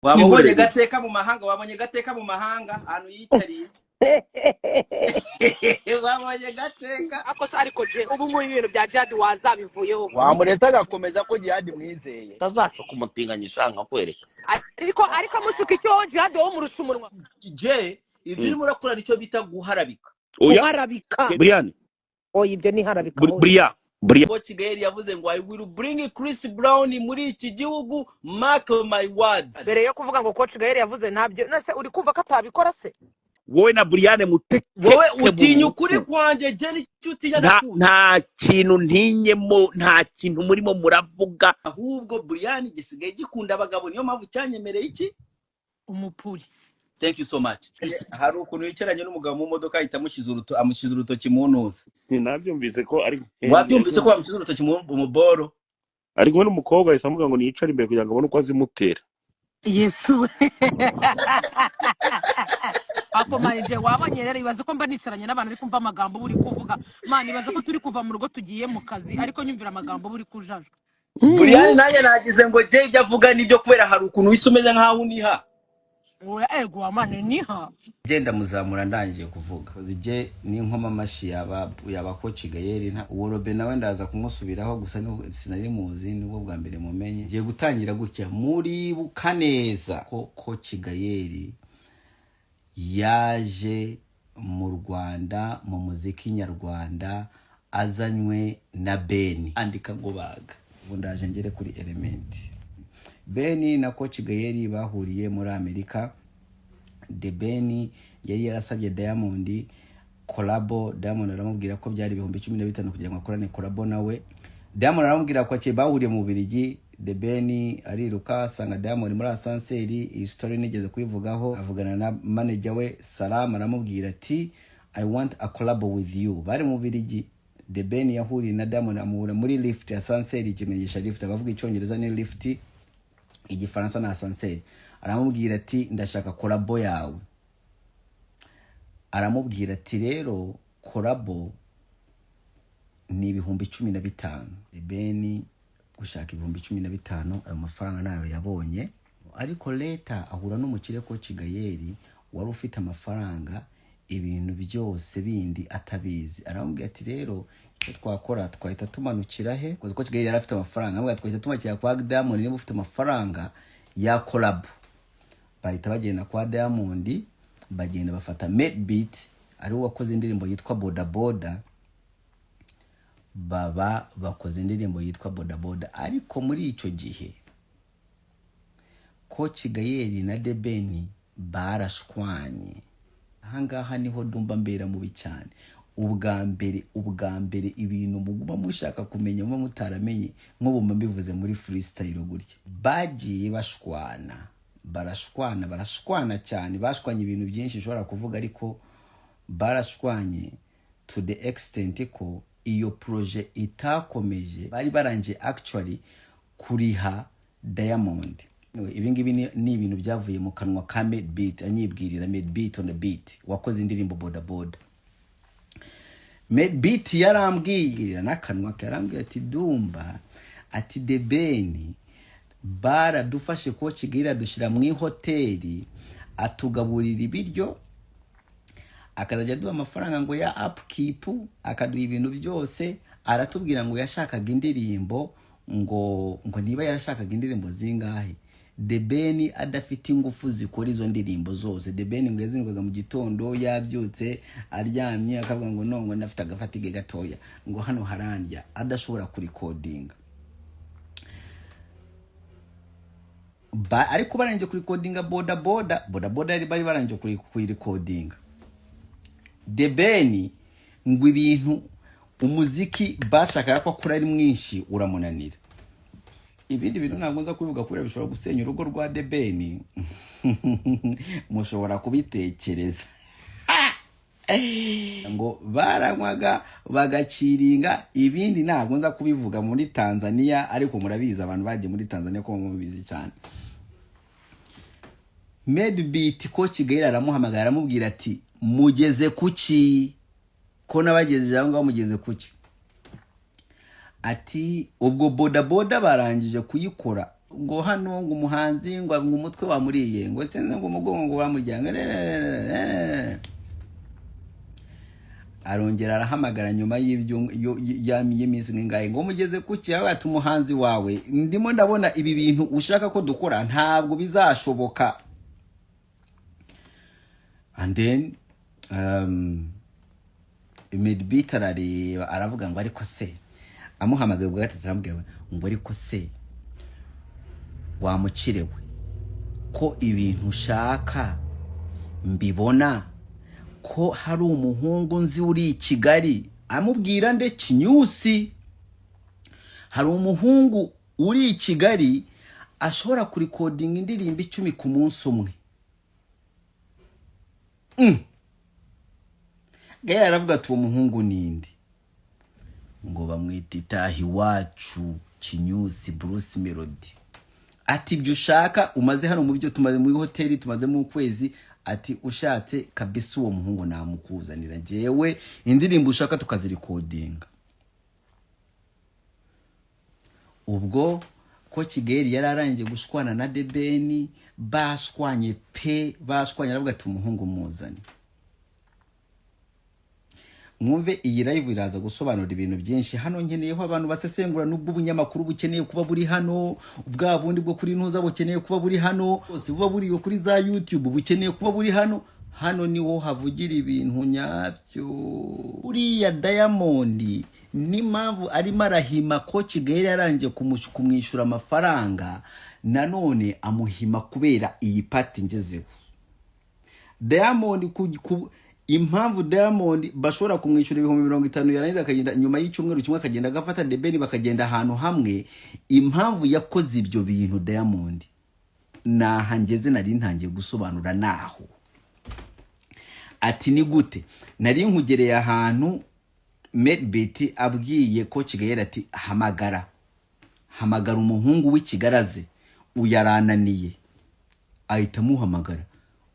wabonye gateka mu mahanga, wabonye gateka mu mahanga hano yicariye. Wabonye gateka ariko je ubu mu ibintu bya Jihad wazabivuyeho wamuretse agakomeza ko Jihad mwizeye tazaca kumutinganyisha nkakwereka ariko amusuka icyo Jihad wo mu rushumunwa je ibyo urimo urakora nicyo bita guharabika. guharabika Brian ibyo ni harabika Brian Coach Gael yavuze ngo I will bring Chris Brown muri iki gihugu, mark my words. mbere yo kuvuga ngo Coach Gael yavuze ntabyo nase uri kumva ko atabikora se wowe na Brian muteke wowe utinya ukuri kwanjye je nicyo utinya nta kintu ntinyemo nta kintu murimo muravuga ahubwo Brian gisigaye gikunda abagabo niyo mpamvu cyanyemereye iki umupuri. Thank you so much. Hari ukuntu yicaranye n'umugabo mu modoka ahita amushyize urutoki mu ntuza. Nabyumvise ko ari wabyumvise ko amushyize urutoki mu boro ari kumwe n'umukobwa ahise amuvuga ngo niyicare imbere kugira ngo abone uko azimutera. Yesu ako manije wabanye rero ibaze ko mba nicaranye n'abantu ari kumva amagambo buri kuvuga mani ibaze ko turi kuva mu rugo tugiye mu kazi ariko nyumvira amagambo buri kujajwa. Brian nanjye nagize ngo je ibyo avuga nibyo kubera hari ukuntu wisomeza nkaho uniha oya ego amane niha genda muzamura ndangije kuvuga je ni nkoma amashi yaba Coach Gael uwo Robe nawe ndaza kumusubiraho gusa sinari muzi nibwo bwa mbere mumenye giye gutangira gutya muri bukaneza ko Coach Gael yaje mu Rwanda mu muziki nyarwanda azanywe na Beni andika ngo baga ndaje ngere kuri element. Beni na Coach Gael bahuriye muri Amerika. The Beni yari yarasabye Diamond collabo. Diamond aramubwira ko byari 15,000 kugira ngo akorane collabo nawe. Diamond aramubwira ko bahuriye mu Bubiligi. The Beni ariruka asanga Diamond muri asanseri. Iyi story nigeze kuyivugaho avugana na manager we Salam aramubwira ati I want a collabo with you. Bari mu Bubiligi. The Beni yahuriye na Diamond amura muri lift asanseri ikimenyesha lift abavuga icyongereza ni lift igifaransa na asanseri. Aramubwira ati ndashaka collabo yawe. Aramubwira ati rero collabo ni 15,000. Beni gushaka 15,000 ayo mafaranga nayo yabonye ariko leta ahura n'umukire Coach Gael wari ufite amafaranga ibintu byose bindi atabizi. Aramubwira ati rero icyo twakora twahita tumanukira he kuko Coach Gael yari afite amafaranga amubwira twahita tumakira kwa Diamond niba ufite amafaranga ya collab. Bahita bagenda kwa Diamond bagenda bafata Made Beat ari wakoze indirimbo yitwa Boda Boda. Baba bakoze indirimbo yitwa Boda Boda ariko muri icyo gihe Coach Gael na The Beni barashwanye. Ahangaha niho ndumva mbera mubi cyane. Ubwa mbere ibintu muguma mushaka kumenya mu mutaramenye nk'ubu mbivuze muri freestyle gutya. Bagiye barashwana cyane. Bashwanye ibintu byinshi ushobora kuvuga ariko barashwanye to the extent ko iyo project itakomeje. Bari baranje actually kuriha Diamond. Ibingibi ni ibintu byavuye mu kanwa ka Made Beat anyibwirira Made Beat on the beat wakoze indirimbo Boda Boda. Made Beat yarambwira nakanwa karambwira ati dumba ati The Beni baradufashe Coach Gael dushira mu hoteli atugaburira ibiryo akazajya duha amafaranga ngo ya upkeep akaduha ibintu byose. Aratubwira ngo yashakaga indirimbo ngo niba yarashakaga indirimbo zingahe. The Beni adafite ingufu zikora izo ndirimbo zose. The Beni ngo yazingaga mu gitondo yabyutse aryamye akavuga ngo nongo nafite agafatige gatoya ngo hano harandya adashobora kurecordinga. Ariko baranje kurecordinga Boda Boda yari bari baranje kurecordinga. The Beni ngo ibintu umuziki bashaka ko akora ari mwinshi uramunanira. Ibindi bintu ntabwo nza kubivuga kubera bishobora gusenya urugo rwa The Beni. Mushobora kubitekereza. Ngo baranywaga bagaciringa ibindi ntabwo nza kubivuga muri Tanzania ariko murabizi abantu bagiye muri Tanzania ko mubizi cyane. Made Beat Coach Gael aramuhamagara aramubwira ati mugeze kuki ko nabagejeje aho ngaho mugeze kuki. Ati ubwo Boda Boda barangije kuyikora ngo hano ngo umuhanzi ngo umutwe wamuriye ngo tse ngo umugongo wamuryango arongera arahamagara nyuma y'iminsi ngingaye ngo mugeze kuki ati umuhanzi wawe ndimo ndabona ibi bintu ushaka ko dukora ntabwo bizashoboka. And then Medbeat arareba aravuga ngo ariko se amuhamagaye ubwo gatatu aramubwira ngo ariko se wamucirewe ko ibintu ushaka mbibona ko hari umuhungu nzi uri Kigali amubwira nde Kinyusi hari umuhungu uri Kigali ashobora kurikodinga indirimbo 10 ku munsi umwe. Gaya aravuga ati umuhungu ninde ngo bamwita Itahi wacu Kinyusi Bruce Melody ati ibyo ushaka umaze hano mu byo tumaze muri hoteli tumaze mu kwezi ati ushatse kabisa uwo muhungu namukuzanira ngewe indirimbo ushaka tukazirikodinga. Ubwo ko Kigeli yararangiye gushwana na Debeni bashwanye aravuga ati umuhungu muzani. Mwumve iyi live iraza gusobanura ibintu byinshi hano nkeneyeho abantu basesengura nubwo ubunyamakuru bukeneye kuba buri hano ubwa bundi bwo kuri ntuza bukeneye kuba buri hano bose buba buri kuri za YouTube bukeneye kuba buri hano niho havugira ibintu nyabyo. Uriya Diamond ni mpamvu arimo arahima ko Kigali yarangiye kumwishyura amafaranga nanone amuhima kubera iyi pati ngezeho. Diamond impamvu Diamond bashobora kumwishyura 50,000 yarangiza akagenda nyuma y'icyumweru kimwe akagenda agafata Debeni bakagenda ahantu hamwe. Impamvu yakoze ibyo bintu Diamond nahangeze nari ntangiye gusobanura naho ati ni gute nari nkugereye ahantu Medbeat abwiye ko Kigali ati hamagara umuhungu w'Ikigaraze uyarananiye ahita muhamagara.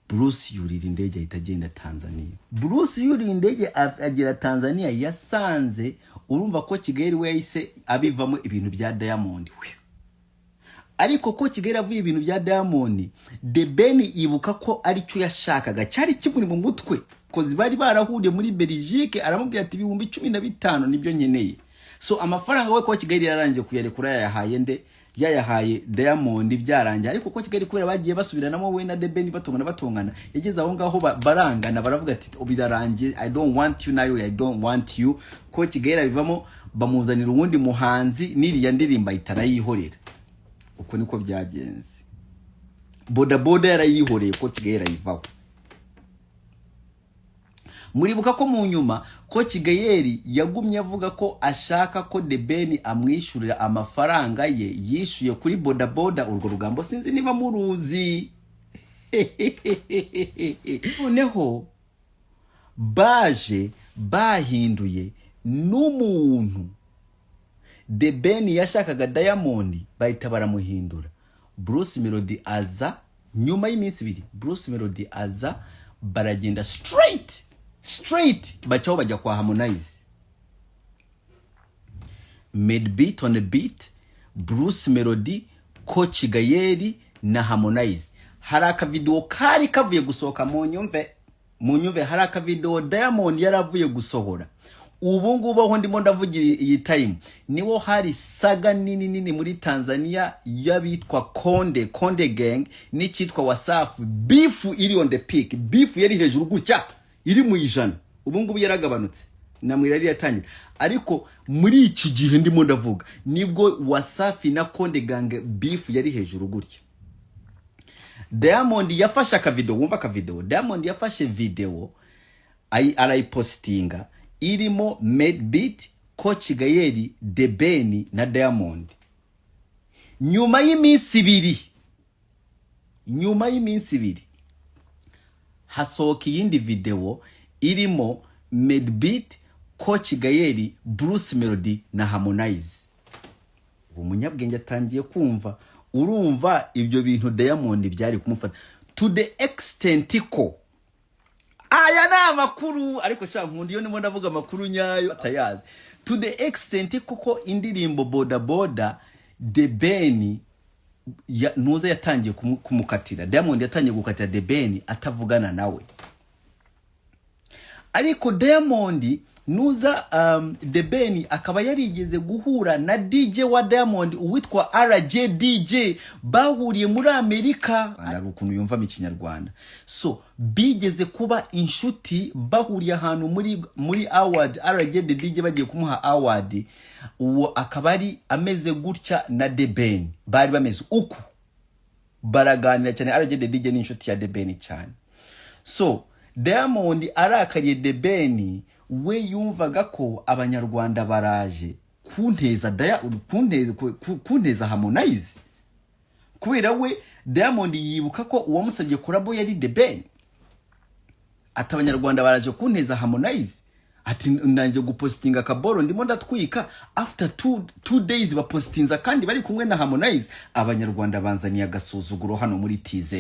Bruce yurira indege ahita agenda Tanzania. Bruce yurira indege agera Tanzania yasanze urumva ko Kigali we yahise abivamo ibintu bya Diamond we. Ariko ko Kigali avuye ibintu bya Diamond Debeni ibuka ko ari cyo yashakaga cyari kimuri mu mutwe kozi bari barahuriye muri Belgique aramubwira ati 15,000 nibyo nkeneye. So amafaranga we ko Kigali yarangiye kuyarekura yayahaye Diamond byarangiye. Ariko ko Kigali kubera bagiye basubiranamo we na Debeni batongana yageze aho ngaho barangana baravuga ati obirarangiye I don't want you nayo I don't want you. Ko Kigali bivamo bamuzanira uwundi muhanzi niriya ndirimba itarayihorera. Uko niko byagenze. Boda yarayihoreye ko Kigali yivaho. Muribuka ko mu nyuma ko Kigali yagumye avuga ko ashaka ko Debeni amwishyurira amafaranga ye yishuye kuri boda urwo rugambo sinzi niba muruzi. Noneho bahinduye n'umuntu Debeni yashakaga Diamond bahita baramuhindura. Bruce Melody aza nyuma y'iminsi 2 Bruce Melody aza baragenda straight bacaho bajya kwa Harmonize. Medbeat on the beat Bruce Melody ko Kigali na Harmonize. Hari aka video kari kavuye gusohoka mu nyumve hari aka video Diamond yaravuye gusohora. Ubu ngubu aho ndimo ndavugira iyi time niwo hari saga nini muri Tanzania yabitwa Konde Gang n'ikitwa Wasafi. Beef iri on the peak, beef yari hejuru gutya iri mu ijana. Ubu ngubu yaragabanutse namwirari yatangira. Ariko muri iki gihe ndimo ndavuga nibwo Wasafi na Konde Gang beef yari hejuru gutya. Diamond yafashe aka video, wumva aka video. Diamond yafashe video arayipostinga irimo Medbeat ko Kigali Debeni na Diamond. Nyuma y'iminsi 2 hasohoka iyindi video irimo Medbeat ko Kigali Bruce Melody na Harmonize. Umunyabwenge atangiye kumva urumva ibyo bintu Diamond byari kumufata to the extent ko aya na makuru ariko sha nkundi yo nimo ndavuga makuru nyayo atayazi. To the extent kuko indirimbo boda Debeni nuza yatangiye kumukatira, Diamond yatangiye gukatira The Ben atavugana nawe. Ariko Diamond nuza The Ben akaba yarigeze guhura na DJ wa Diamond uwitwa RJDJ, bahuriye muri Amerika. Ari ukuntu yumva mu Kinyarwanda. So bigeze kuba inshuti, bahuriye ahantu muri award, RJDJ bagiye kumuha award. Uwo akaba ari ameze gutya na The Ben, bari bameze uko baraganira cyane. RJDJ ni inshuti ya The Ben cyane. So Diamond arakariye The Ben, we yumvaga ko abanyarwanda baraje kunteza Harmonize, kubera we Diamond yibuka ko uwamusabye kurabo yari The Ben. Ati abanyarwanda baraje kunteza Harmonize, ati nanje gupostinga kaboro ndimo ndatwika. After two days bapostinza kandi bari kumwe na Harmonize, abanyarwanda banzaniye agasuzuguro hano muri TZ.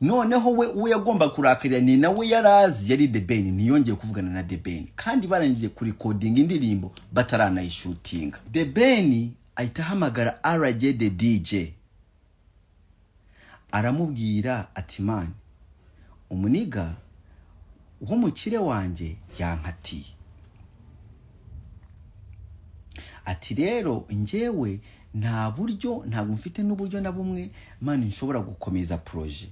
Noneho we yagomba kurakarira, ni nawe yarazi yari The Ben, niyongeye kuvugana na The Ben, kandi barangije ku recording indirimbo bataranayishutinga. The Ben ahita hamagara RJ the DJ, aramubwira ati man, umuniga wo mukire wanje yankatiye, ati rero njyewe ntabwo mfite n'uburyo na bumwe man nshobora gukomeza projet.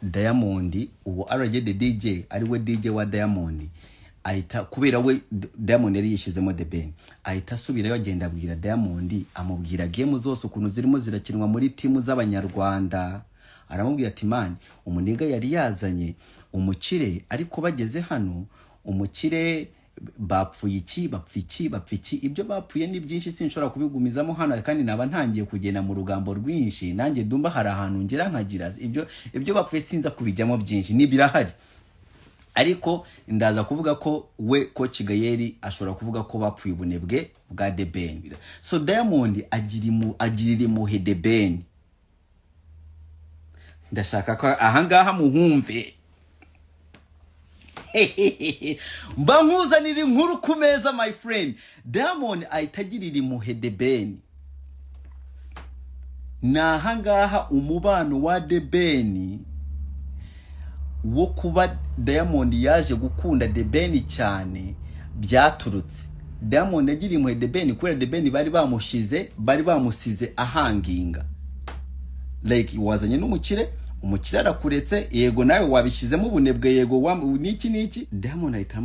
Diamond uwo RJ the DJ ariwe DJ wa Diamond ahita, kubera we Diamond yari yishizemo The Ben, ahita asubirayo agenda abwira Diamond, amubwira game zose ukuntu zirimo zirakinwa muri timu z'abanyarwanda. Aramubwira ati man, umuniga yari yazanye umukire, ariko bageze hano umukire bapfuye iki, ibyo bapfuye ni byinshi sinshobora kubigumizamo hano, kandi naba ntangiye kugenda mu rugambo rwinshi, nanjye ndumva hari ahantu ngira nkagira ibyo bapfuye sinza kubijyamo byinshi, ni birahari. Ariko ndaza kuvuga ko we Coach Gayeri ashobora kuvuga ko bapfuye ubunebwe bwa The Ben. So Diamond agirira impuhwe The Ben. Ndashaka ko ahangaha muhumve. Mba nkuzanira inkuru ku meza my friend. Diamond ahitagirira impuhwe The Ben. Nahangaha umubano wa The Ben wo kuba Diamond yaje gukunda The Ben cyane byaturutse. Diamond agiriye impuhwe The Ben kubera The Ben bari bamusize ahanginga. Like wazanye n'umukire, umukire arakuretse, yego nawe wabishizemo ubunebwe, yego niki. Diamond ahita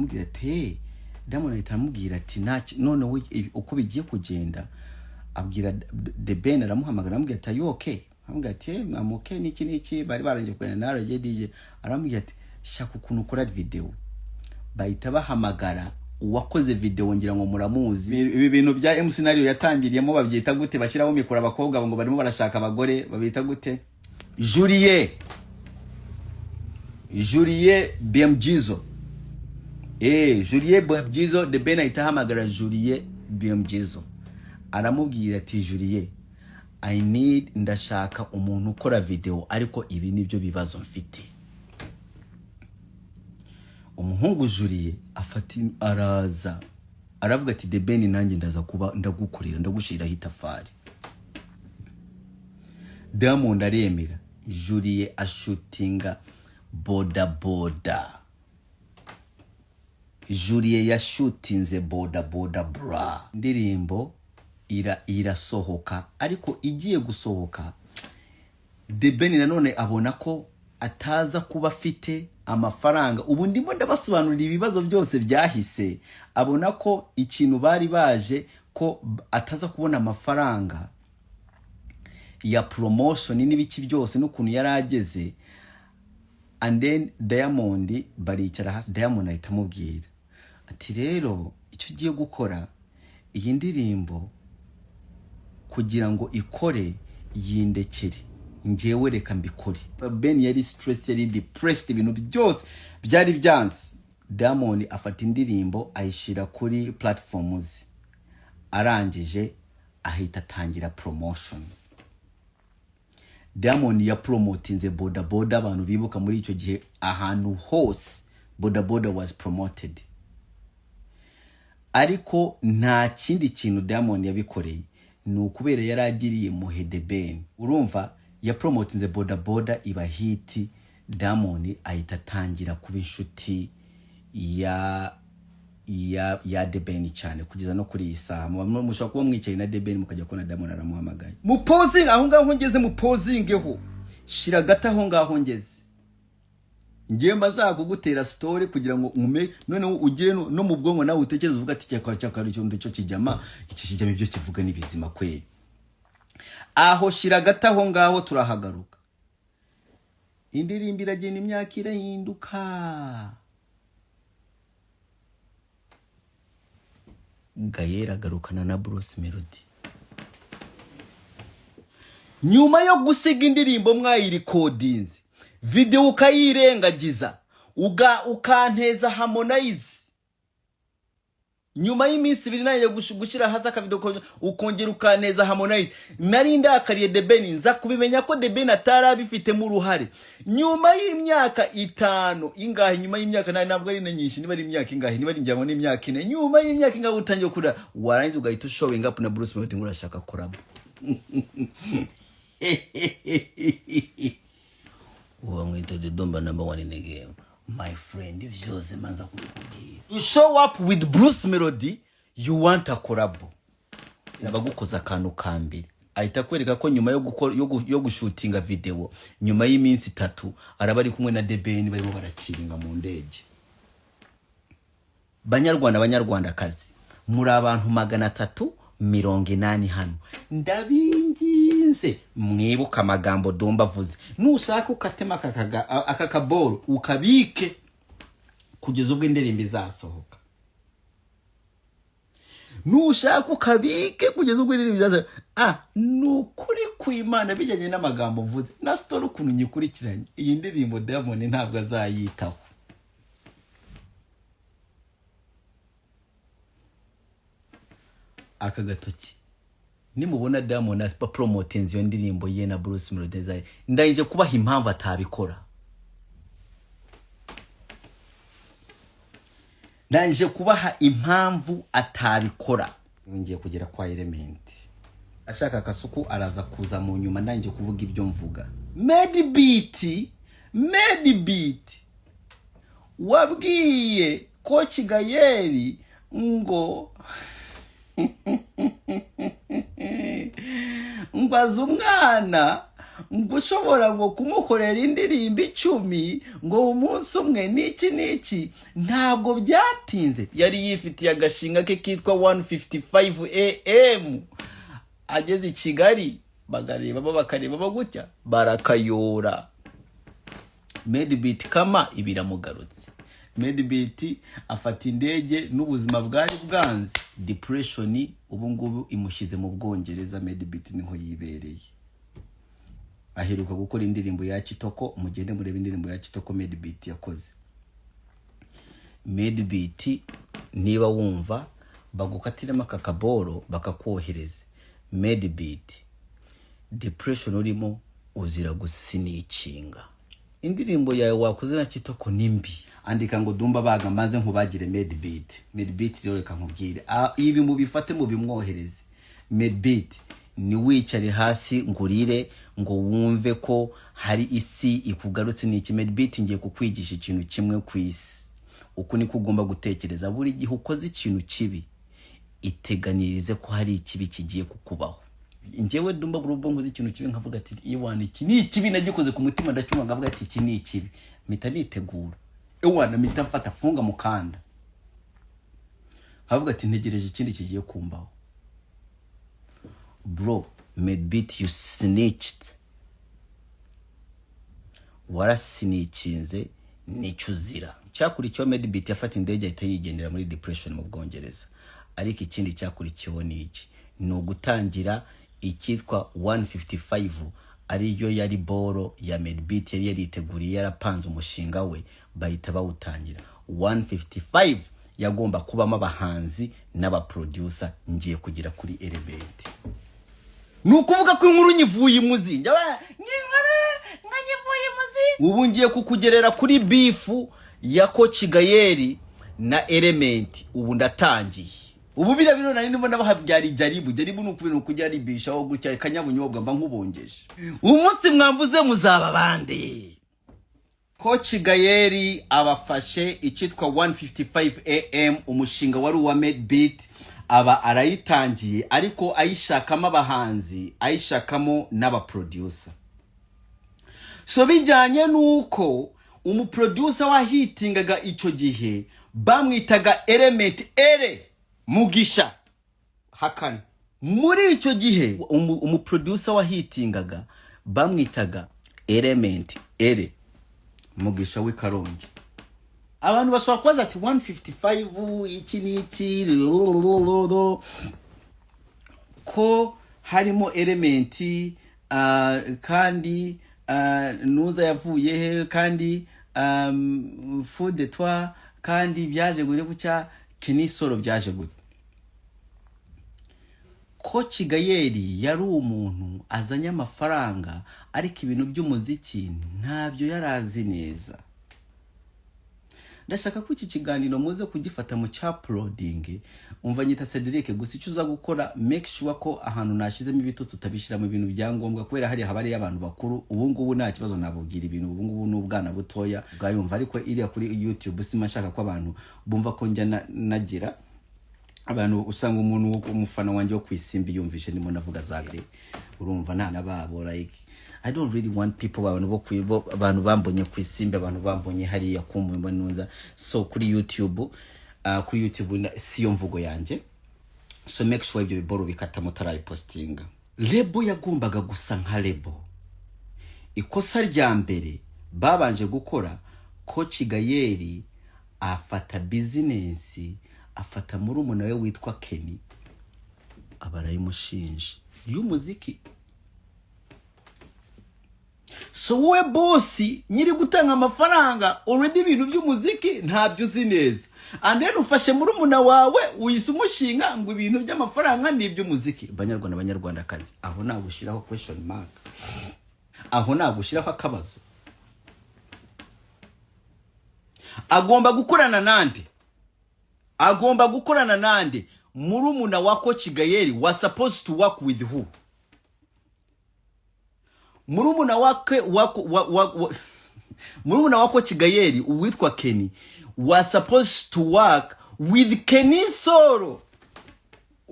amubwira ati none we uko bigiye kugenda, abwira The Ben, aramuhamagara amubwira ati okay, amubwira ati I'm okay niki, bari barangije kugenda na RJDJ. Aramubwira ati shaka ukuntu ukora video. Bahita bahamagara uwakoze video, ngira ngo muramuzi. Ibi bintu bya MC Scenario yatangiriyemo babyita gute, bashyiraho mikoro abakobwa ngo barimo barashaka abagore, babita gute? Julie BMGizo. Julie BMGizo. The Ben ahita hamagara Julie BMGizo, aramubwira ati Julie, ndashaka umuntu ukora video, ariko ibi nibyo bibazo mfite. Umuhungu Julie araza aravuga ati The Ben, nanjye ndaza kuba ndagukorera, ndagushira hitafari. Diamond aremera. Julie ashutinga boda. Julie yashutinze boda bra. Ndirimbo irasohoka, ariko igiye gusohoka The Ben nanone abona ko ataza kuba afite amafaranga. Ubu ndimo ndabasobanurira ibibazo byose byahise. Abona ko ikintu bari baje ko ataza kubona amafaranga ya promotion n'ibiki byose n'ukuntu yarageze. And then Diamond baricara hasi. Diamond ahita amubwira ati rero icyo ugiye gukora iyi ndirimbo kugira ngo ikore yindekere, njyewe reka mbikore. Ben yari stressed, yari depressed, ibintu byose byari byansi. Diamond afata indirimbo ayishira kuri platforms, arangije ahita atangira promotion. Diamond ya promotinze boda, abantu bibuka muri icyo gihe ahantu hose boda was promoted. ariko nta kindi kintu Diamond yabikoreye, ni ukubera yaragiriye Muhe The Ben. Urumva ya promotinze Boda Boda iba hiti, Diamond ahita atangira kuba inshuti ya The Ben cyane kugeza no kuri iyi saha. Mushobora kuba mwicaye na The Ben mukajya kubona Diamond aramuhamagaye, muposing aho ngaho ngeze, mupozingeho, shira gata aho ngaho ngeze, ngiye mbaza kugutera story kugira ngo ume none ugire no mu bwongo nawe utekereza uvuga ati cyakari cyo ndo cyo kijama, iki kijama ibyo kivuga ni bizima kweli. Aho shira gata aho ngaho turahagaruka. Indirimbo iragenda imyaka irahinduka, Gael agarukana na Bruce Melody. Nyuma yo gusiga indirimbo mwayirikodinze, video ukayirengagiza, ukanteza Harmonize. Nyuma y'iminsi 2 naje gushira hasa ka video ukongera ukanteza Harmonize. Nari ndakariye The Ben, nza kubimenya ko The Ben atarabifite mu ruhare. Nyuma y'imyaka 5 ingahe, nyuma y'imyaka ntabwo ari nyinshi, niba ari imyaka ingahe, niba ari njyamo n'imyaka 4, nyuma y'imyaka ingahe utangiye kura warangiza ugahita showing up na Bruce Melody ngo urashaka collab. Uwa mwita the Domba number 1 in the game, my friend. Byose manza kubikubwira, you show up with Bruce Melody, you want a collab. Nabagukoza akantu kambere, ahita kwereka ko nyuma yo gushutinga video, nyuma y'iminsi 3 araba ari kumwe na The Ben barimo barakiringa mu ndege. Banyarwandakazi, muri abantu 380 hano, ndabinginze mwibuka amagambo Domba avuze. Nushaka ukatema akakaboro ukabike kugeza ubwo indirimbo izasohoka. Nushaka ukabike kugeza ubwo indirimbo izasohoka. Nukuri kw'Imana bijyanye n'amagambo mvuze na story ukuntu nyikurikiranye, iyi ndirimbo Diamond ntabwo azayitaho. Akagatoki nimubona Diamond aspa promoting iyo ndirimbo ye na Bruce Melody, ndayije kubaha impamvu atabikora. Ndanje kubaha impamvu atabikora. Ngiye kugera kwa Element, ashaka kasuku araza kuza mu nyuma, ndanje kuvuga ibyo mvuga. Made beat wabwiye Coach Gael ngo ngwaza umwana ngo ushobora ngo kumukorera indirimbo 10 ngo umunsi umwe niki ntabwo byatinze. Yari yifitiye agashinga ke kitwa 155 AM, ageze i Kigali bakareba gutya barakayora. Made beat kama ibiramugarutse. Made beat afata indege n'ubuzima bwari bwanze, depression ubu ngubu imushize mu Bwongereza. Made beat niho yibereye, aheruka gukora indirimbo ya Kitoko. Mugende murebe indirimbo ya Kitoko Made beat yakoze. Made beat niba wumva bagukatiremo akakaboro bakakwohereza. Made beat depression urimo uzira gusinicinga. Indirimbo yawe wakoze na Kitoko nimbi, andika ngo Dumba baga maze nkubagire Made beat. Made beat rero reka nkubwire, ibi mubifate mubimwohereze. Made beat ni wicare hasi ngurire ngo wumve ko hari isi ikugarutse. Ni iki Made beat ngiye kukwigisha ikintu kimwe ku isi, uko niko ugomba gutekereza. Buri gihe ukoze ikintu kibi, iteganirize ko hari ikibi kigiye kukubaho. Njyewe Dumba burubwo nkoze ikintu kibi nkavuga ati iwana iki ni ikibi nagikoze ku mutima, ndacyuma ngavuga ati iki ni ikibi, mpita nitegura. Ewana mpita mfata funga mukanda, havuga ati ntegereje ikindi kigiye kumbaho. Bro, Made beat you snitched. Warasinikinze nicyo uzira. Cyakurikiyeho Made beat yafata indege ahita yigendera muri depression mu Bwongereza. Ariko ikindi cyakurikiyeho ni iki, ni ugutangira ikitwa 155, ariyo yari boro ya Made beat yari yariteguriye, yarapanze umushinga we, bahita bawutangira. 155 yagomba kubamo abahanzi n'abaproducer. Ngiye kugira kuri Element, nukuvuga ko inkuru nyivuye imuzi, ubu ngiye kukugerera kuri beef ya Coach Gael na Element. Ubu ndatangiye. ubu bira bino nari ndimo nabahabyari jaribu n'ukubintu kujya ribishaho gutya kanyabunyobwa mba nkubongeje umunsi mwambuze muzaba bande. Coach Gayeri abafashe icyitwa 155 AM umushinga wari uwa Medbeat aba arayitangiye ariko ayishakamo abahanzi ayishakamo n'abaproducer. So bijyanye nuko umuproducer wahitingaga icyo gihe bamwitaga Element Ere Mugisha Hakana. Muri icyo gihe umuproducer wahitingaga bamwitaga Element Ere Mugisha w'Ikarongi. Abantu bashobora kubaza ati 155 iki niki ko harimo Element kandi nuza yavuye he kandi Food de Toi kandi byaje gure bucya Kenisoro byaje gute. Coach Gayeri yari umuntu azanye amafaranga ariko ibintu by'umuziki ntabyo yarazi neza. Ndashaka ko iki kiganiro muze kugifata mu uploading umva nyita Cedric gusa icyo uza gukora make sure ko ahantu nashizemo ibitutsi utabishira mu bintu byangombwa kubera hari habari y'abantu bakuru ubu ngubu nta kibazo nabubwira ibintu ubu ngubu n'ubwana butoya bwayumva ariko iriya kuri YouTube sima shaka ko abantu bumva ko njya nagira abantu usanga umuntu umufana wanje wo kwisimbi yumvishe nimo navuga zagre urumva nta nababo like I don't really want people abantu bambonye kwisimbi abantu bambonye hariya kumwe nunza so kuri YouTube siyo mvugo yanje so make sure ibyo biboro bikata mutarayi postinga. Lebo yagombaga gusa nka lebo. Ikosa rya mbere babanje gukora Coach Gayeri afata business afata muri umuna we witwa Kenny abarayimushinje y'umuziki. So we bossi nyiri gutanga amafaranga already ibintu by'umuziki ntabyo uzi neza and then ufashe muri umuna wawe uyise umushinga ngo ibintu by'amafaranga ni iby'umuziki. Banyarwandakazi aho nagushiraho question mark, aho nagushiraho akabazo. Agomba gukorana nande muri umuna wa Coach Gayeri was supposed to work with who? Murumuna wa Coach Gayeri uwitwa Kenny was supposed to work with Kenisoro.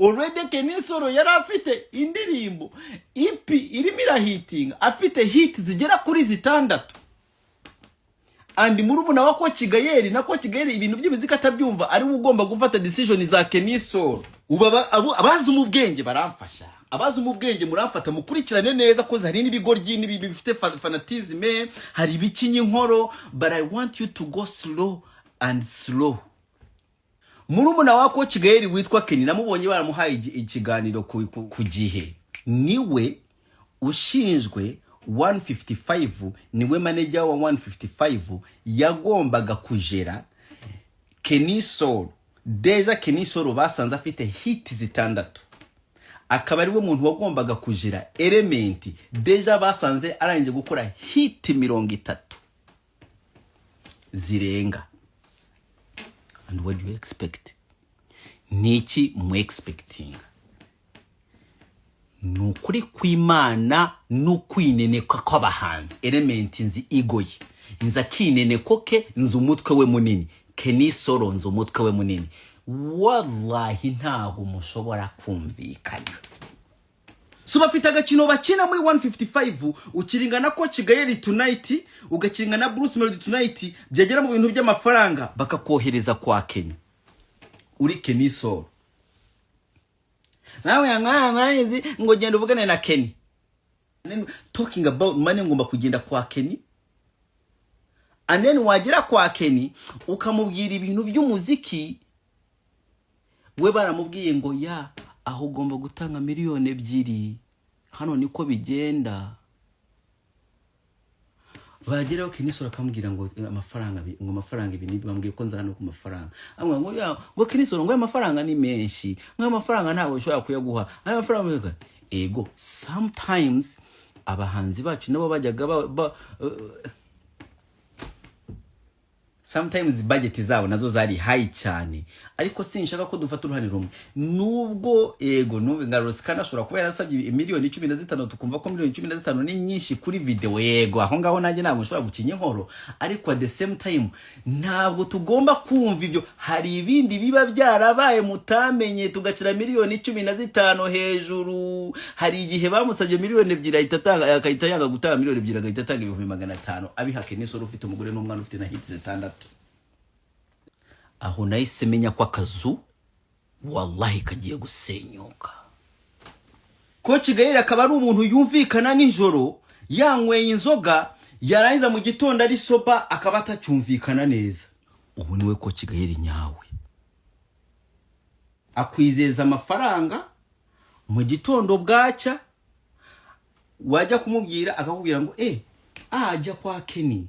Already Kenisoro yari afite indirimbo ipi irimo irahiting afite hit zigera kuri 6 and murumuna wa Coach Gayeri na Coach Gayeri ibintu by'imizika atabyumva ari ugomba gufata decision za Kenisoro. Abazi mu bwenge baramfasha, abazi mu bwenge muramfata mukurikirane neza ko hari n'ibigoryi n'ibi bifite fanatisme hari bikinyi nkoro but I want you to go slow and slow. Murumuna wa Coach Gayeri witwa Kenny namubonye baramuhaye ikiganiro ku gihe niwe ushinzwe 155 niwe manager wa 155 yagombaga kujera Kenisoro. Deja Kenisoro basanze afite hit 6 akaba ari we muntu wagombaga kujira Element deja basanze arangije gukora hit 30 zirenga. And what do you expect? Niki mu expecting? Nukuri kwimana nukwineneka kw'abahanzi. Element nzi igoye nza kinenekoke nzi umutwe we munini. Kenisoro nzi umutwe we munini. Wallahi ntago mushobora kumvikana. So bafite agakino bakina muri 155 ukiringana Coach Gayeri tonight ugakiringana Bruce Melody tonight byagera mu bintu by'amafaranga bakakohereza kwa Kenny uri Kenisoro. Nawe yangayizi ngo genda uvugane na Kenny. Talking about money ngomba kugenda kwa Kenny. And then wagera kwa Kenny ukamubwira ibintu by'umuziki we baramubwiye ngo ya aho ugomba gutanga miliyoni 2 hano niko bigenda. Bageraho Kenisoro akamubwira ngo amafaranga ibintu bambwiye ko nzana ku mafaranga amwe ngo ya ngo Kenisoro ngo amafaranga ni menshi ngo amafaranga ntawe ushobora kuyaguha ayo mafaranga ego sometimes abahanzi bacu nabo bajyaga sometimes budget zabo nazo zari high cyane, ariko sinshaka ko dufata uruhare rumwe. Nubwo yego nube Ngarusi kana ashobora kuba yarasabye miliyoni 15 tukumva ko miliyoni 15 ni nyinshi kuri video, yego aho ngaho nanjye ntabwo nshobora gukinya inkoro, ariko at the same time ntabwo tugomba kumva ibyo. Hari ibindi biba byarabaye mutamenye tugacira miliyoni 15 hejuru. Hari igihe bamusabye miliyoni 2 akahita yanga gutanga miliyoni 2 agahita atanga 500 abihake n'isoro ufite umugore n'umwana ufite na hit 6. Aho nahise menya ko akazu wallahi kagiye gusenyuka. Coach Gael akaba ari umuntu yumvikana nijoro yanyweye inzoga, yarangiza mu gitondo ari sopa akaba atacyumvikana neza. Ubu niwe Coach Gael nyawe. Akwizeza amafaranga mu gitondo bwacya, wajya kumubwira akakubwira ngo ajya kwa Kenny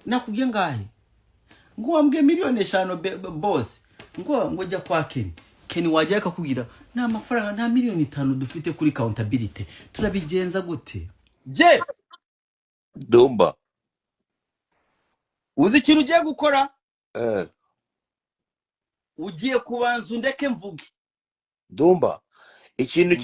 nakubwiye ngahe ngo wambwe miliyoni 5 boss ngo jya kwa Kenny wajya akakubwira nta mafaranga nta miliyoni 5 dufite kuri accountability, turabigenza gute? Je Dumba uzi ikintu ugiye gukora? Ugiye kubanza undeke mvuge. Dumba ikintu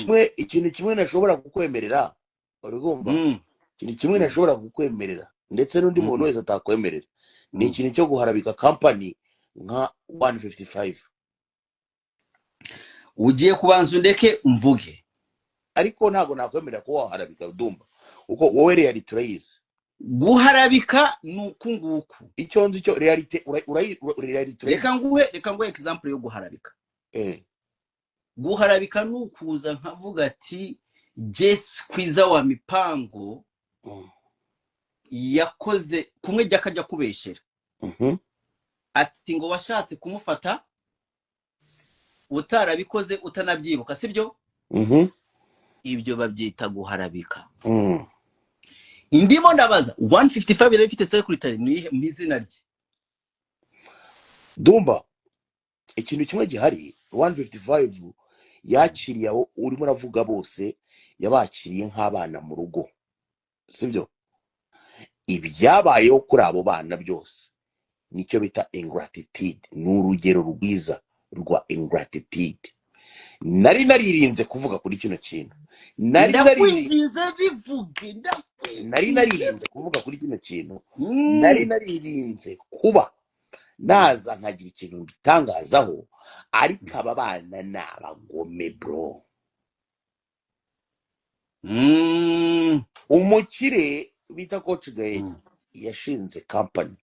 kimwe nashobora kukwemerera, urumva? Ikintu kimwe nashobora kukwemerera ndetse n'undi muntu wese atakwemerera, ni ikintu cyo guharabika company nka 155. Ugiye kubanza undeke mvuge, ariko ntago nakwemerera ko waharabika Dumba, uko wowe reality urayizi. Guharabika nuku nguku icyo nzi cyo reality reality. Reka nguhe example yo guharabika. Guharabika nukuza nkavuga ati Jess Kwiza wa Mipango yakoze kumwe jakajya kubeshera. Ati ngo washatse kumufata utarabikoze utanabyibuka, sibyo? Ibyo babyita guharabika. Indimo ndabaza 155 yari ifite secretary mu izina rye. Dumba ikintu kimwe gihari, 155 yakiriye abo urimo uravuga bose, yabakiriye nk'abana mu rugo, sibyo? Ibyabayeho kuri abo bana byose nicyo bita ingratitude, n'urugero rwiza rwa ingratitude. Nari naririnze kuvuga kuri kino kintu, nari naririnze kuvuga kuri kino kintu, nari naririnze kuba naza nkagira ikintu bitangazaho, ariko aba bana ni abagome bro. Umukire bita Coach Gael yashinze company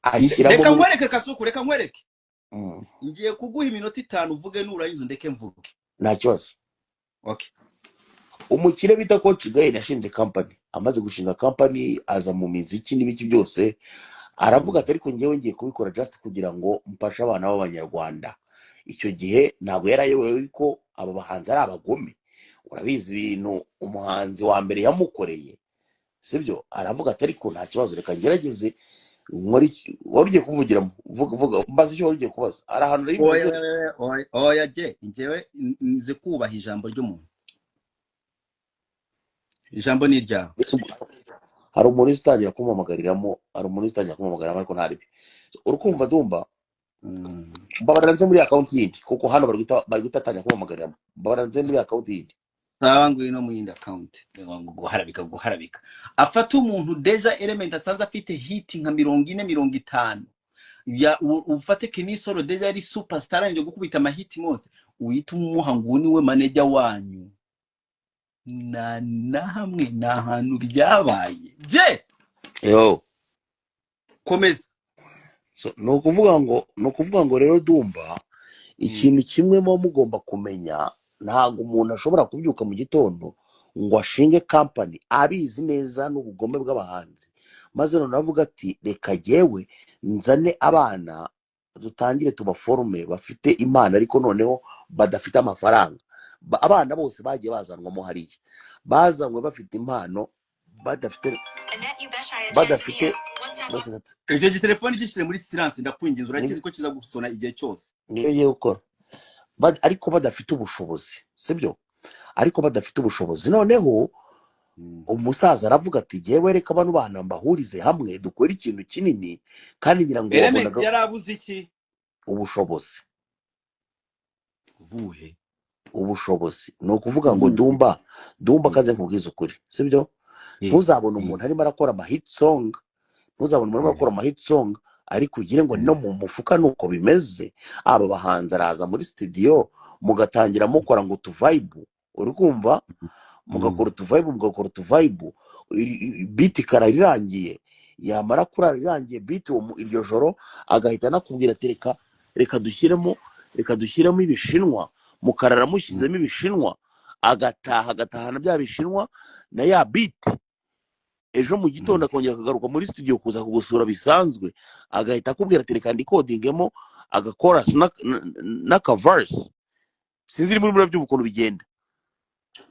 ashyiramo. Reka nkwereke Kasuku, reka nkwereke. Ngiye kuguha iminota 5 uvuge nurangiza ndeke mvuge. Nta kibazo. Okay. Umukire bita Coach Gael yashinze company, amaze gushinga company aza mu miziki n'ibiki byose, aravuga ati ariko ngewe ngiye kubikora just kugira ngo mpashe abana b'Abanyarwanda. Icyo gihe ntabwo yarayobewe ko aba bahanzi ari abagome. Urabizi ibintu umuhanzi wa mbere yamukoreye, sibyo? Aravuga ati ariko nta kibazo, reka ngerageze nkori. Wari ugiye kuvugiramo vuga mbaza icyo wari ugiye kubaza. Ari ahantu riri mvuze. Oya je ngewe nze kubaha ijambo ry'umuntu. Ijambo ni ryawe. Hari umuntu utangira kumamagariramo, ariko ntari bi. Urukumva Dumba? Babaranze muri account yindi kuko hano bari gutatanya kumamagariramo. Babaranze muri account yindi. Sawa ngwino mu yindi account. Guharabika. Afata umuntu deja element asanze afite hit nka 40 50. Ufate Kenny Solo deja ari superstar nje gukubita amahiti mose, uhita umuha ngo niwe manager wanyu. Na hamwe na hantu byabaye. Je komeza. So no kuvuga ngo rero Dumba, ikintu kimwe mo mugomba kumenya, ntago umuntu ashobora kubyuka mu gitondo ngo ashinge company abizi neza n'ubugome bw'abahanzi, maze none avuga ati reka jewe nzane abana dutangire tubaforme bafite imana ariko noneho badafite amafaranga. Abana bose bagiye bazanwamo hariya, bazanwe bafite impano, badafite icyo telefone gishyire muri silence ndakwinginze, urakizi ko kiza gusona igihe cyose. Niyo ngiye gukora. Ariko badafite ubushobozi, sibyo? Ariko badafite ubushobozi, noneho umusaza aravuga ati jyewe reka bano bana mbahurize hamwe dukore ikintu kinini, kandi ngira ngo Element wabonaga yarabuze iki? ubushobozi. Ubuhe? Ubushobozi ni ukuvuga ngo Ubuhe? Dumba kaze nkubwiza ukuri, sibyo? Ntuzabona umuntu arimo arakora ama hit song, ntuzabona umuntu arimo arakora ama hit song ariko ugire ngo no mu mufuka nuko bimeze. Aba bahanzi araza muri studio mugatangira mukora ngo tuvibe, uri kumva, mugakora utuvibe, beat kararirangiye, yamara kurara irangiye beat iryo joro agahita nakubwira ati reka dushyiremo ibishinwa, mukarara mushyizemo ibishinwa, agatahana bya bishinwa na ya beat. Ejo mu gitondo akongera akagaruka muri studio kuza kugusura bisanzwe, agahita akubwira ati reka ndikodingemo agakora n'akaverse. Sinzi muri murabyumva ukuntu bigenda,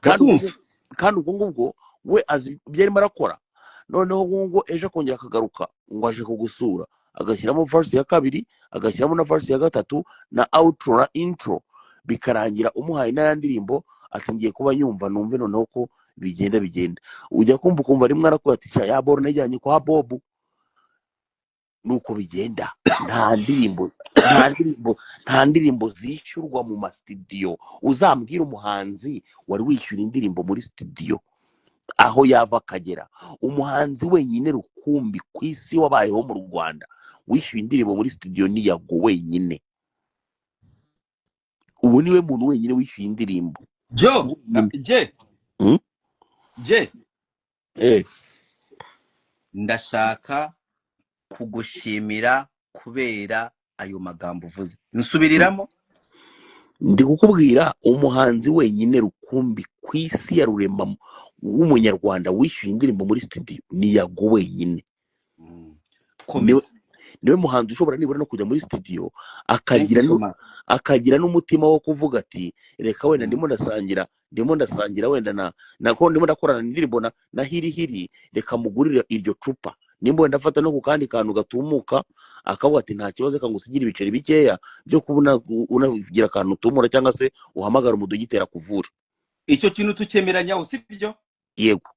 kandi ubwo ngubwo we azi ibyo arimo arakora. Noneho ngo ejo akongera akagaruka ngo aje kugusura, agashyiramo verse ya kabiri, agashyiramo na verse ya gatatu na outro na intro, bikarangira umuhaye n'aya ndirimbo ati ngiye kuba nyumva numve noneho ko bigenda. Ujya kumva rimwe arakora ati ya boro najyanye kwa Bob, nuko bigenda. Nta ndirimbo zishyurwa mu mastudio. Uzambwira umuhanzi wari wishyura indirimbo muri studio aho yava akagera. Umuhanzi wenyine rukumbi ku isi wabayeho mu Rwanda wishyuye indirimbo muri studio ni Yago wenyine. Ubu niwe muntu wenyine wishyuye indirimbo. Ndashaka kugushimira kubera ayo magambo uvuze. Nsubiriramo. Ndi kukubwira umuhanzi wenyine rukumbi ku isi ya rurema w'umunyarwanda wishyuye indirimbo muri studio ni Yago wenyine. Niwe muhanzi ushobora nibura no kujya muri studio akagira n'umutima wo kuvuga ati reka wenda ndimo ndasangira wenda ndimo ndakorana indirimbo na hiri reka mugurire iryo cupa, nimba wenda afata no ku kandi kantu gatumuka akavuga ati nta kibazo kangusigira ibiceri bikeya byo kubona unagira akantu utumura cyangwa se uhamagara umudogitera kuvura. Icyo kintu tukemeranya usibyo? Yego.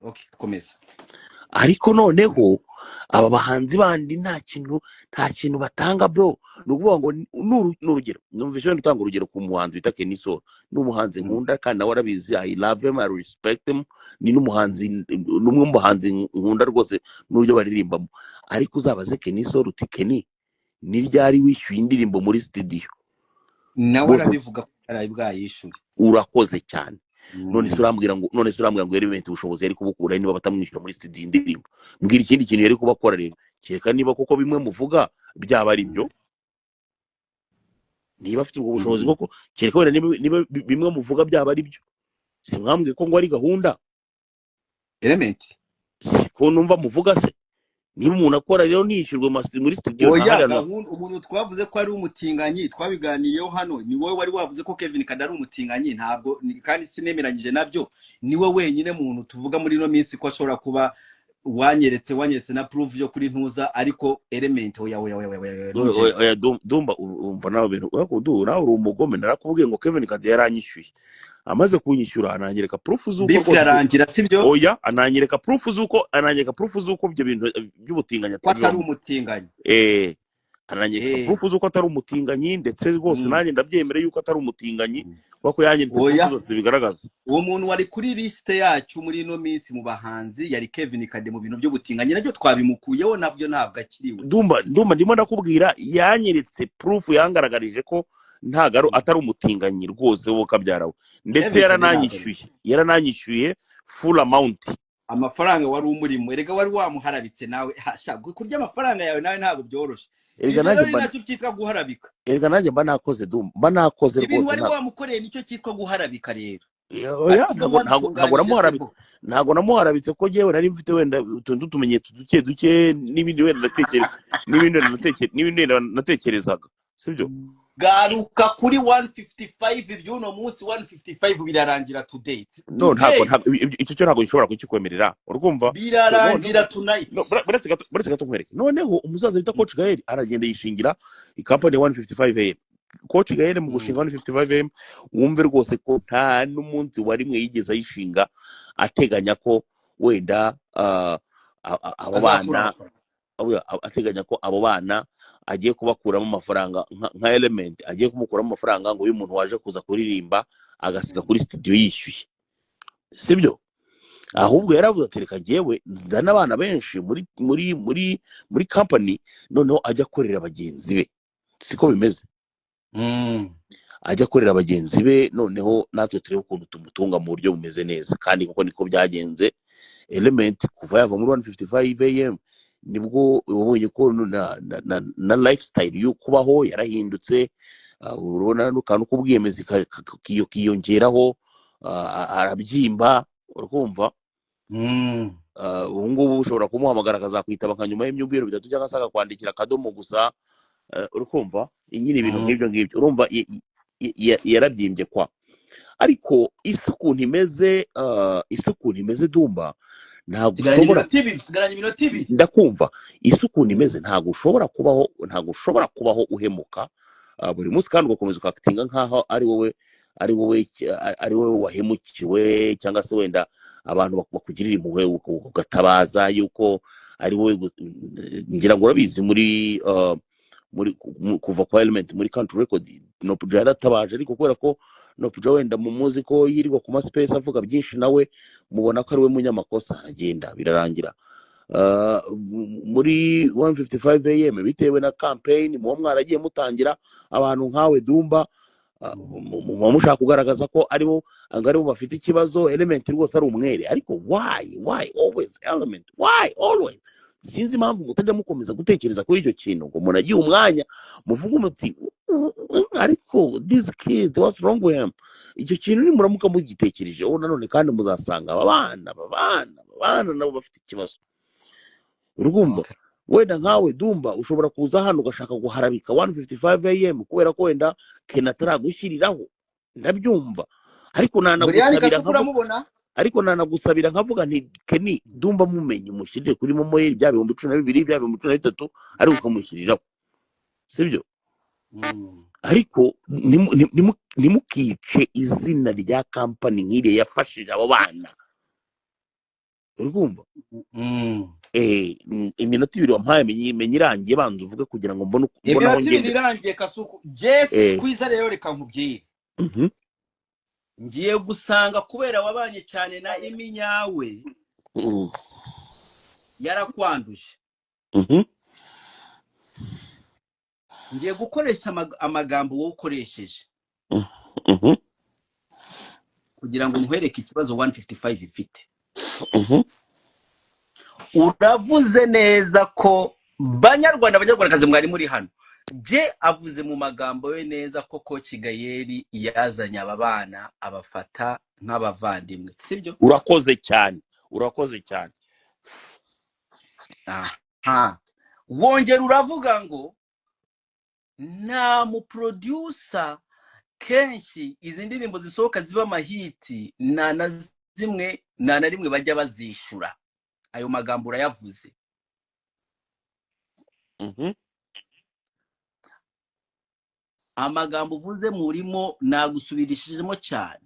Okay, komeza. Ariko noneho aba bahanzi bandi nta kintu batanga bro. Ni ukuvuga ngo n'urugero numvise wenda utanga urugero ku muhanzi bita Kenny Solo. Ni umuhanzi nkunda kandi nawe arabizi, I love him, I respect him. Ni n'umuhanzi n'umwe mu bahanzi nkunda rwose n'uburyo baririmbamo. Ariko uzabaze Kenny Solo uti Kenny ni ryari wishyuye indirimbo muri studio? Nawe arabivuga ko arayibwayishyuye. Urakoze cyane. None se urambwira ngo Element ubushobozi yari kubukura niba batamwishyura muri studio indirimbo. Mbwira ikindi kintu yari kubakora rero. Kereka niba koko bimwe muvuga byaba ari byo. Niba afite ubwo bushobozi koko, kereka wenda niba bimwe muvuga byaba ari byo. Simwambwiye ko ngo ari gahunda Element. Ko numva muvuga se niba umuntu akora rero niyishyurwe muri studio. Oya, umuntu twavuze ko ari umutinganyi twabiganiyeho hano ni wowe wari wavuze ko Kevin Kade ari umutinganyi, ntabwo kandi sinemeranyije nabyo. Niwe wenyine muntu tuvuga muri no minsi ko ashobora kuba wanyeretse na proof yo kuri ntuza. Ariko Element oya Dumba umva nawe bintu nawe uri umugome. Narakubwiye ngo Kevin Kade yaranyishyuye, amaze kunyishyura ananyereka proof z'uko yarangira sibyo. Oya, ananyereka proof z'uko ibyo bintu by'ubutinganya atari umutinganyi. Ananyereka proof z'uko atari umutinganyi, ndetse rwose nanjye ndabyemere yuko atari umutinganyi kuko yanyeretse proof zose bigaragaza. Uwo muntu wari kuri liste yacu muri no minsi mu bahanzi yari Kevin Kade mu bintu by'ubutinganyi, nabyo twabimukuyeho, nabyo ntabwo akiriwe. Dumba ndimo ndakubwira yanyeretse proof yangaragarije ko ntagaro atari umutinganyi rwose wo kabyarawe, ndetse yarananyishyuye full amount. Amafaranga wari umurimo, erega wari wamuharabitse nawe. Kurya amafaranga yawe nawe ntabwo byoroshye. Erega nacyo cyitwa guharabika. Erega nanjye mba nakoze Dumba, rwose. Ibintu wari wamukoreye nicyo cyitwa guharabika rero. Ntabwo namuharabitse ko jewe nari mfite wenda utuntu tumenyetso duke n'ibindi wenda natekerezaga, sibyo? Garuka kuri 155 ibyuno munsi 155 birarangira to date. No, ntabwo icyo cyo ntabwo gishobora kukikwemerera, urumva? Birarangira tonight. Buretse gato nkwereke. Noneho umusaza bita Coach Gael aragenda yishingira ikampani 155 AM. Coach Gael mu gushinga 155 AM wumve rwose ko nta n'umunsi wari mwe yigeze ayishinga ateganya ko wenda abo azakura bana amafaranga. ateganya ko abo bana agiye kubakuramo amafaranga nka element agiye kumukuramo amafaranga ngo uyu muntu waje kuza kuririmba agasiga kuri studio yishyuye, sibyo? ahubwo yaravuze ati reka njyewe nzana abana benshi muri company, noneho ajya akorera bagenzi be, siko bimeze. ajya akorera bagenzi be, noneho natwe turebe ukuntu tumutunga mu buryo bumeze neza, kandi kuko niko byagenze. Element kuva yava muri 155 am nibwo ubonye ko na lifestyle yo kubaho yarahindutse. Urabona n'akantu k'ubwiyemezi kiyongeraho, arabyimba, urumva. ubu ngubu ushobora kumuhamagara akazakwitaba nka nyuma y'imyumviro 3 cyangwa se akakwandikira akadomo gusa, urukumva nyine ibintu nk'ibyo ngibyo, urumva yarabyimbye kwa. ariko isi ukuntu imeze Dumba, ntabwo ushobora sigaranye iminota ibiri ndakumva. isi ukuntu imeze ntabwo ushobora kubaho uhemuka buri munsi, kandi ugakomeza ukakitinga nkaho ari wowe wahemukiwe, cyangwa se wenda abantu bakugirira impuhwe ugatabaza yuko ari wowe. ngira ngo urabizi muri kuva kwa Element muri country record, Nopuja yaratabaje, ariko kubera ko Nopuja wenda mumuzi ko yirirwa ku ma space avuga byinshi, nawe mubona ko ari we munyamakosa, aragenda birarangira. muri 155 am bitewe na campaign muba mwaragiye mutangira abantu nkawe Dumba, muba mushaka kugaragaza ko aribo bafite ikibazo. Element rwose ari umwere, ariko why always Element, why always? Sinzi impamvu mutajya mukomeza gutekereza kuri icyo kintu, ngo umuntu agiye umwanya muvuga umuti ariko this kid, what's wrong with him? icyo kintu nimuramuka mugitekereje nanone, kandi muzasanga aba bana nabo bafite ikibazo, urumva. wenda nkawe Dumba ushobora kuza hano ugashaka guharabika 155 am kubera ko wenda Ken ataragushyiriraho, ndabyumva, ariko nanagusabira nkavuga nti Ken, Dumba mumenye mushyirire kuri momoyeri bya 12,000 bya 13,000 ariko ukamushyiriraho, sibyo? ariko nimukice izina rya company nk'iriya yafashije abo bana, urumva. iminota 2 wampaye menye irangiye, banza uvuge kugira ngo mbone iminota 2 irangiye Kasuku. Jess kwiza rero reka nkubwire, ngiye gusanga kubera wabanye cyane na Iminyawe yarakwanduje. ngiye gukoresha amagambo wowe ukoresheje kugira ngo nkwereke ikibazo 155 ifite. uravuze neza ko banyarwandakazi mwari muri hano. je avuze mu magambo we neza ko Coach Gayeri yazanye aba bana abafata nk'abavandimwe, sibyo? urakoze cyane. wongera uravuga ngo nta mu producer kenshi izi ndirimbo zisohoka ziba amahiti na rimwe bajya bazishura. ayo magambo urayavuze. amagambo uvuze murimo nagusubirishijemo cyane.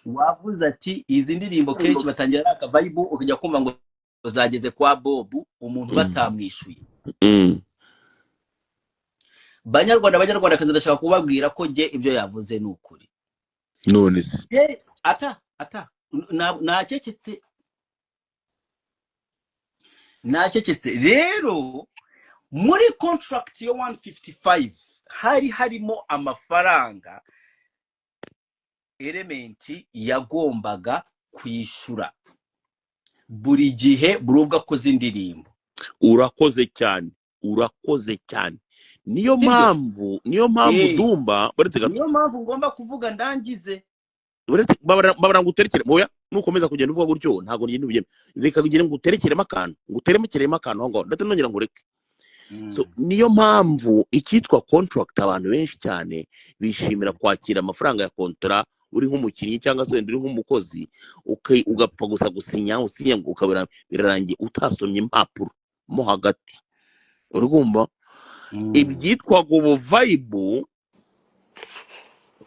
wavuze ati izi ndirimbo kenshi batangira ari akavibe, ukajya kumva ngo zageze kwa Bob, umuntu batamwishuye. banyarwandakazi ndashaka kubabwira ko je ibyo yavuze ni ukuri. none se nacecetse rero. muri contract yo 155 harimo amafaranga Element yagombaga kwishyura buri gihe burubwo akoze indirimbo. urakoze cyane. niyo mpamvu Dumba, niyo mpamvu ngomba kuvuga ndangize. babara nguterekere moya, nukomeza kugenda uvuga gutyo ntago ngende ubiyeme, reka kugira ngo uterekeremo akantu aho ngaho ndatanongera ngo reke. so niyo mpamvu ikitwa contract abantu benshi cyane bishimira kwakira amafaranga ya kontra uri nk'umukinnyi cyangwa se uri nk'umukozi, ugapfa gusa gusinya ngo ukabira birarangiye utasomye impapuro mo hagati, urumva. ibyitwaga ubu vibe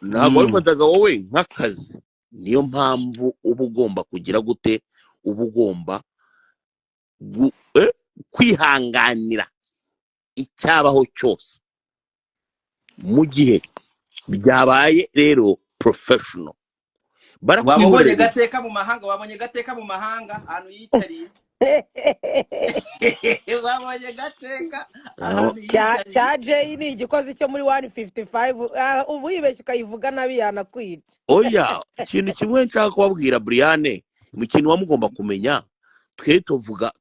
ntabwo wabifataga wowe nk'akazi, niyo mpamvu uba ugomba kugira gute, uba ugomba kwihanganira icyabaho cyose mu gihe byabaye rero professional. wabonye gateka mu mahanga, wabonye gateka mu mahanga ahantu yicariye. wabonye gateka ahantu yicariye. cya Jay ni igikozi cyo muri 155 ubu yibeshye ukayivuga nabi yanakwica. Oya, ikintu kimwe nshaka kubabwira Brian, mu kintu wamugomba kumenya, twe tuvugira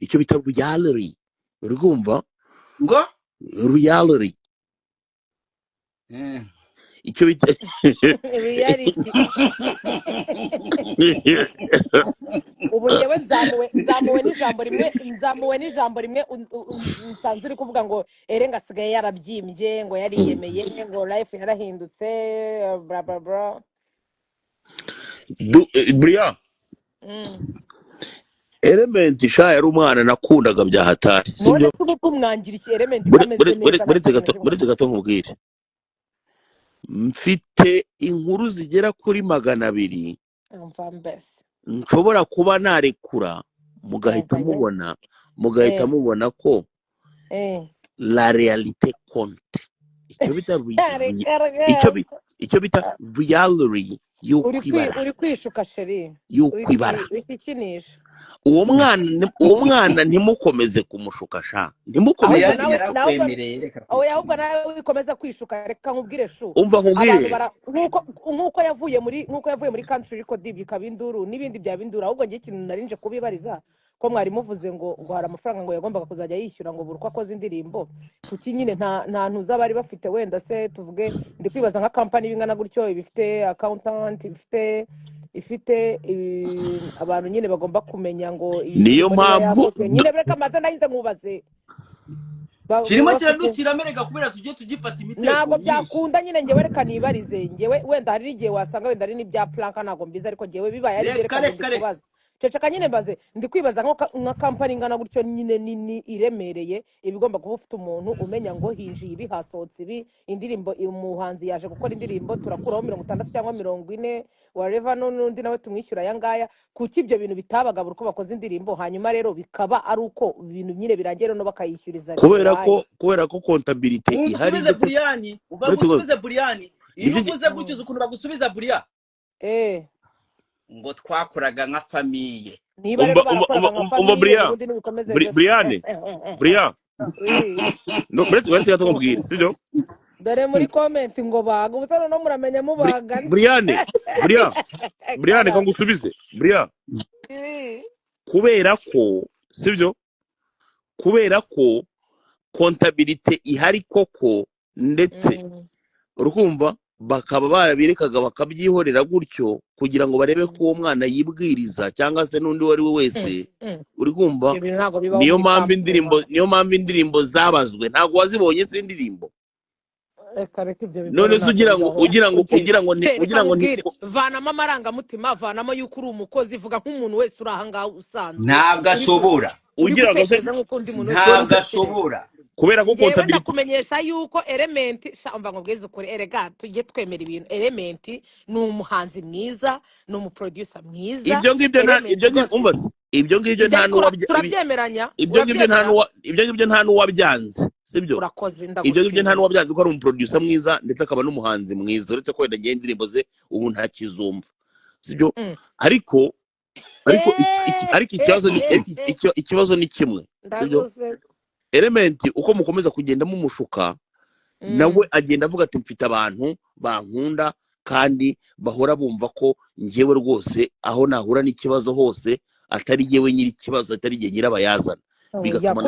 icyo bita reality. Urumva ngo reality icyo bita reality. ubu njyewe nzamuwe n'ijambo rimwe nsanzwe uri kuvuga ngo erenga asigaye yarabyimbye, ngo yariyemeye, ngo life yarahindutse, bla bla bla. Brian, Element sha yari umwana nakundaga bya hatari, none se uko mwangira iki Element kameze neza? buretse gato nkubwire, mfite inkuru zigera kuri 200 nshobora kuba narekura mugahita mubona ko la realite compte. icyo bita reality uri kwishuka sheri, y'ukwibara. ikikinisha uwo mwana ntimukomeze kumushuka sha, ntimukomeze. ahubwo nawe wikomeza kwishuka. Reka nkubwire shu, umva nkubwire, nkuko yavuye muri country record bikaba induru n'ibindi bya binduru. ahubwo ngiye ikintu narinje kubibariza ko mwari muvuze ngo hari amafaranga ngo yagombaga kuzajya yishyura ngo buri uko akoze indirimbo, kuki nyine nta ntuza bari bafite? Wenda se tuvuge, ndi kwibaza nka company bingana gutyo bifite accountant, ifite abantu nyine bagomba kumenya ngo niyo mpamvu nyine reka maze nahize nkubaze kirimo kiradukira mereka kubera tujye tugifata imitego. ntabwo byakunda nyine ngewe reka nibarize ngewe, wenda hari igihe wasanga wenda ari n'ibya planka ntabwo mbizi, ariko ngewe bibaye ari reka ndikubaza ceceka nyine mbaze, ndi kwibaza nka company ingana gutyo nyine nini iremereye, ibigomba kuba ufite umuntu umenya ngo hinjiye ibi, hasohotse ibi, indirimbo umuhanzi yaje gukora indirimbo turakuraho 60 cyangwa 40 whatever, n'undi nawe tumwishyura aya ngaya. kuki ibyo bintu bitabaga buri uko bakoze indirimbo, hanyuma rero bikaba ari uko ibintu nyine birangiye no bakayishyuriza? kubera ko contabilité ihari. Usubize Brian, usubize Brian, iyo uvuze gutyo ukuntu bagusubiza Brian, ngo twakoraga nka famiye. Niba rero barakoraga nka famiye, ubundi nibikomeze Brian no buretse gato nkubwire, sibyo? dore muri comment ngo baga ubusano no muramenya mubaga. Brian ko ngusubize Brian, kubera ko sibyo, kubera ko contabilité ihari koko, ndetse urukumva bakaba barabirekaga bakabyihorera gutyo kugira ngo barebe ko uwo mwana yibwiriza cyangwa se n'undi wari we wese, uri kumva? niyo mpamvu indirimbo zabazwe. Ntabwo wazibonye se indirimbo? none se ugira ngo vanamo amarangamutima, vanamo yuko uri umukozi, vuga nk'umuntu wese uri aha ngaha usanzwe. Ntabwo ashobora, ugira ngo se ntabwo ashobora, kubera ko yewe ndakumenyesha yuko Element mva ngo bwize ukuri, erega tujye twemera ibintu. Element ni umuhanzi mwiza, ni umuproducer mwiza. ibyo ngibyo nta turabyemeranya. ibyo ngibyo nta n'uwabyanze, sibyo? urakoze, ibyo ngibyo nta n'uwabyanze ko ari umuproducer mwiza ndetse akaba n'umuhanzi mwiza, uretse ko wenda ngiye indirimbo ze ubu nta kizumva, sibyo? ariko ikibazo ni kimwe, sibyo? Element uko mukomeza kugenda mumushuka, nawe agenda avuga ati mfite abantu bankunda kandi bahora bumva ko ngewe rwose aho nahura n'ikibazo hose atari yewe nyiri ikibazo, atari igihe nyirabayazana. bigatuma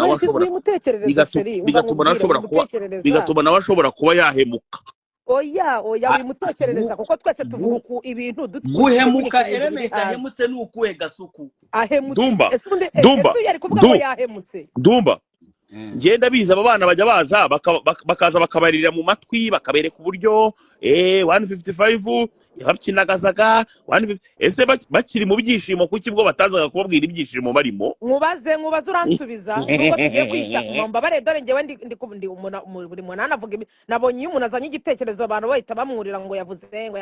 nawe ashobora kuba yahemuka. oya wimutekerereza kuko twese tuvuga ku ibintu guhemuka. Element ahemutse ni ukuhe gasuku? ahemutse yari kuvuga ko yahemutse. Dumba ngenda biza aba bana bajya baza bakaza bakabarira mu matwi bakabereka uburyo 155 yabakinagazaga ese bakiri mu byishimo kuki bwo batazaga kubabwira ibyishimo barimo nkubaze uransubiza nubwo tugiye kwisha mbabare dore njyewe ndi buri muntu anavuga nabonye iyo umuntu azanye igitekerezo abantu bahita bamwurira ngo yavuze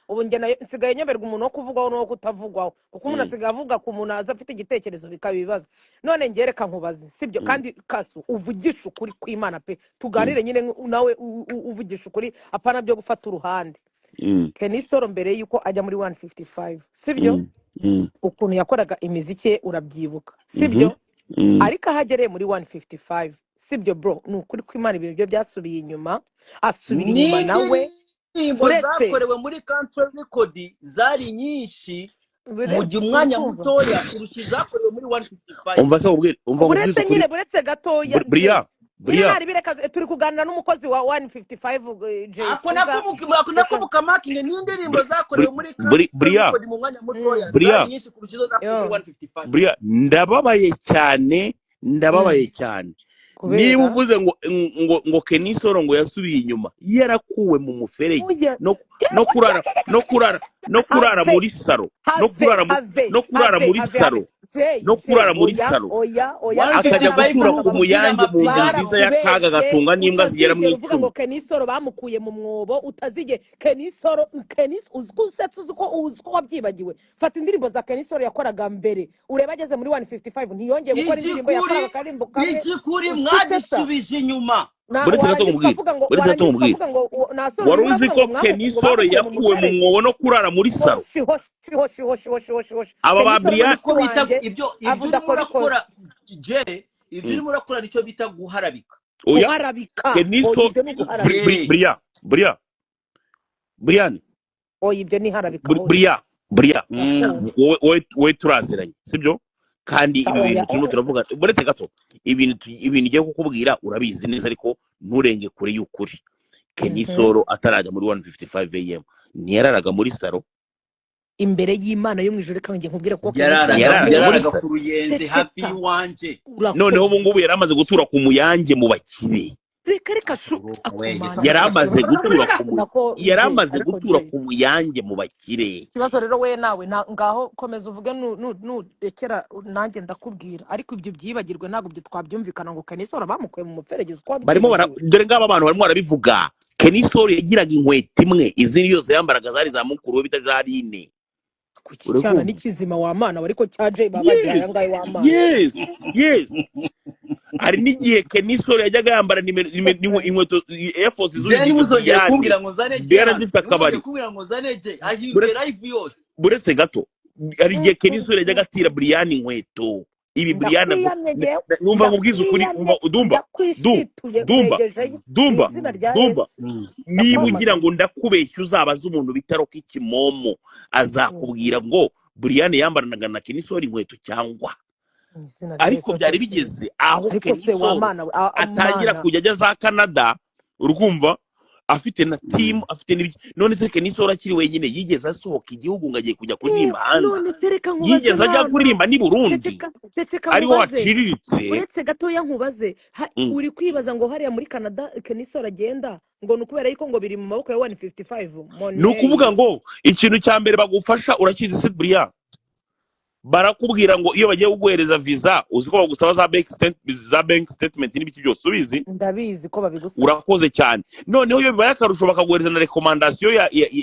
ubu njye nsigaye nyoberwa umuntu wo kuvugwaho n'uwo kutavugwaho kuko umuntu asigaye avuga ku muntu aza afite igitekerezo bikaba ibibazo none njye reka nkubaze sibyo kandi Kasu uvugisha ukuri kw'Imana pe tuganire nyine nawe uvugisha ukuri apana byo gufata uruhande Kenisoro mbere yuko ajya muri 155 sibyo ukuntu yakoraga imiziki ye urabyibuka sibyo ariko ahagereye muri 155 sibyo bro ni ukuri kw'Imana ibintu byo byasubiye inyuma asubira inyuma nawe indirimbo zakorewe muri Country Record zari nyinshi mu gihe umwanya mutoya kurusha izakorewe muri 155 umva se buretse gatoya Bria turi kuganira n'umukozi wa 155 J ako mukamakinge n'indirimbo zakorewe muri Country Record mu mwanya mutoya zari nyinshi kurusha izo zakorewe muri 155 Bria ndababaye cyane niba uvuze ngo Kenisoro ngo yasubiye inyuma yarakuwe mu muferege no kurara muri saro akajya gutura ku muyange mu nzu nziza y'akaga gatunga n'imbwa zigera mu uvuga ngo Kenisoro bamukuye mu mwobo utazige Kenisoro uko wabyibagiwe fata indirimbo za Kenisoro yakoraga mbere ureba ageze muri 155 ntiyongeye gukora indirimbo yakoraga karimbo kamwe mwagisubije inyuma wari uzi ko Kenisoro yakuwe mu mwobo no kurara muri saro aba ba Brian ibyo urimo urakora nicyo bita guharabika Kenisoro Brian ibyo ni harabika Brian wowe turaziranye sibyo kandi ibi bintu turimo turavuga buretse gato ibintu igiye kukubwira urabizi neza ariko nturenge kure y'ukuri Kenisoro atarajya muri 155 AM ntiyararaga muri saro imbere y'Imana yo mwijoro kandi nkubwira ko yararaga ku ruyenzi hafi y'uwanje noneho ubu ngubu yaramaze gutura ku muyange mu bakire reka yaramaze gutura ku muyange mu bakire ikibazo rero we nawe ngaho komeza uvuge nurekera nanjye ndakubwira ariko ibyo byibagirwe ntabwo byo twabyumvikana ngo Kenisoro bamukuye mu muferege barimo dore ngaba abantu barimo barabivuga Kenisoro yagiraga inkweto imwe izindi yose yambaraga zari za mukuru we bita Jarine kukicyana n'ikizima wa mana ariko cyaje babajya ngaye wa mana yes hari n'igihe Kenisoro yajyaga yambara inkweto Air Force z'uzongera kumbwira ngo zaneje yarazifite akabari ahindura live yose buretse gato hari igihe Kenisoro yajyaga atira Brian inkweto ibi Brian numva nkubwiza ukuri Dumba niba ugira ngo ndakubeshya uzabaza umuntu bitaro k'ikimomo azakubwira ngo Brian yambaranaga na Kenisoro inkweto cyangwa ariko byari bigeze aho Kenisoro atangira kujya ajya za Canada urumva afite na team afite n'ibiki none se Kenisoro akiri wenyine yigeze asohoka igihugu ngo agiye kujya kuririmba hanze yigeze ajya kuririmba ni Burundi ariho haciriritse uretse gatoya nkubaze uri kwibaza ngo hariya muri Canada Kenisoro agenda ngo nukubera yuko ngo biri mu maboko ya 155 ni ukuvuga ngo ikintu cya mbere bagufasha urakizi se Brian barakubwira ngo iyo bagiye kuguhereza visa uzi ko bagusaba za bank statement n'ibiki byose ubizi ndabizi ko babigusaba urakoze cyane noneho iyo bibaye akarusho bakaguhereza na recommendation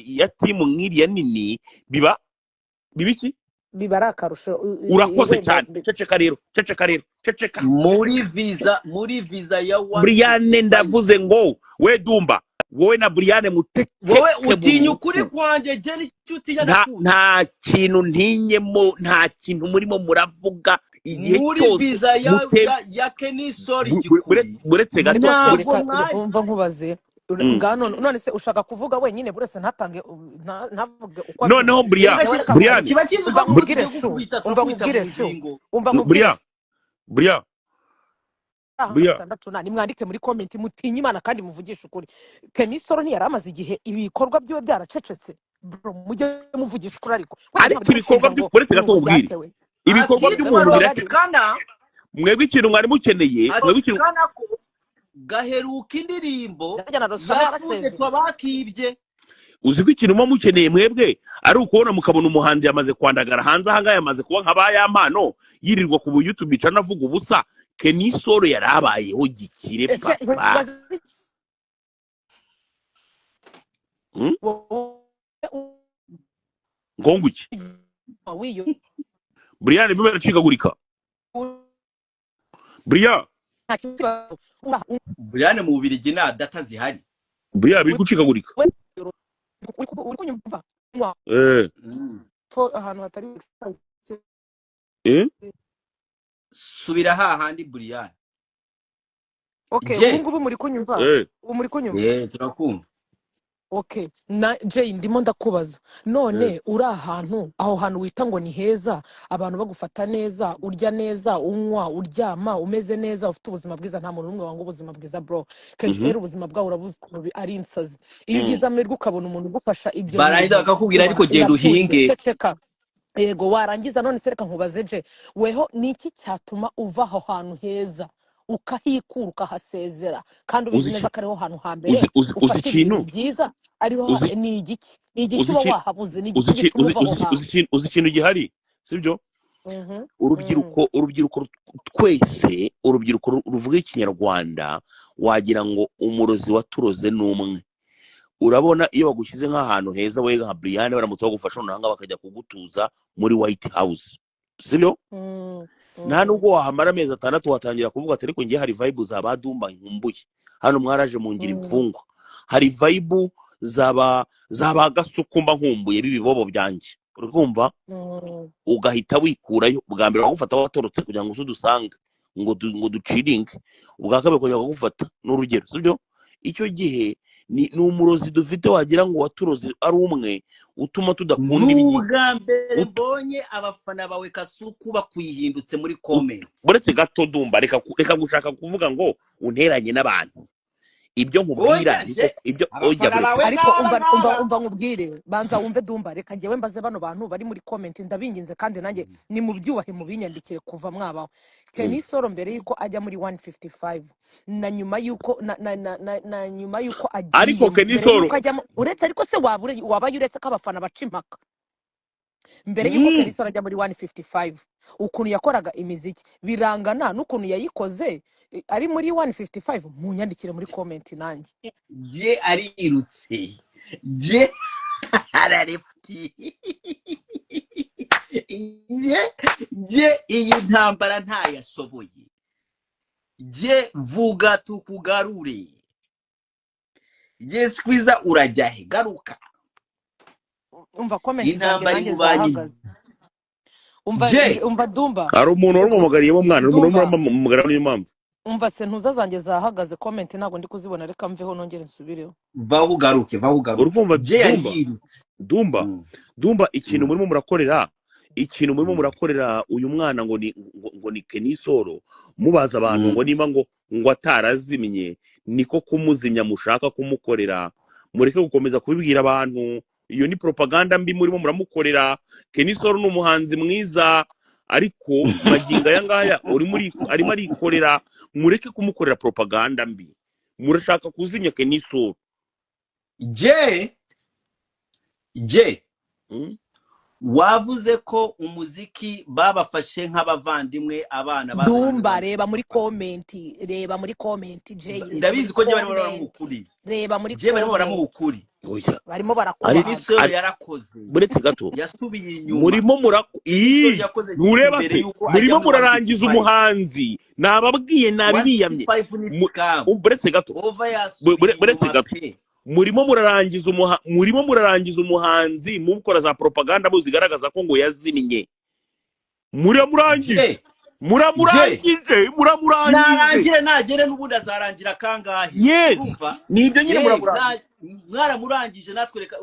ya team nk'iriya nini bibiki bibara akarusho urakoze cyane ceceka rero muri visa ya Brian ndavuze ngo we Dumba wowe na Brian muteke wowe utinya ukuri kwanjye je n'icutinya nta kintu ntinyemo nta kintu murimo muravuga igihe cyose muri visa ya Kenisoro buretse gato umva nkubaze ngano none se ushaka kuvuga wenyine burese ntatange ntavuge uko noneho Brian kiba kizuva Brian nimwandike muri comment mutinye Imana kandi muvugisha ukuri Kenisoro ntiyaramaze igihe ibikorwa byiwe byaracecetse bro mujye muvugisha ukuri ariko ibikorwa by'uretse gato ubwire ibikorwa by'umuntu biratikana mwebwe ikintu mwari mukeneye gaheruka indirimbo yafuze twabakibye uzi ko ikintu muba mukeneye mwebwe ari ukubona mukabona umuhanzi yamaze kwandagara hanze ahangaha yamaze kuba nka ba yampano yirirwa ku YouTube channel avuga ubusa. Kenny Solo yarabayeho gikire ese papa. Ngonguki Brian bimera cigagurika. Brian Brian mu Bubiligi nta data zihari. Brian biri gucikagurika. uri kunyumva ahantu hatari Subira hahandi Brian. okay ubu ngubu muri kunyumva ubu muri kunyumva turakumva. Okay na Jay ndimo ndakubaza none uri ahantu aho hantu wita ngo ni heza abantu bagufata neza urya neza unywa uryama umeze neza ufite ubuzima bwiza nta muntu numwe wanga ubuzima bwiza bro kenshi rero ubuzima bwawe urabuzi ukuntu ari insazi iyo ugize amahirwe ukabona umuntu ugufasha ibyo Barahita bakakubwira ariko genda uhinge. Yego warangiza none sereka nkubaze je weho niki cyatuma uva aho hantu heza ukahikura ukahasezera kandi ubizi neza kariho hantu hambere uzi ikintu byiza ariho ni igiki uba wahabuze ni igiki uzi ikintu gihari sibyo urubyiruko twese urubyiruko ruvuga ikinyarwanda wagira ngo umurozi waturoze n'umwe. Urabona iyo bagushyize nk'ahantu heza we nka Brian baramutse bagufasha nonanga bakajya kugutuza muri White House sibyo nta nubwo wahamara amezi 6 watangira kuvuga ati ariko ngiye hari vibe zaba Dumba nkumbuye hano mwaraje mu ngira imfungwa hari vibe zaba Gasukumba nkumbuye bibibobo byanje urikumva ugahita wikurayo bwa mbere bagufata watorotse kugira ngo usudusanga ngo duciringe ubwa kabiri kujya kugufata n'urugero sibyo icyo gihe ni umurozi dufite wagira ngo waturoze ari umwe utuma tudakunda ibintu. Ubwa mbere mbonye abafana bawe Kasuku bakwihindutse muri comment. Buretse gato Dumba reka gushaka kuvuga ngo unteranye n'abantu. Ibyo nkubwira ibyo ariko umva nkubwire banza wumve Dumba reka ngewe mbaze bano bantu bari muri comment ndabinginze kandi nanjye ni mu byubahe mu binyandikire kuva mwabaho. Kenny Solo mbere yuko ajya muri 155 na nyuma yuko na nyuma yuko agiye ariko Kenny Solo uretse ariko se wabaye uretse ko abafana baca impaka mbere yuko Kenny Solo ajya muri 155 ukuntu yakoraga imiziki birangana n'ukuntu yayikoze ari muri 155 mu nyandikire muri comment nanjye je arirutse je ararefti je iyi ntambara ntayashoboye je vuga tukugarure je skwiza urajyahe garuka umva comment zanjye zahagaze umva Dumba hari umuntu warumumugariye bo mwana umuntu warumumugara niyo mpamvu umva se ntuza zanjye zahagaze comment ntago ndi kuzibona reka mveho nongere nsubireho vaho ugaruke urumva Dumba ikintu murimo murakorera uyu mwana ngo ni Kenny Solo mubaza abantu ngo niba ngo atarazimye niko kumuzimya mushaka kumukorera mureke gukomeza kubibwira abantu iyo ni propaganda mbi murimo muramukorera. Kenny Solo n'umuhanzi mwiza ariko maginga yangaya arimo arikorera mureke kumukorera propaganda mbi murashaka kuzimya Kenny Solo je wavuze ko umuziki babafashe nk'abavandimwe abana Dumba reba muri comment je ndabizi ko je barimo baramukuri reba muri je barimo baramukuri barimo barakora Kenny Solo yarakoze buretse gato yasubiye inyuma murimo murarangiza umuhanzi nababwiye nabibiyamye buretse gato murimo murarangiza umuhanzi mukora za propaganda muzigaragaza ko ngo yazimye muramurangije narangire nagere n'ubundi azarangira kangahe yes nibyo nyine mwaramurangije natwe reka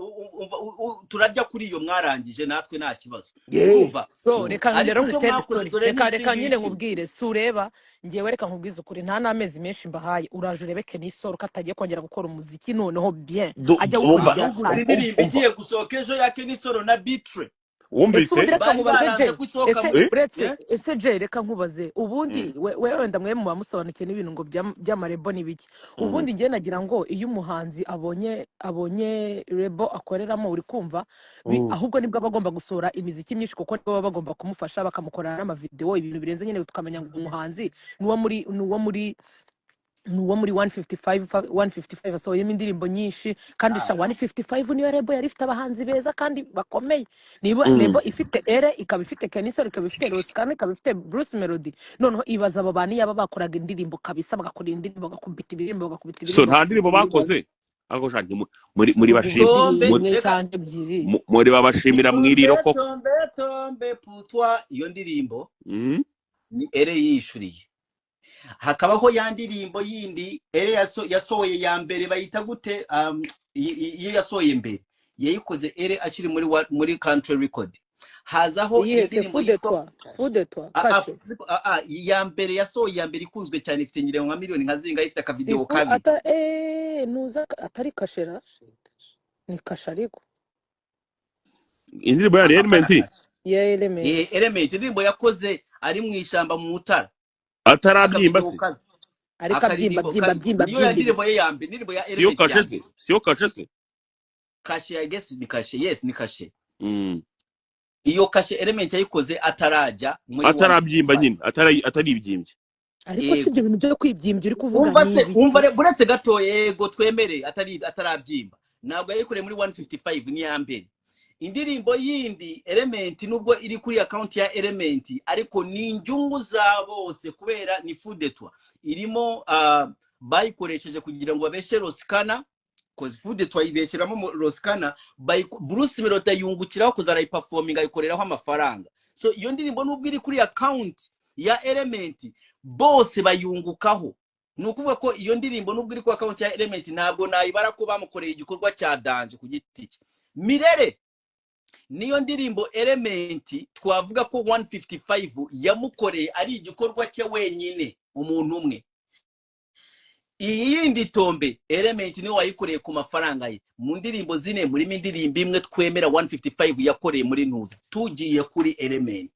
turarya kuri iyo mwarangije natwe nta kibazo urumva so reka rero ngutere story reka nyine nkubwire sureba ngiye reka nkubwize ukuri nta n'amezi menshi mbahaye uraje urebe Kenny Solo katagiye kongera gukora umuziki noneho bien ajya indirimbo igiye gusohoka ejo ya Kenny Solo na Bitre ese ubundi wumvise reka bari nkubaze baranze Jay, ko isohoka ese mu uretse ese Jay reka nkubaze ubundi Mm, wenda mwe mubamusobanukiye n'ibintu ngo by'amarebo n'ibiki. mhm. Ubundi njye nagira ngo iyo umuhanzi abonye rebo akoreramo uri kumva ahubwo nibwo aba agomba gusohora imiziki myinshi kuko nibo baba bagomba kumufasha bakamukorera n'amavideo ibintu birenze nyine tukamenya ngo umuhanzi nuwo muri 155 asohoyemo indirimbo nyinshi kandi sha 155 niyo rebo yari ifite abahanzi beza kandi bakomeye. Niba rebo ifite ere ikaba ifite Kenisol ikaba ifite Roskana ikaba ifite Bruce Melody, noneho ibaza abo bantu yaba bakoraga indirimbo kabisa bagakora indirimbo bagakubita So ibirimbo nta ndirimbo bakoze ako shanje muri bashimira tombe imwe reka cyangwa ebyiri. muri babashimira mwiriro tombe koko. tombe tombe putwa, iyo ndirimbo Mhm. ni ere yishuriye. Hakabaho ya ndirimbo yindi ere yasohoye ya mbere bayita gute, iyo yasohoye mbere yayikoze ere akiri muri country record. Hazaho Iyihe se indirimbo Fudetwa kashe ya mbere yasohoye, ya mbere ikunzwe cyane, ifite nyire nka miliyoni nka zinga, ifite akavideo ifu kabi. ata nuza atari kashera ni kashe ariko Indirimbo ya Element ya Element Element indirimbo yakoze ari mu ishyamba mu Mutara, atarabyimba akavideo se. kabi, ariko akaririmbo niyo ya ndirimbo ye ya mbere, indirimbo ya Siyo Element kashe ya se, mbere. siyo kashe se. Kashe, I guess ni kashe, yes ni kashe. Mm. Iyo kashe Element yayikoze atarajya muri Atarabyimba 155. nyine, atari ibyimbye. ariko si ibyo bintu byo kwibyimbya uri kuvuga Umva ni se, ibiki. umva buretse gato, yego twemere atarabyimba, ntabwo yayikoreye muri 155 ni ya mbere. Indirimbo yindi Element nubwo iri kuri account ya Element, ariko ni injungu za bose kubera ni Fudetwa irimo, bayikoresheje kugira ngo babeshe Roskana, cause Fudetwa ibesheramo Roskana, Bruce Melody yungukiraho kuzarayiperforming ayikoreraho amafaranga. So iyo ndirimbo nubwo iri kuri account ya Element bose bayungukaho. Nukuvuga ko iyo ndirimbo nubwo iri ku account ya Element ntabwo nayibara ko bamukoreye igikorwa cya danje ku giti cye. Mirere niyo ndirimbo Element twavuga ko 155 yamukoreye ari igikorwa cye wenyine, umuntu umwe. Iyindi tombe Element niwe wayikoreye ku mafaranga ye. Mu ndirimbo zine muri indirimbo imwe twemera 155 yakoreye muri Ntuza. Tugiye kuri Element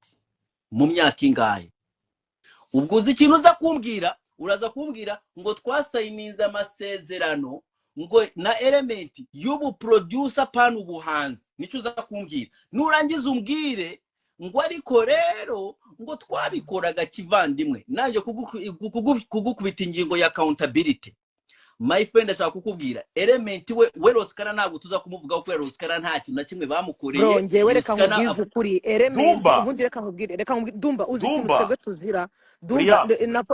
mu myaka ingahe? Ubwo uzi ikintu uraza kumbwira ngo twasayiniza amasezerano ngo na Element y'ubu producer pan ubuhanzi. Nicyo uza kumbwira. Nurangiza umbwire ngo ariko rero ngo twabikoraga kivandimwe, naje kugukubita ingingo ya accountability. My friend, ashaka kukubwira Element we Roskana ntabwo tuza kumuvugaho kubera Roskana nta kintu na kimwe bamukoreye. Bro ngewe reka nkubwize ukuri Element ubundi reka nkubwire Dumba uzi ikintu twebwe tuzira Dumba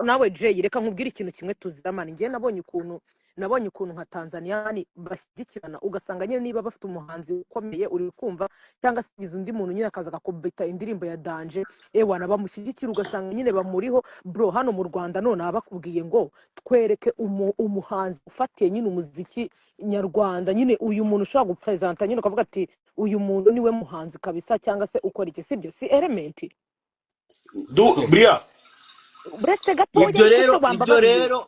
nawe Jay, reka nkubwire ikintu kimwe tuzira mani. Ngiye nabonye ukuntu nka Tanzania bashyigikirana, ugasanga nyine niba bafite umuhanzi ukomeye uri kumva cyangwa se igize undi muntu nyine akaza akakubita indirimbo ya danje wana bamushyigikira, ugasanga nyine bamuriho. Bro hano mu Rwanda none abakubwiye ngo twereke umuhanzi ufatiye nyine umuziki nyarwanda, nyine uyu muntu ushobora gupresenta nyine ukavuga ati uyu muntu niwe muhanzi kabisa cyangwa se ukora iki, sibyo? Si Element Bria buretse gatoya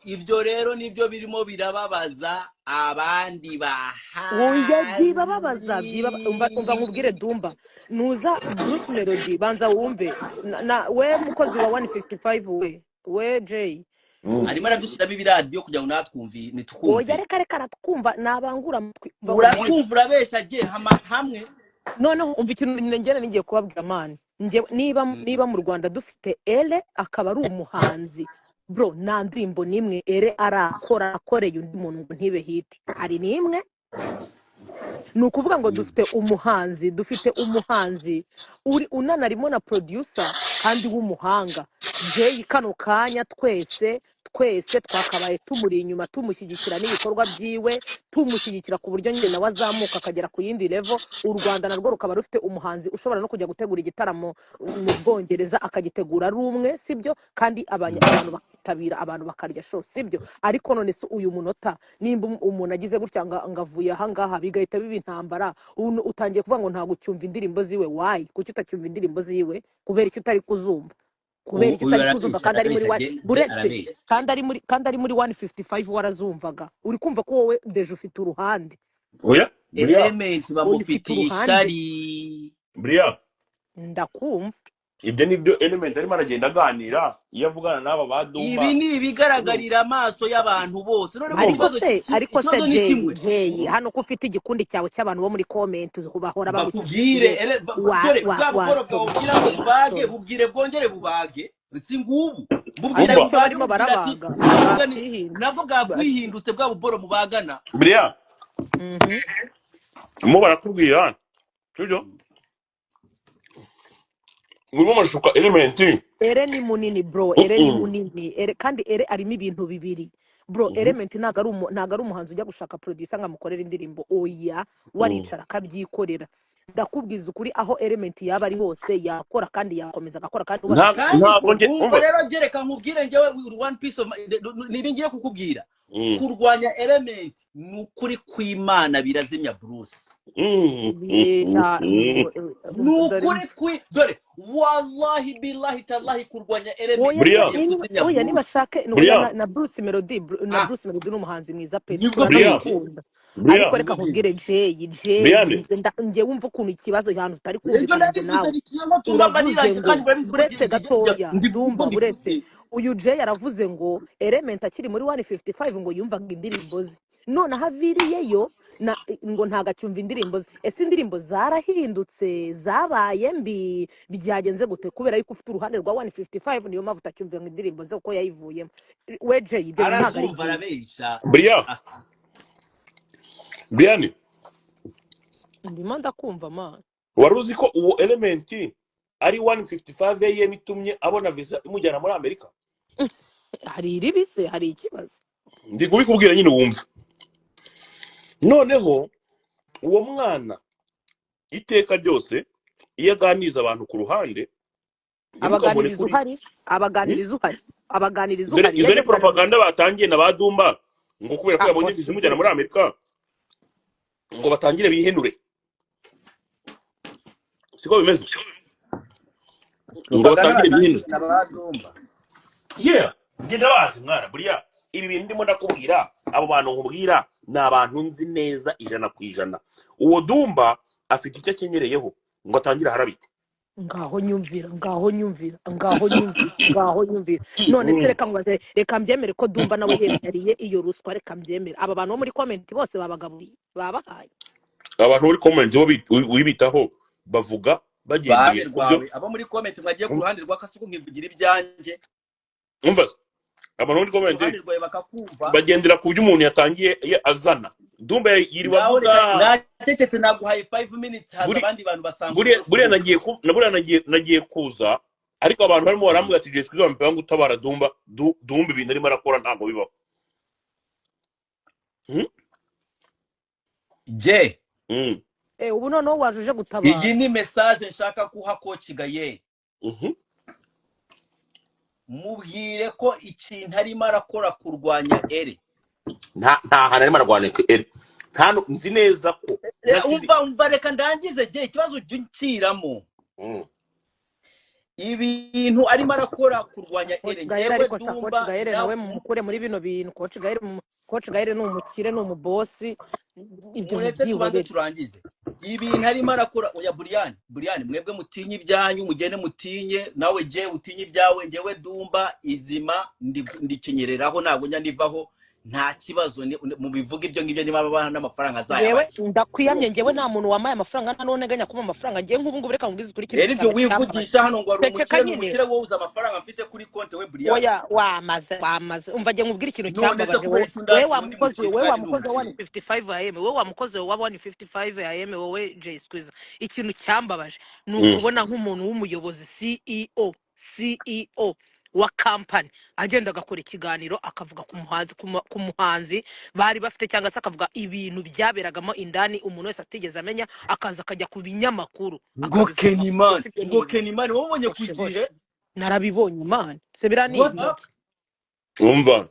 ibyo rero nibyo birimo birababaza abandi bahanzi. byibabaza umva nkubwire Dumba, nuza Bruce Melody banza wumve we mukozi wa 155 we Jay arimo aradushyiramo ibiradiyo kugira ngo natwumve nitukumve. oya reka aratwumva nabangura amatwi. Uratwumva urabesha agiye hamwe. Noneho umva ikintu ngene nigiye kubabwira mani. Niba mu Rwanda dufite Ere akaba ari umuhanzi, bro nta ndirimbo nimwe Ere akoreye undi muntu ngo ntibe hit. Hari nimwe? Ni ukuvuga ngo dufite umuhanzi uri unanarimo na producer kandi w'umuhanga. Jay kano kanya twese twakabaye tumuri inyuma tumushyigikira n'ibikorwa byiwe, tumushyigikira ku buryo nyine nawe azamuka akagera ku yindi level. U Rwanda narwo rukaba rufite umuhanzi ushobora no kujya gutegura igitaramo mu Bwongereza akagitegura ari umwe, sibyo? Kandi abantu bakitabira, abantu bakarya show, sibyo? Ariko none se uyu munota nimba umuntu agize gutya ngavuye aha ngaha bigahita biba intambara, utangiye kuvuga ngo ntago cyumva indirimbo ziwe. Why? Kuki utacyumva indirimbo ziwe? Kubera iki utari kuzumva? Kubera iki utari kuzumva kandi ari muri buretse kandi ari muri 155 warazumvaga? Uri kumva ko wowe deje ufite uruhande. oya Element bamufite ishari. Bria ndakumva. ibyo nibyo element arimo aragenda aganira iyo avugana n'aba ibi badumba ni ibigaragarira amaso y'abantu bose none ariko urumva se ikibazo ni kimwe Jay hano ko ufite igikundi cyawe cy'abantu bo muri comment bahora bakubwire bagushyigikira dore bwa bukoro bwawe ubwira ngo bubage bubwire bwongere bubage si ngubu bubwire Umva. bubage barimo bubwire ati barabaga nabwo bwahindutse bwa buboro mubagana buriya mo barakubwira sibyo ngurimo amashuka element ere ni munini bro ere ni munini kandi ere arimo ibintu bibiri bro element ntago ari umuhanzi ujya gushaka producer ngo amukorere indirimbo oya waricara akabyikorera ndakubwiza ukuri aho element yaba ari hose yakora kandi yakomeza agakora kandi umva rero gereka nkubwire njyewe one piece of nibi ngiye kukubwira kurwanya element ni ukuri kw'Imana birazimya Bruce ni ukuri dore wallahi billahi tallahi kurwanya element oya nibashake na Bruce Melody ni umuhanzi mwiza pe turabikunda ariko reka nkubwire Jay njye wumva ukuntu ikibazo hantu utari kumvikana nawe uretse gatoya ndumva uretse uyu Jay yaravuze ngo element akiri muri 155 ngo yumvaga indirimbo ze none haviriyeyo ngo ntagacyumva indirimbo ze ese indirimbo zarahindutse zabaye mbi byagenze gute kubera yuko ufite uruhande rwa 155 niyo mpamvu utacyumva indirimbo ze uko yayivuyemo we Jay ibyo ntago ari arabesha Brian ndimo ndakumva man wari uzi ko uwo element ari 155 AM itumye abona visa imujyana muri Amerika hari iribise hari ikibazo ndi kubikubwira nyine wumva noneho uwo mwana iteka ryose iyo aganiriza abantu ku ruhande abaganiriza uhari izo ni propaganda batangiye na badumba ngo kubera ko yabonye visa imujyana muri Amerika ngo batangire bihenure siko bimeze ngo batangire bihenure ngenda bazi mwana buriya ibi bintu ndimo ndakubwira abo bantu nkubwira ni abantu nzi neza 100%. uwo dumba afite icyo akenyereyeho ngo atangire harabite ngaho nyumvira none se reka mbyemere ko dumba nawe yemeriye iyo ruswa reka mbyemere aba bantu bo muri comment bose babagaburiye babahaye abantu muri comment wibitaho bavuga bagendeye abo muri comment mwagiye ku ruhande rwa Kasuku nkivugira ibyanjye umva abantu muri comment bagendera ku byo umuntu yatangiye azana dumba yiri bavuga nacecetse naguhaye 5 minutes haza abandi bantu basanga buriya nagiye kuza ariko abantu barimo barambwira ati Jessica bampewa ngo utabara dumba ibintu arimo arakora ntabwo bibaho je ubu noneho wajuje gutabara iyi ni message nshaka kuha Coach Gaye mubwire ko ikintu arimo arakora kurwanya ere nta hana arimo ararwanya ere hano nzi neza ko umva reka ndangize je ikibazo cy'unkiramo ibintu arimo arakora kurwanya ere ngewe dumba Coach Gaye nawe mukure muri bino bintu Coach Gaye ni umukire ni umubosi ibyo tubanze turangize ibintu arimo arakora oya Brian mwebwe mutinye ibyanyu mugende mutinye nawe je utinye ibyawe ngewe dumba izima ndikinyereraho ntabwo njya ndivaho nta kibazo mu bivuga ibyo ngibyo niba babana n'amafaranga zayo yewe ndakwiyamye ngewe nta muntu wamaye amafaranga nta none ganya kuma amafaranga ngiye nk'ubu ngubu reka ngubwize kuri kintu ibyo wivugisha hano ngo ari umukire wowe uza amafaranga mfite kuri konti we Brian oya wamaze umva ngiye ngubwira ikintu cyambabaje wewe wamukoze wa 155 AM wewe wamukoze wa 155 AM wowe Jay Squeezer ikintu cyambabaje ni ukubona nk'umuntu w'umuyobozi CEO wa company agenda agakora ikiganiro akavuga ku muhanzi bari bafite cyangwa se akavuga ibintu byaberagamo indani umuntu wese atigeze amenya akaza akajya ku binyamakuru ngo Kenimani wabonye ku gihe narabibonye man se birani umva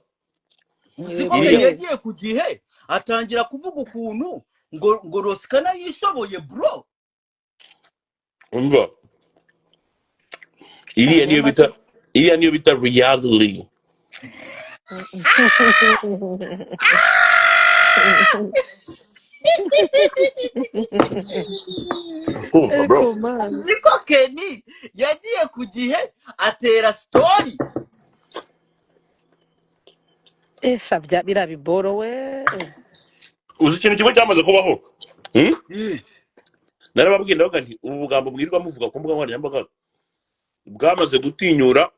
yagiye ku gihe atangira kuvuga ukuntu ngo Roskana yishoboye bro umva iriya niyo bita reality kumva bro ariko mana uziko Kenny yagiye ku gihe atera story esha biriya biboro we uzi ikintu kimwe cyamaze kubaho Eh, narababwiye ndavuga nti ubu bugambo bwirirwa muvuga ku mbuga nkoranyambaga bwamaze gutinyura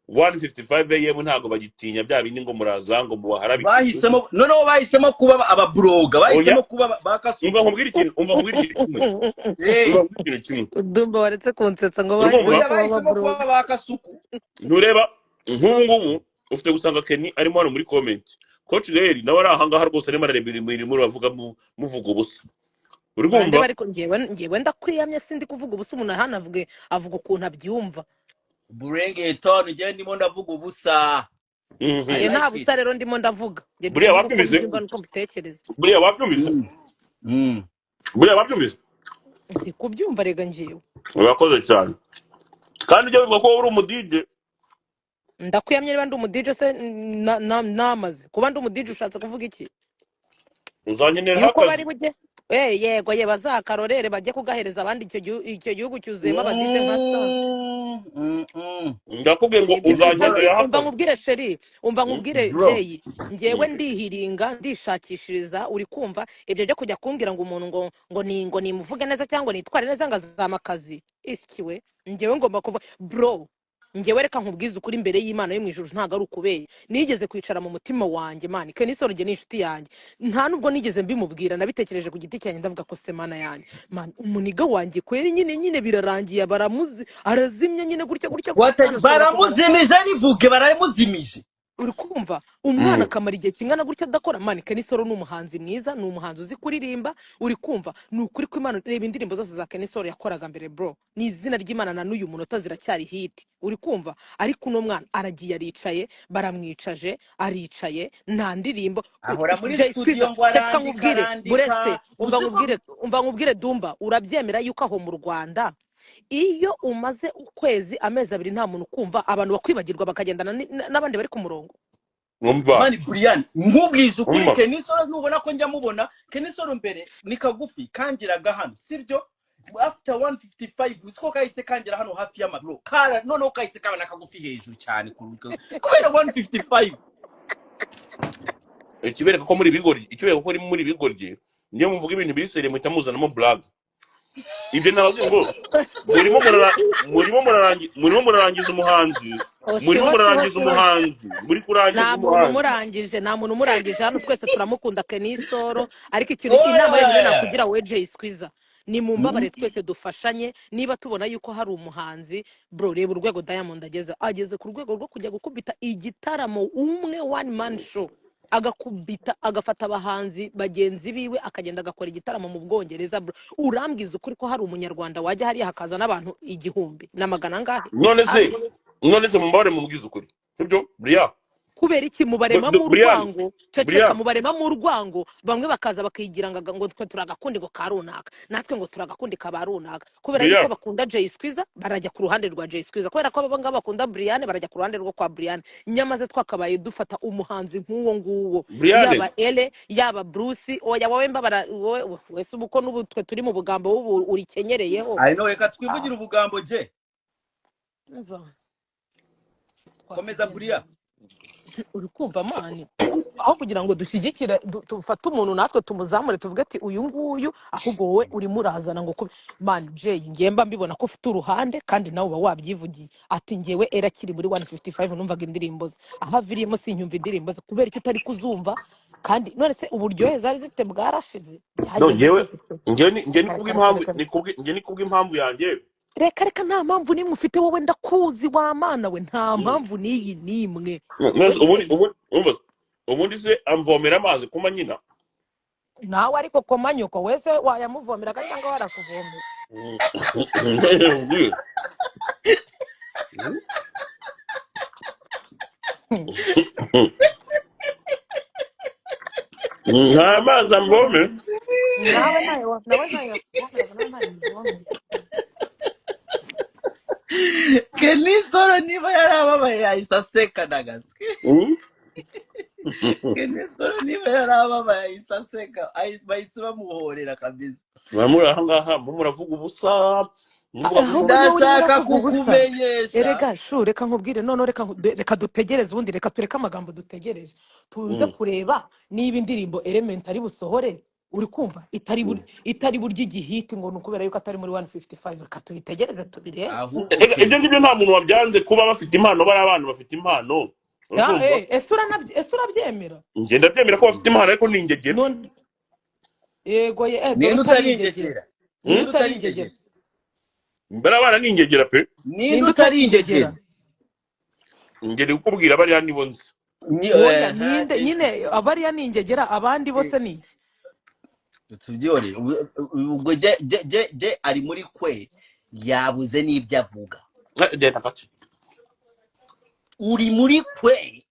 155 am ntabwo bagitinya bya bindi ngo muraza ngo mubaharabike bahisemo noneho bahisemo kuba ababloga oya bahisemo kuba bakasuku umva nkubwira ikintu kimwe eh umva nkubwira ikintu kimwe udumba waretse kunsetsa ngo urumva bahisemo oya kuba bahisemo baburo kuba bakasuku ntureba nk'ubu ngubu ufite gusanga Kenny arimo hano muri comment coach rero nawe ari ahangaha rwose arimo arareba imirimo uravuga muvuga ubusa uri bande kumva bariko ngewe ndakwiyamye sindi kuvuga ubusa umuntu hano avuga ukuntu abyumva Burengeton je ndimo ndavuga ubusa I nge nta like it busa rero ndimo ndavuga nge ndi buriya kuvuga uko wabyumvise mbyumva nuko mbitekereza buriya wabyumvise mm. buriya wabyumvise ndi kubyumva rega ngewe urakoze cyane kandi ujya wibuka ko uri umudije ndakwiyamye niba ndi umudije se namaze kuba ndi umudije ushatse kuvuga iki uzanyenerera yuko bari akazi bujye yego ye bazakarorere bajye kugahereza abandi icyo gihugu cyuzuyemo abadije nka sa ndakubwiye ngo ibyo uzanyenerera umva akazi nkubwire sheri umva nkubwire bro jeyi ngewe ndihiringa ndishakishiriza uri kumva ibyo byo kujya kumbwira ngo umuntu ngo nimuvuge neza cyangwa nitware neza ngo azama akazi ikiwe ngewe ngomba kuva bro ngewe reka nkubwize ukuri imbere y'Imana yo mu ijuru ntago ari ukubeye nigeze kwicara mu mutima wanjye mani Kenny Solo ni inshuti yanjye nta nubwo nigeze mbimubwira nabitekereje ku giti cyanjye ndavuga ko semana yanjye man umuniga wanjye kweri nyine birarangiye baramuzi arazimye nyine gutya baramuzimije nivuge baramuzimije uri kumva umwana akamara igihe kingana gutya adakora mani Kenny Solo ni umuhanzi mwiza ni umuhanzi uzi kuririmba uri kumva ni ukuri ko Imana reba indirimbo zose za Kenny Solo yakoraga mbere bro ni izina ry'Imana na n'uyu munota ziracyari hit uri kumva ariko uno mwana aragiye aricaye baramwicaje aricaye nta ndirimbo ahora muri studio ngo nkubwire buretse uziko umva nkubwire Dumba urabyemera yuko aho mu Rwanda iyo umaze ukwezi amezi abiri nta muntu kumva abantu bakwibagirwa bakagendana n'abandi bari ku murongo umva mani Brian nkubwize ukuri Kenny Solo nubona ko njya mubona Kenny Solo mbere ni kagufi kangiraga hano sibyo after 155 uziko kahise kangira hano hafi y'amaguru kara noneho kahise kabana kagufi hejuru cyane kubera 155 ikibereka ko muri bigoryi ikibereka ko muri bigoryi niyo muvuga ibintu bisere muhita muzanamo blague ibyo nababwiye ngo murimo murarangiza umuhanzi muri kurangiza umuhanzi nta muntu umurangije hano twese turamukunda Kenny Solo ariko ikintu inama yonyine nakugira we Jay Squeezer ni mu mbabare twese dufashanye niba tubona yuko hari umuhanzi bro reba urwego Diamond ageze ku rwego rwo kujya gukubita igitaramo umwe one man show agakubita agafata abahanzi bagenzi biwe akagenda agakora igitaramo mu Bwongereza bro urambwiza ukuri ko hari umunyarwanda wajya hariya hakaza n'abantu 1,000 na magana ngahe none se mumbare mubwiza ukuri sibyo Brian kubera iki mubarema mu rwango ceceka mubarema mu rwango bamwe bakaza bakigira ngo twe turagakundi ngo karunaka natwe ngo turagakundi kabarunaka kubera yuko bakunda Jay Squeezer barajya ku ruhande rwa Jay Squeezer kubera ko abanga bakunda Brian barajya ku ruhande rwo kwa Brian nyamaze twakabaye dufata umuhanzi nk'uwo nguwo yaba Ele yaba Bruce oya wowe mbabara wowe wese ubuko n'ubu twe turi mu bugambo ubu uri kenyereyeho I know reka twivugira ubugambo je komeza Brian uri kumva mani aho kugira ngo dushyigikire dufate umuntu natwe tumuzamure tuvuge ati uyu nguyu ahubwo wowe urimo urazana ngo mani Jay ngemba mbibona ko ufite uruhande kandi nawe uba wabyivugiye ati ngewe era kiri muri 155 numvaga indirimbo ze aha virimo sinyumva indirimbo ze kubera icyo utari kuzumva kandi none se uburyohe zari zifite bwarashize nge ni kubwa impamvu yanjye reka nta mpamvu nimwe ufite wowe ndakuzi wa mana we nta mpamvu niyi nimwe ubundi se amvomera amazi kuma nyina nawe ariko koma nyoko wese wayamuvomera cyangwa warakuvomera nta mazi amvome nawe ntayo Kenny Solo niba yarababaye yahise aseka nagaswe Kenisoro niba yarababaye isaseka bahise bamuhorera kabisa. bamuri aha ngaha muravuga ubusa muvuga ko ahubwo niwe urimo Ndashaka uravuga ubusa kukumenyesha. erega shu reka nkubwire none reka dutegereze ubundi reka tureke amagambo dutegereje tuze kureba niba indirimbo element ari busohore uri kumva itari burya igihiti ngo ni ukubera yuko atari muri 155 reka tubitegereze tubirebe Ahubwo ibyo ngibyo nta muntu wabyanze kuba bafite impano bari abana bafite impano urumva ese urabyemera ngenda byemera ko bafite impano ariko ni ingegera none yego dore ninde utaringegera ninde utaringegera mbere abana ni ingegera pe ninde utaringegera ngeri kukubwira bariya nibo nzi oya ninde nyine abariya ni ingegera abandi bose ni iki tubyore ubwo je ari muri kwe yabuze n'ibyo avuga uri muri kwe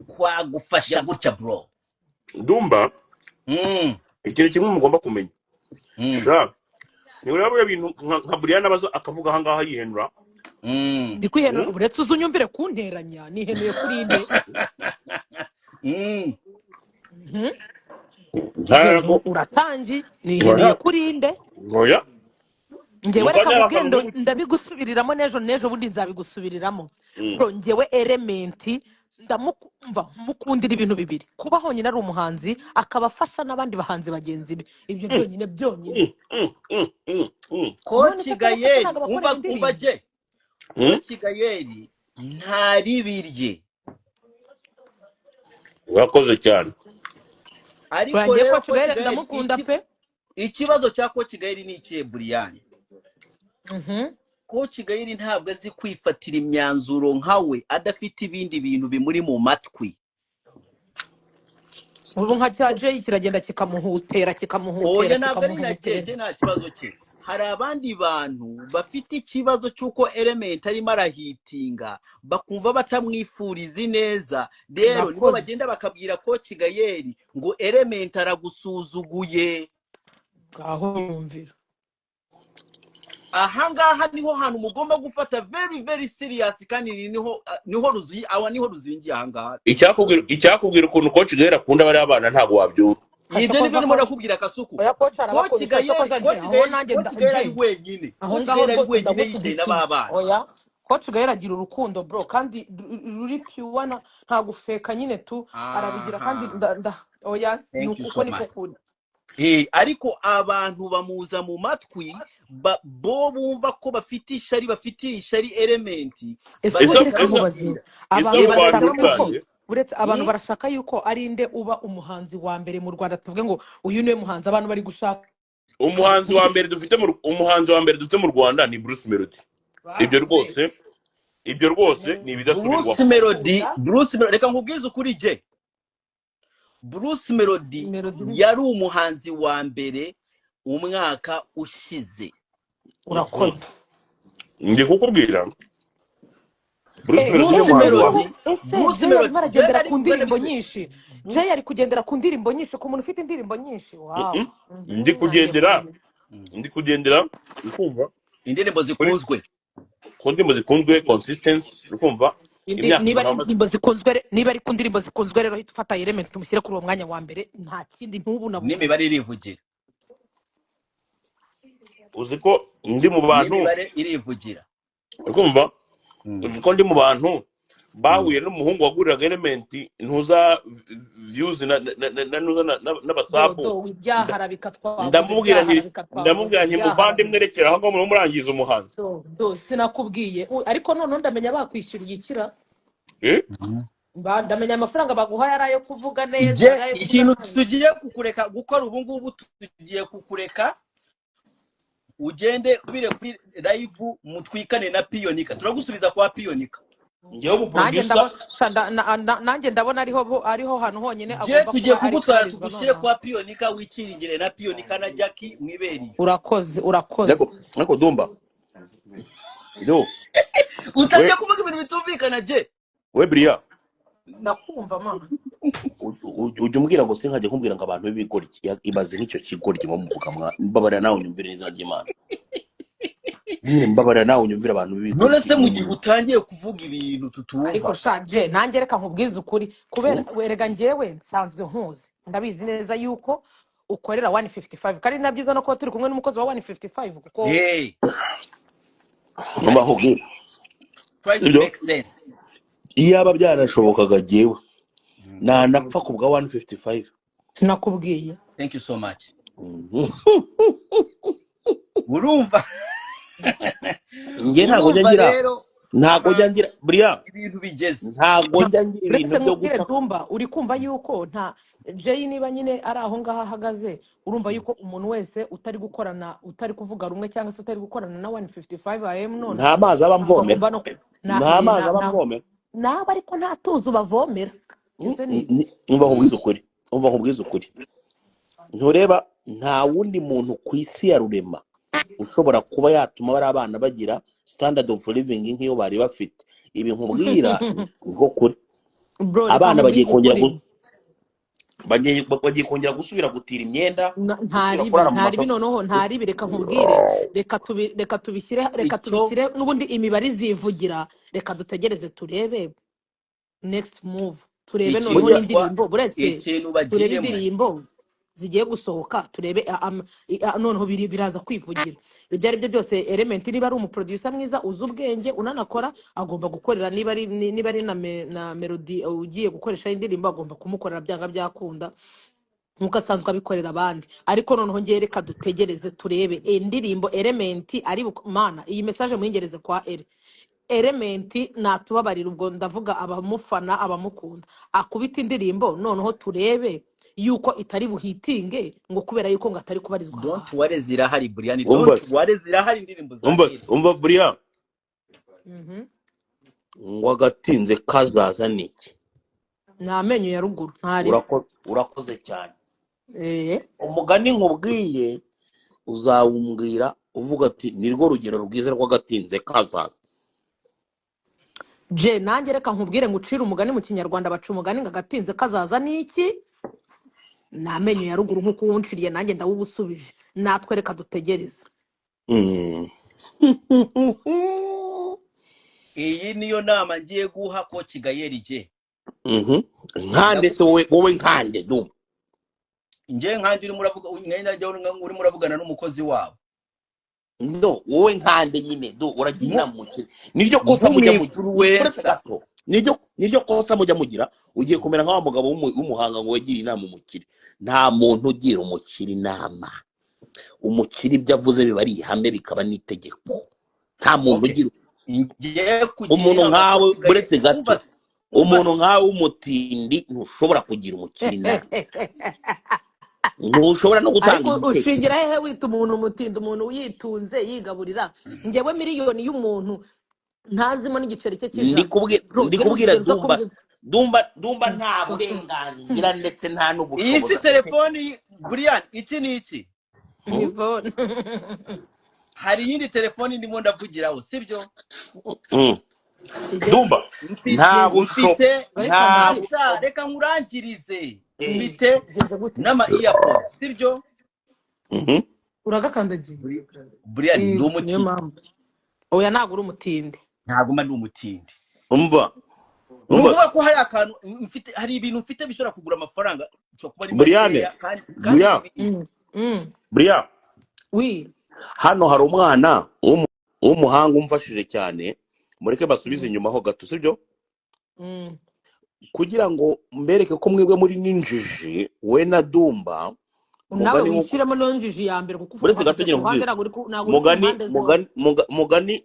kwagufasha gutya bro ndumva ikintu kimwe mugomba kumenya ni urabona ibintu nka Brian abaza akavuga aha ngaha yihenura ndi kwihenura uretse uzunyumvire kunteranya nihenuye kuri inde uratangiye nihenuye kuri inde oya ngewe reka mubwire ndabigusubiriramo n'ejo bundi nzabigusubiriramo bro ngewe Element ndamukunda mukundira ibintu bibiri kuba honyine ari umuhanzi akaba afasha n'abandi bahanzi bagenzi be ibyo byonyine ko Kigayeri umva je ko Kigayeri ntari birye urakoze cyane ariko rero ko ndamukunda pe ikibazo cya ko Kigayeri ni ikihe Brian ko Kigayeri ntabwo azi kwifatira imyanzuro nkawe adafite ibindi bintu bimuri mu matwi ubu nka cya Jay kiragenda kikamuhutera oya ntabwo ari na Jay nta kibazo cye hari abandi bantu bafite ikibazo cy'uko Element arimo arahitinga bakumva batamwifuriza neza rero nibo bagenda bakabwira ko Kigayeri ngo Element aragusuzuguye ngaho yumvira ahangaha niho hantu mugomba gufata very very serious kandi niho ruzingiye ahangaha icyakubwira ukuntu ko Kigayeri akunda bari abana ntago wabyura ibyo nibyo ndimo nakubwira Kasuku ko Kigayeri ari wenyine aho ngaho yiteye n'ababana oya ko Kigayeri agira urukundo bro kandi ruri pure nta gufeka nyine tu arabigira kandi oya nuko niko kuri ariko abantu bamuza mu matwi bo bumva ko bafite ishari Element uretse abantu barashaka yuko ari inde uba umuhanzi wa mbere mu Rwanda tuvuge ngo uyu niwe muhanzi abantu bari gushaka umuhanzi wa mbere dufite mu Rwanda ni Bruce Melody ibyo rwose ni ibidasubirwaho Bruce Melody reka nkubwize ukuri je Bruce Melody yari umuhanzi wa mbere umwaka ushize urakoze ndi kukubwira Bruce Melody aragendera ku ndirimbo nyinshi Jay ari kugendera ku ndirimbo nyinshi ku muntu ufite indirimbo nyinshi wow ndi kugendera ukumva indirimbo zikunzwe consistency ukumva niba ari ku ndirimbo zikunzwe rero hita ufata Element umushyire kuri uwo mwanya wa mbere nta kindi ntubu na n'imibare irivugira uzi ko ndi mu bantu n'imibare irivugira ukumva uzi ko ndi mu bantu bahuye n'umuhungu waguriraga Element ntuza views n'abasabu ndamubwira nti muvandimwe rekera aho ngo murangiza umuhanzi sinakubwiye ariko none ndamenya bakwishyuriye ikira ndamenya amafaranga baguhaye ari ayo kuvuga neza ikintu tugiye kukureka gukora ubu ngubu tugiye kukureka ugende ubire kuri live mutwikane na Piyonika turagusubiza kwa Piyonika nanjye ndabona ariho hantu honyine agomba tugiye kugutwara tugushyire kwa Piyonika wikiringire na Piyonika na Jackie mwiberi urakoze ariko Dumba utajya kuvuga ibintu bitumvikana je we Bria ndakumva mama ujye umbwira ngo sinkajya kumbwira ngo abantu b'ibigoryi ibaze nk'icyo kigoryi bamuvuga mbabarira nawe unyumvire neza ry'Imana nyine mbabara nawe unyumvira abantu none se mu gihe b'ibikurikiye utangiye kuvuga ibintu ariko tutumva shaje nanjye reka nkubwize ukuri kubera werega njyewe nsanzwe nkuzi ndabizi neza yuko ukorera 155 kandi na byiza no kuba turi kumwe n'umukozi wa 155 kuko hey ngomba kubwira try to ibyo make sense iyaba byanashobokaga jyewe nanapfa ku bwa 155. sinakubwiye thank you so much Mhm. urumva Njye ntago njya urumva ngira rero ntago njya ahantu ngira buriya ibintu bigeze ntago njya ngira uretse ibintu byo nkubwire guca Dumba uri kumva yuko nta Jay niba nyine ari aho ngaho ahagaze urumva yuko umuntu wese utari gukorana utari kuvuga rumwe cyangwa se utari gukorana na 155 AM none nta mazi aba ntabwo mvomera agomba no nta mazi aba mvomera naba ariko nta tuzi ubavomera ese ni umva nkubwiza ukuri umva nkubwiza ukuri ntureba nta wundi muntu ku isi ya rurema ushobora kuba yatuma bari abana bagira standard of living nk'iyo bari bafite ibi nkubwira niko kuri bro reka abana bagiye nkubwize kongera ukuri bagiye kongera gusubira gutira imyenda gusubira ntaribi kurara mu ntaribi masoko noneho ntaribi reka nkubwire reka tubishyire icyo n'ubundi imibare izivugira reka dutegereze turebe next move turebe noneho burya n'indirimbo buretse ikintu turebe bagiyemo indirimbo zigiye gusohoka turebe noneho biraza kwivugira ibyo ari byo byose Element niba ari umuproducer mwiza uzi ubwenge unanakora agomba gukorera niba ari na melody ugiye gukoresha indirimbo agomba kumukorera byanga byakunda nkuko asanzwe abikorera abandi ariko noneho ngiye reka dutegereze turebe indirimbo Element ari mana iyi message muhingereze kwa Element natubabarira ubwo ndavuga abamufana abamukunda akubita indirimbo noneho turebe yuko itari buhitinge ngo kubera yuko ngo atari kubarizwa don't worry zirahari Brian umva don't worry zirahari indirimbo za umva Eri umva buriya mhm ngo agatinze kazaza niki nta menyo ya ruguru ntari urakoze cyane eh umugani nkubwiye uzawumbwira uvuga ati nirwo rugero rwiza rw'agatinze kazaza je nanjye reka nkubwire ngo ucire umugani mu kinyarwanda baca umugani ngo agatinze kazaza niki nta menyo ya ruguru nkuko uwunciriye nanjye ndawubusubije natwe reka dutegereze Mm. iyi niyo nama ngiye guha ko Kigayeri je Mhm. nkande se wowe nkande Dumba nje nkandi uri muravuga uri muravugana n'umukozi wabo no wowe nkande nyine uragira inama mukire niryo kosa mujya mugira uretse gato niryo kosa mujya mugira ugiye kumera nk'awa mugabo w'umuhanga ngo wegire inama umukire nta muntu ugira umukire inama umukire ibyo avuze biba ari ihame bikaba n'itegeko nta muntu ugira umuntu nkawe uretse gato umuntu nkawe w'umutindi ntushobora kugira umukire inama ntushobora no gutanga ariko igitekerezo ushingira hehe wita umuntu umutinda umuntu yitunze yigaburira njyewe miliyoni y'umuntu ntazimo n'igiceri cye cy'ijana ndikubwira Dumba nta burenganzira ndetse nta n'ubushobozi iyi si telefoni Brian iki ni iki hari iyindi telefoni ndimo ndavugiraho sibyo Dumba nta bushobozi reka nkurangirize mfite n'ama earpods sibyo uragakandagiye Brian ndi umutindi oya ntabwo uri umutindi ntabwo mba ndi umutindi umva nuvuga ko hari akantu mfite hari ibintu mfite bishobora kugura amafaranga cyo kuba ari Brian Brian wi hano hari umwana w'umuhanga umfashije cyane mureke basubize inyuma ho gato sibyo kugira ngo mbereke ko mwebwe muri ninjiji we na Dumba nawe wishyiramo n'injiji ya mbere kuko uretse gato nyine mugani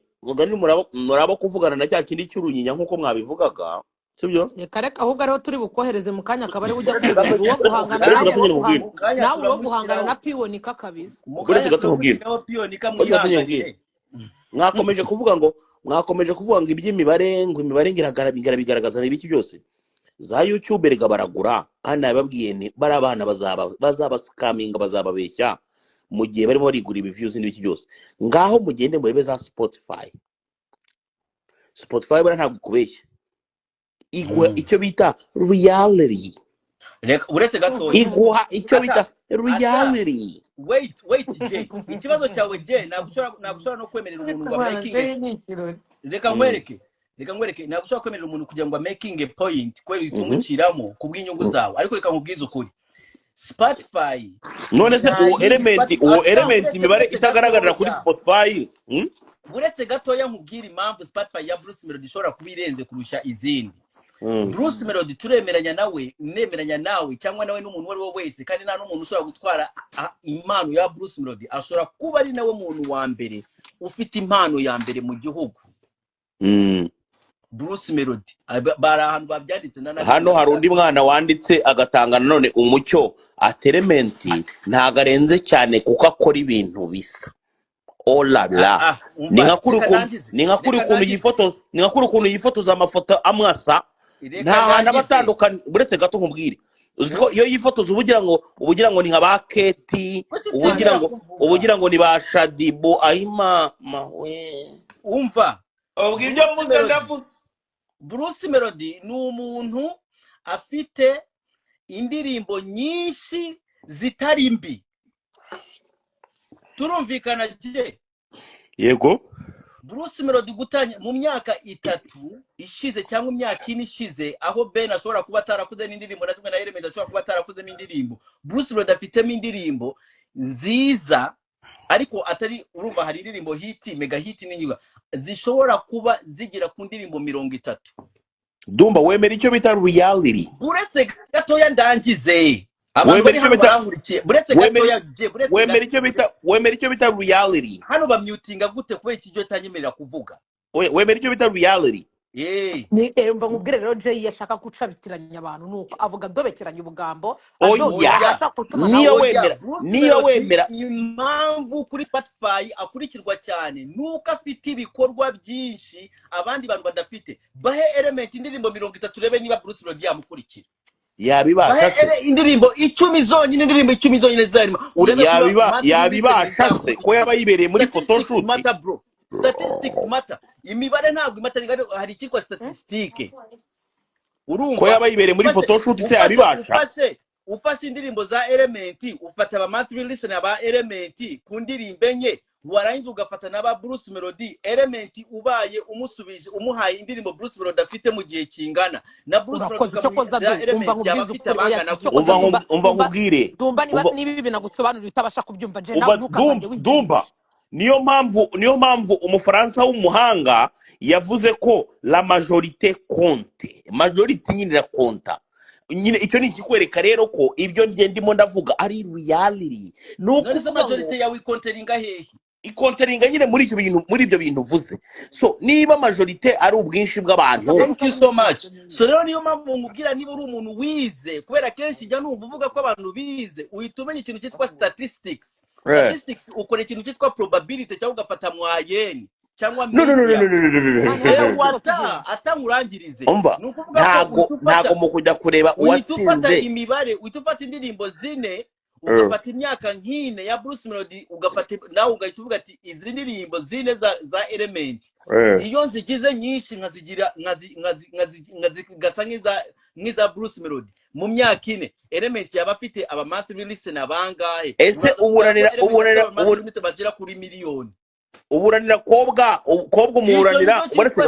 muraba kuvugana na cya kindi cy'urunyinya nk'uko mwabivugaga sibyo reka ahubwo ariho turi bukohereze mu kanya akaba ari ujya uwo guhangana nawe uwo guhangana na piyonika kabisa uretse gato nkubwira mwakomeje kuvuga ngo iby'imibare ngo imibare bigaragaza ibiki byose za YouTube rega baragura kandi nababwiye ni bari abana bazaba scamming bazababeshya mu gihe barimo barigura ibiviews n'ibiki byose ngaho mugende murebe za Spotify bara ntabwo kubeshya igwa icyo bita reality uretse gatoya iguha icyo bita ata reality. wait J, ikibazo cyawe J, nagushobora no kwemerera umuntu ngo making reka nkwereke nagushobora kwemerera umuntu kugira ngo making a point kweri itumuciramo kubw'inyungu zawe, ariko reka nkubwize ukuri Spotify none se nta uwo yindi element imibare itagaragarira kuri Spotify. uretse gatoya nkubwira impamvu Spotify ya Bruce Melody ishobora kuba irenze kurusha izindi. Bruce Melody turemeranya nawe, nemeranya nawe cyangwa nawe n'umuntu wari wo wese, kandi nta n'umuntu ushobora gutwara impano ya Bruce Melody ashobora kuba ari nawe muntu wa mbere ufite impano ya mbere mu gihugu. Bruce Melody bari ahantu babyanditse hano hari undi mwana wanditse agatanga none umucyo element ntago arenze cyane kuko akora ibintu bisa. Olala ni nka kuri ukuntu yifotoza amafoto amwasa nta hantu abatandukanye. Buretse gato nkubwire, uziko iyo yifotoza ubugira ngo ni nka ba Keti, ubugira ngo ni ba Shadibo ayima mawe umva ibyo mvuze ndavuze. Bruce Melody ni umuntu afite indirimbo nyinshi zitari mbi, turumvikana je. Yego Bruce Melody gutanya mu myaka 3 ishize cyangwa imyaka 4 ishize, aho Ben ashobora kuba atarakuze n'indirimbo na zimwe na Element ashobora kuba atarakuze n'indirimbo, Bruce Melody afitemo indirimbo nziza, ariko atari urumva hari indirimbo hit mega hit n'inyiga zishobora kuba zigira ku ndirimbo 30. Dumba wemera icyo bita reality. Uretse gatoya ndangize abantu bari hano bangurikiye, buretse gatoya je, wemera icyo bita reality. Hano bamyutinga gute kubera iki cyo tanyemerera kuvuga? Wemera icyo bita reality. Ni mba mubwire rero Jay yashaka gucabitiranya abantu nuko avuga dobekeranya ubugambo niyo wemera impamvu kuri Spotify akurikirwa cyane nuko afite ibikorwa byinshi abandi bantu badafite. Bahe Element indirimbo 30 rebe niba Bruce Melody yamukurikira. Yabibasha indirimbo 10 zonyine, indirimbo 10 zonyine zarimo urebe yabibasha se ko yaba yibereye muri photo shoot. Matter bro, statistics matter. Imibare ntabwo imatari, hari ikitwa statistique. Urumva ko yaba yibereye muri photo shoot se yabibasha. Ufashe indirimbo za Element, ufata aba monthly listener ba Element ku ndirimbo enye, warangiza ugafata n'aba Bruce Melody. Element ubaye umusubije umuhaye indirimbo Bruce Melody afite mu gihe kingana na Bruce Melody kamuza Element yabafite abangana. Umva nkubwire Dumba niba ibi binagusobanurira utabasha kubyumva je nawe ntukazajye Dumba. Niyo mpamvu umufaransa w'umuhanga yavuze ko la majorité compte. Majority nyine la konta. Nyine icyo ni ikikwereka rero ko ibyo ndimo ndavuga ari reality. Nuko majority yawe ikonteringa hehe? Ikonteringa nyine muri ibyo bintu uvuze. So niba majority ari ubwinshi bw'abantu. Thank you so much. So rero niyo mpamvu ngubwira niba uri umuntu wize, kubera kenshi jya numva uvuga ko abantu bize, uhita umenya ikintu cyitwa statistics. Statistics ukora ikintu cyitwa probability cyangwa ugafata mwayeni cyangwa atangurangirize. Ntago mu kujya kureba uwatsinze imibare, utufata indirimbo zine ugafata imyaka nk'ine ya Bruce Melody, ugafata nawe ugahita uvuga ati izi ndirimbo zine za Element iyo nzigize nyinshi nkazigira gasa nk'iza Bruce Melody mu myaka ine. Element yaba afite aba monthly listener bangahe? Ese uburanira bagira kuri miliyoni. Uburanira kobwa umuburanira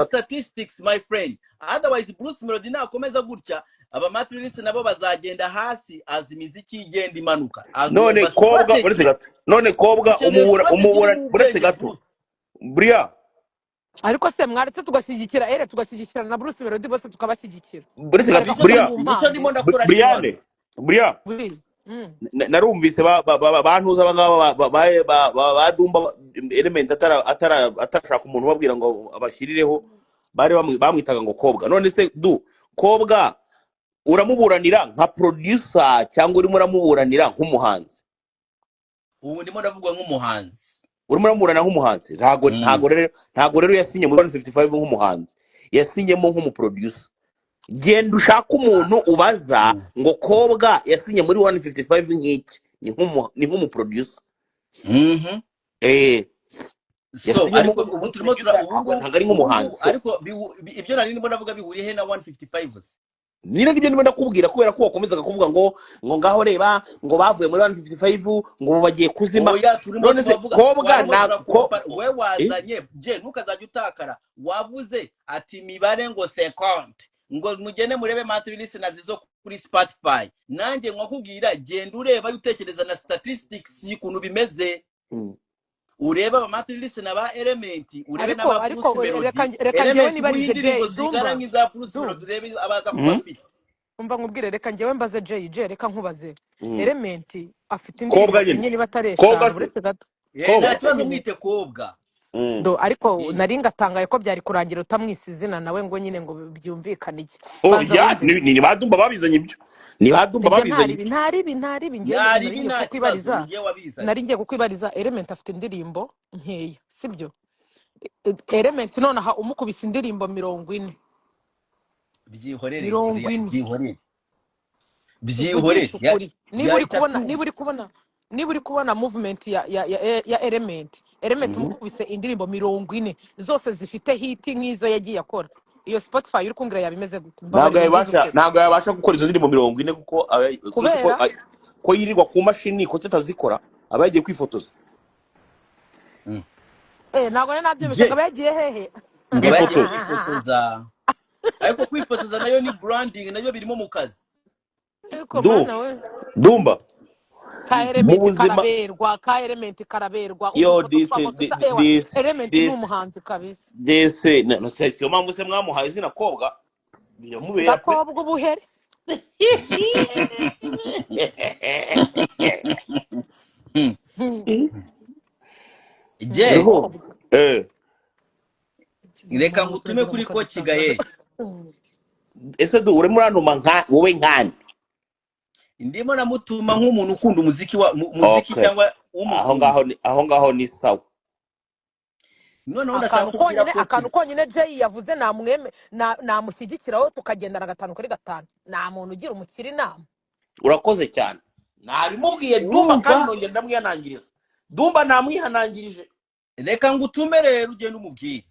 statistics my friend. Otherwise Bruce Melody nakomeza gutya aba monthly listener nabo bazagenda hasi as imiziki igenda imanuka. None kobwa umuburanira buretse gato Bria. Ariko se mwaretse tugashyigikira tugashyigikira na Bruce Melody bose tukabashyigikira. Buretse gato Bria. Narumvise bantuza badumba Element atarashaka umuntu babwira ngo abashyirireho, bari bamwitaga ngo kobwa. None se kobwa uramuburanira nka producer cyangwa urimo uramuburanira nk'umuhanzi? Ubu ndimo ndavuga nk'umuhanzi. Urimo uramuburana nk'umuhanzi? Ntago rero yasinye muri 155 nk'umuhanzi, yasinyemo nk'umuproducer. Genda ushaka umuntu ubaza ngo kobwa yasinye muri 155 nk'iki, ni nk'umuproducer. So ariko ubu turimo ntago ari nk'umuhanzi. Ariko ibyo nari ndimo ndavuga bihuriye he na 155? nibyo ndimo ndakubwira kubera ko wakomezaga kuvuga ngo ngaho reba ngo bavuye muri 155 ngo bagiye kuzima. oya turimo None se turavuga kobwa twarimo na turakompa we eh? wazanye je ntukazajya utakara wavuze ati imibare ngo 50 ngo mugene murebe monthly listeners zo kuri Spotify nanjye nkakubwira genda ureba utekereza na statistics y'ukuntu bimeze Mm. ureba aba monthly listener ba Element urebe ariko n'aba Bruce Melody reka njyewe Element nibarize guhindirimbo Jay zingana Dumba nk'iza Bruce Melody Dumba urebe abaza kuba afite umva nkubwire reka njyewe mbaze Jay reka nkubaze Mm. Element afite indirimbo Kobwa nyine enye niba atari kobwa eshanu se uretse gato nta kobwa kibazo enye mwite kobwa ariko Eh, nari ngatangaye ko byari kurangira utamwise izina nawe ngo nyine ngo byumvikane iki banza oya wumve ni badumba babizanye ibyo ni badumba ibyo babizanye ntaribi njyewe yari nari ngiye nta kibazo kukwibariza nigiye wabizanye nari ngiye kukwibariza Element afite indirimbo nkeya sibyo Element nonaha umukubise indirimbo 40 byihorere 40 byihorere byihorere uvugisha ukuri niba uri yahita kubona tumva niba uri kubona movement ya Element umukubise indirimbo 40 zose zifite hit nk'izo yagiye akora iyo Spotify uri kumbwira yabimeze gute mbabarira umbwize ukuri ntabwo yabasha gukora izo ndirimbo 40 kuko kubera ko yirirwa ku mashini ko tutazikora aba yagiye kwifotoza ntabwo nari nabyumvise ngo yagiye hehe ngo bagiye kwifotoza kwifotoza ariko kwifotoza nayo ni branding nayo birimo mu kazi ariko mana we Dumba ka mu Element buzima karaberwa ka Element karaberwa yo udufoto twabo dusa ewa Element ni umuhanzi kabisa no siyo mpamvu se mwamuhaye izina kobwa biramubera pe gakobwa ubuhere je gakobwa reka ngutume kuri ko kigaye ese uri muri hano wowe nkani ndimo namutuma nk'umuntu ukunda umuziki cyangwa aho ngaho ni sawa noneho ndashaka kubwira ko akantu konyine Jay yavuze namushyigikiraho tukagendana 5 kuri 5 nta muntu ugira umukiri inama urakoze cyane narimubwiye Dumba kandi nongera ndamwihanangiriza Dumba namwihanangirije reka ngutume rero ugende umubwire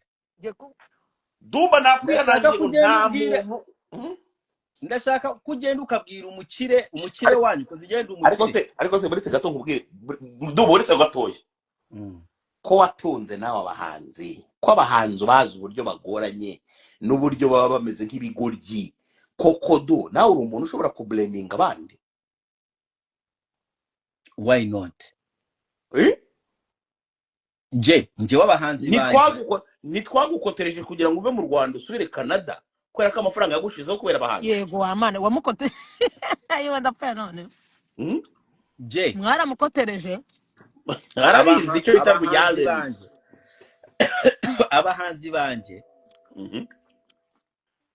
Dumba nakwihanangirije nta muntu ndashaka kugenda ukabwira umukire wanyu ko zigenda umukire ariko se muri gato nkubwire Dumba uretse gatoya ko watunze nawe abahanzi ko abahanzi bazi uburyo bagoranye n'uburyo baba bameze nk'ibigoryi koko nawe uri umuntu ushobora kublaminga abandi why not njye w'abahanzi nitwagukotereje kugira ngo uve mu Rwanda usubire Canada kubera ko amafaranga yagushizeho kubera abahanzi yego wamane wamukote ayo ndapfa none mwaramukotereje arabizi icyo bita bujyaze abahanzi banje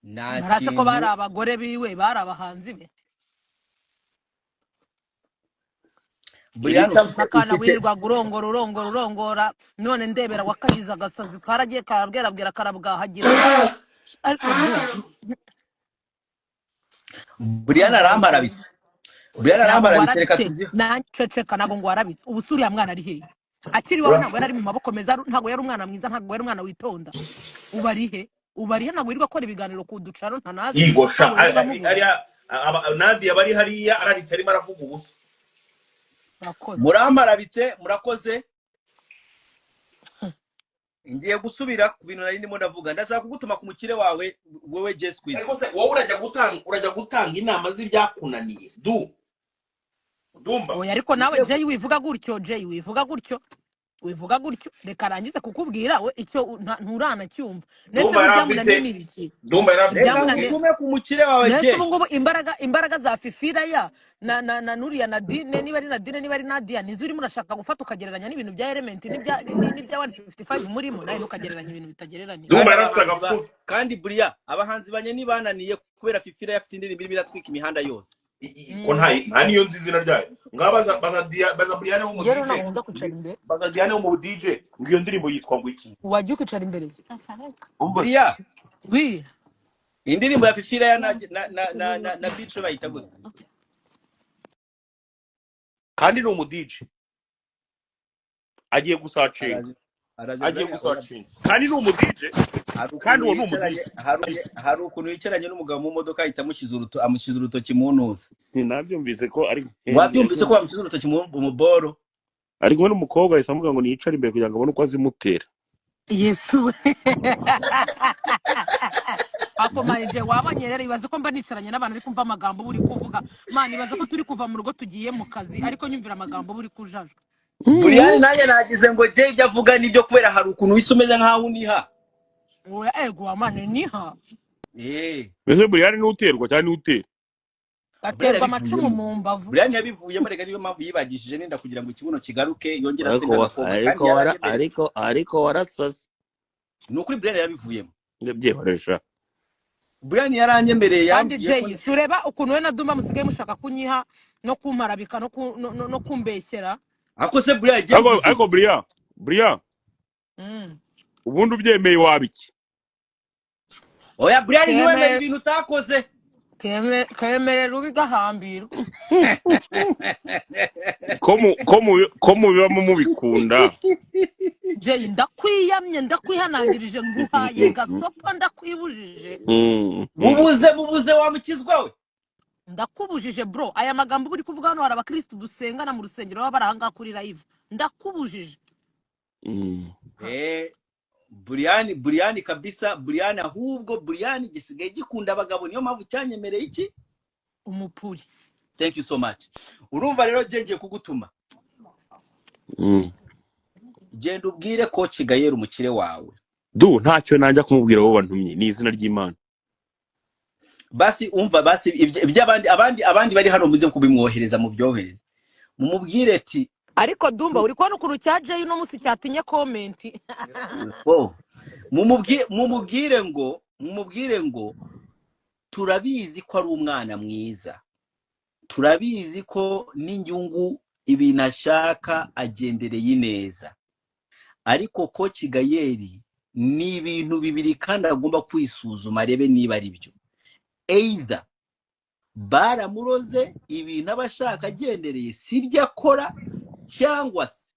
narase ko bari abagore biwe bari abahanzi be akana wirirwa urongora none ndebera wakayiza agasazi karagiye karabwera karabwahagira Brian aramparabitse reka tujye nanceceka nago ngo warabitse ubu suriya mwana ari hehe akiri wawe ntabwo yari mu maboko meza ntabwo yari umwana mwiza ntabwo yari umwana witonda ubarihe ntabwo yirirwa akora ibiganiro ku ducaro ntanazi igosha Nadia bari hariya araritse arimo aravuga ubusa muramparabitse murakoze ngiye gusubira ku bintu nari ndimo ndavuga ndashaka kugutuma ku mukire wawe wewe Jess Quiz ariko se wowe urajya gutanga inama z'ibyakunaniye Dumba oya ariko nawe Jay wivuga gutyo reka arangize kukubwira we icyo nturanacyumva nese byamunaniye n'ibiki Dumba yarafite ku mukire wawe nese ngo imbaraga za Fifira ya na Nuriya Nadine niba ari Nadine niba ari Nadia nizo urimo urashaka gufata ukagereranya n'ibintu bya Element n'ibya 155 murimo nawe ntukagereranya ibintu bitagereranye Dumba yarafite kandi Buriya abahanzi banye nibananiye kubera Fifira yafite indirimbo irimo iratwika imihanda yose ko nta niyo nzi izina ryayo ngabaza Brian wo mu DJ baza Diane wo mu DJ ngiyo ndirimbo yitwa ngo iki wajya kwicara imbere Buriya wi indirimbo ya Fifira ya na Bicho bayita gute kandi no mu DJ agiye gusacinga kandi no mu DJ kandi uwo ni umudije hari ukuntu yicaranye n'umugabo mu modoka ahita amushyize urutoki mu ntuza. nabyumvise ko ari Wabyumvise ko bamushyize urutoki mu boro? ari kumwe n'umukobwa ahise amuvuga ngo niyicare imbere kugira ngo abone uko azimutera. yesu ako manije wabonye rero ibaze ko mba nicaranye n'abantu ari kumva amagambo buri kuvuga mani ibaze ko turi kuva mu rugo tugiye mu kazi ariko nyumvira amagambo buri kujajwa. Brian nanjye nagize ngo je ibyo avuga nibyo kubera hari ukuntu wise umeze nkaho uniha. oya ego amane niha Mbese Brian ni uterwa cyane ni utera. gaterwa amacumu mu mbavu. Brian yabivuyemo rega niyo mpamvu yibagishije nenda kugira ngo ikibuno kigaruke yongera asenga agakobwa ariko warasase. Nukuri Brian yabivuyemo. Ndabyebaresha. Brian yaranyemereye kandi Jay sureba ukuntu we na Dumba musigaye mushaka kunyiha no kumparabika no kumbeshyera. Ako se Brian ariko Brian ubundi ubyemeye wabiki? Oya Brian niwemera ibintu utakoze. Kemerera ubigahambira. ko mubibamo mubikunda. Jay ndakwiyamye ndakwihanangirije nguhaye gasopa ndakwibujije. Mubuze wamukizwa we. Ndakubujije bro aya magambo buri kuvuga hano hari abakristo dusengana mu rusengero baba barahanga kuri live ndakubujije. Brian kabisa Brian ahubwo Brian gisigaye gikunda abagabo niyo mpamvu cyanyemereye iki umupuri. Thank you so much. Urumva rero ngiye kugutuma genda ubwire Coach Gael umukire wawe ntacyo najya kumubwira bo bantumye ni izina ry'Imana. Basi umva basi iby'abandi bari hano muze kubimwohereza mu byohereza mumubwire ati ariko Dumba uri kubona ukuntu cya Jay no musi cyatinye comment. mumubwire ngo turabizi ko ari umwana mwiza, turabizi ko n'inyungu ibintu ashaka agendereye neza, ariko Coach Gael ni ibintu bibiri kandi agomba kwisuzuma arebe niba ari byo. Either baramuroze ibintu abashaka agendereye sibyo akora cyangwa se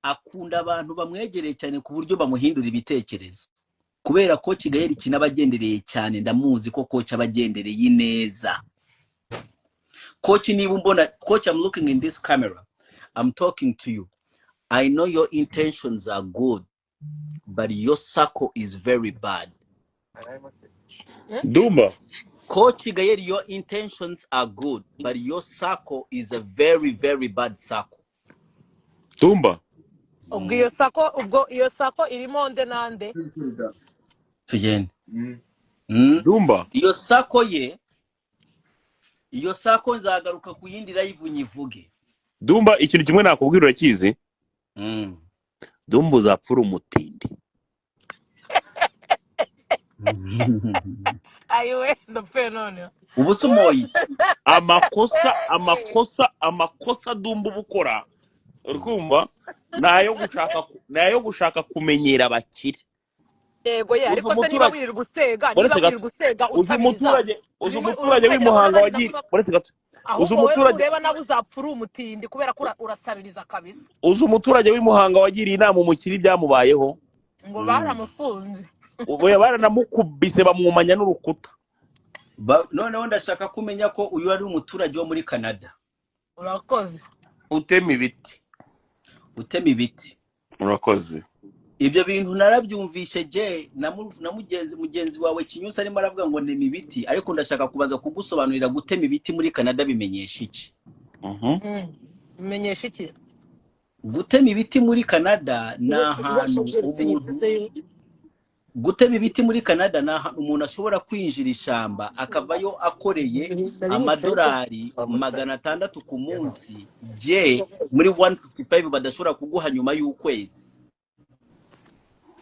akunda abantu bamwegereye cyane ku buryo bamuhindura ibitekerezo, kubera Coach Gael kinabagendereye cyane ndamuzi ko Coach abagendereye neza. Coach niba mbona Coach, I'm looking in this camera, I'm talking to you, I know your intentions are good but your circle is very bad. Dumba Coach Gael, your intentions are good but your circle is a very very bad circle. Dumba ubwo iyo sako irimo nde nande Tugende. Dumba Iyo sako nzagaruka ku yindi live nyivuge. Dumba ikintu kimwe nakubwira urakizi. Dumba uzapfura umutindi. ayiwe ndapfe none Ubusumoyi amakosa Dumba ubukora urumva nayo gushaka kumenyera abakire. yego ye ariko se niba wirirwa gusega uzi umuturage w'imuhanga wagiye uzi umuturage ureba nawe uzapfura umutindi kubera ko urasabiriza kabisa. Uzi umuturage w'imuhanga wagiriye inama umukiri byamubayeho ngo baramufunze ubu baranamukubise bamwumanya n'urukuta. noneho ndashaka kumenya ko uyu ari umuturage wo muri Canada. urakoze utema ibiti urakoze. Ibyo bintu narabyumvishe je na mugenzi wawe Kinyusa arimo aravuga ngo nema ibiti, ariko ndashaka kubaza kugusobanurira gutema ibiti muri Canada bimenyesha iki? bimenyesha iki? Gutema ibiti muri Canada na ahantu gutema ibiti muri Canada na ahantu umuntu ashobora kwinjira ishamba akavayo akoreye amadolari 600 ku munsi, je muri 155 badashobora kuguha nyuma y'ukwezi.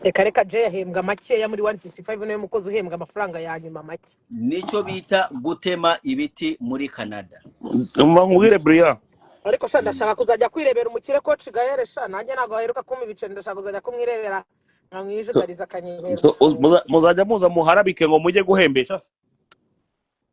Reka Jay ahembwa makeya muri 155 niwe mukozi uhembwa amafaranga ya nyuma make. Nicyo bita gutema ibiti muri Canada. Nkubwire Brian ariko sha ndashaka kuzajya kwirebera umukire Coach Gael sha nanjye nago aheruka kuma ibice ndashaka kuzajya kumwirebera nkamwijudariza akanyihera. muzajya muza muharabike ngo mujye guhembesha.